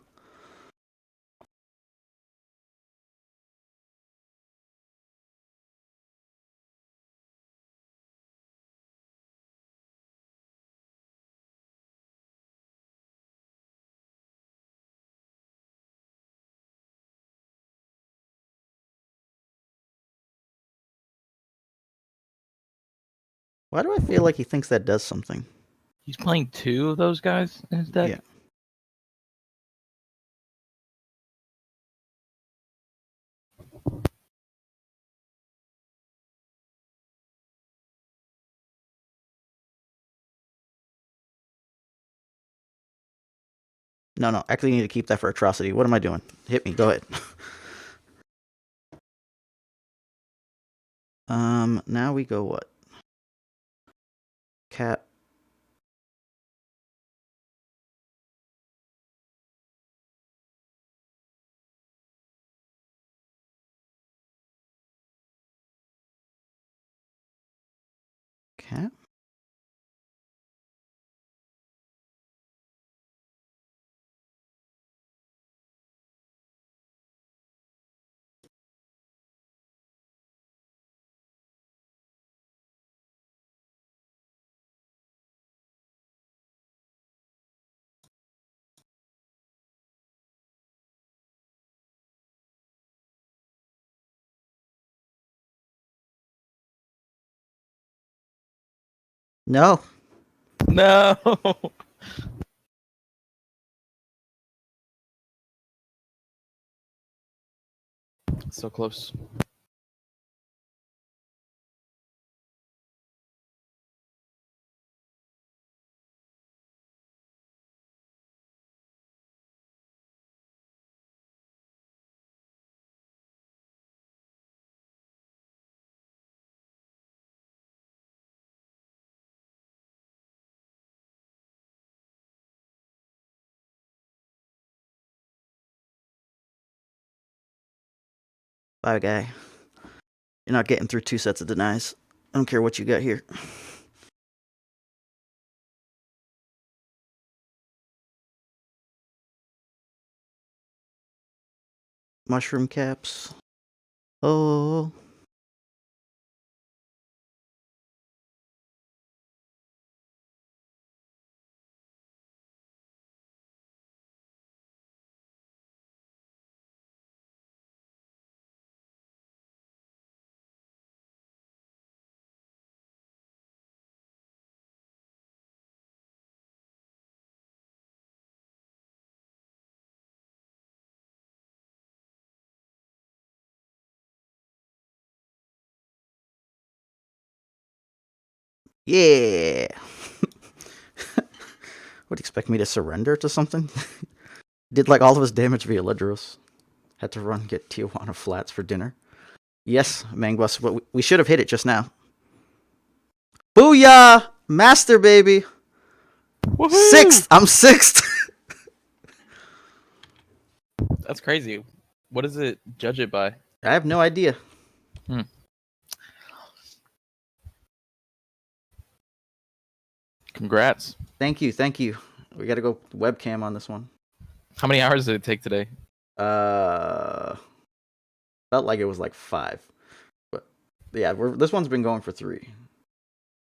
Why do I feel like he thinks that does something? He's playing 2 of those guys in his deck? Yeah. No, actually need to keep that for Atrocity. What am I doing? Hit me, go ahead. Now we go what? Cat. Cat? No. No! So close. Bye, guy. You're not getting through 2 sets of denies. I don't care what you got here. Mushroom caps. Oh. Yeah. Would you expect me to surrender to something? Did like all of his damage via Ledros. Had to run get Tijuana flats for dinner. Yes, Manguas, but we should have hit it just now. Booyah! Master, baby! Woohoo! Sixth! I'm sixth! That's crazy. What does it judge it by? I have no idea. Congrats. Thank you, thank you. We gotta go webcam on this one. How many hours did it take today? Felt like it was like 5. But yeah, this one's been going for 3.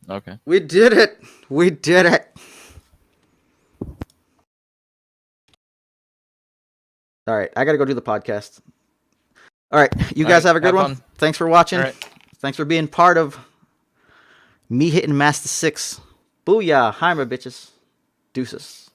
Okay. We did it! We did it! Alright, I gotta go do the podcast. Alright, you guys have a good one. Fun. Thanks for watching. All right. Thanks for being part of me hitting Master 6. Booyah! Heimer, bitches. Deuces.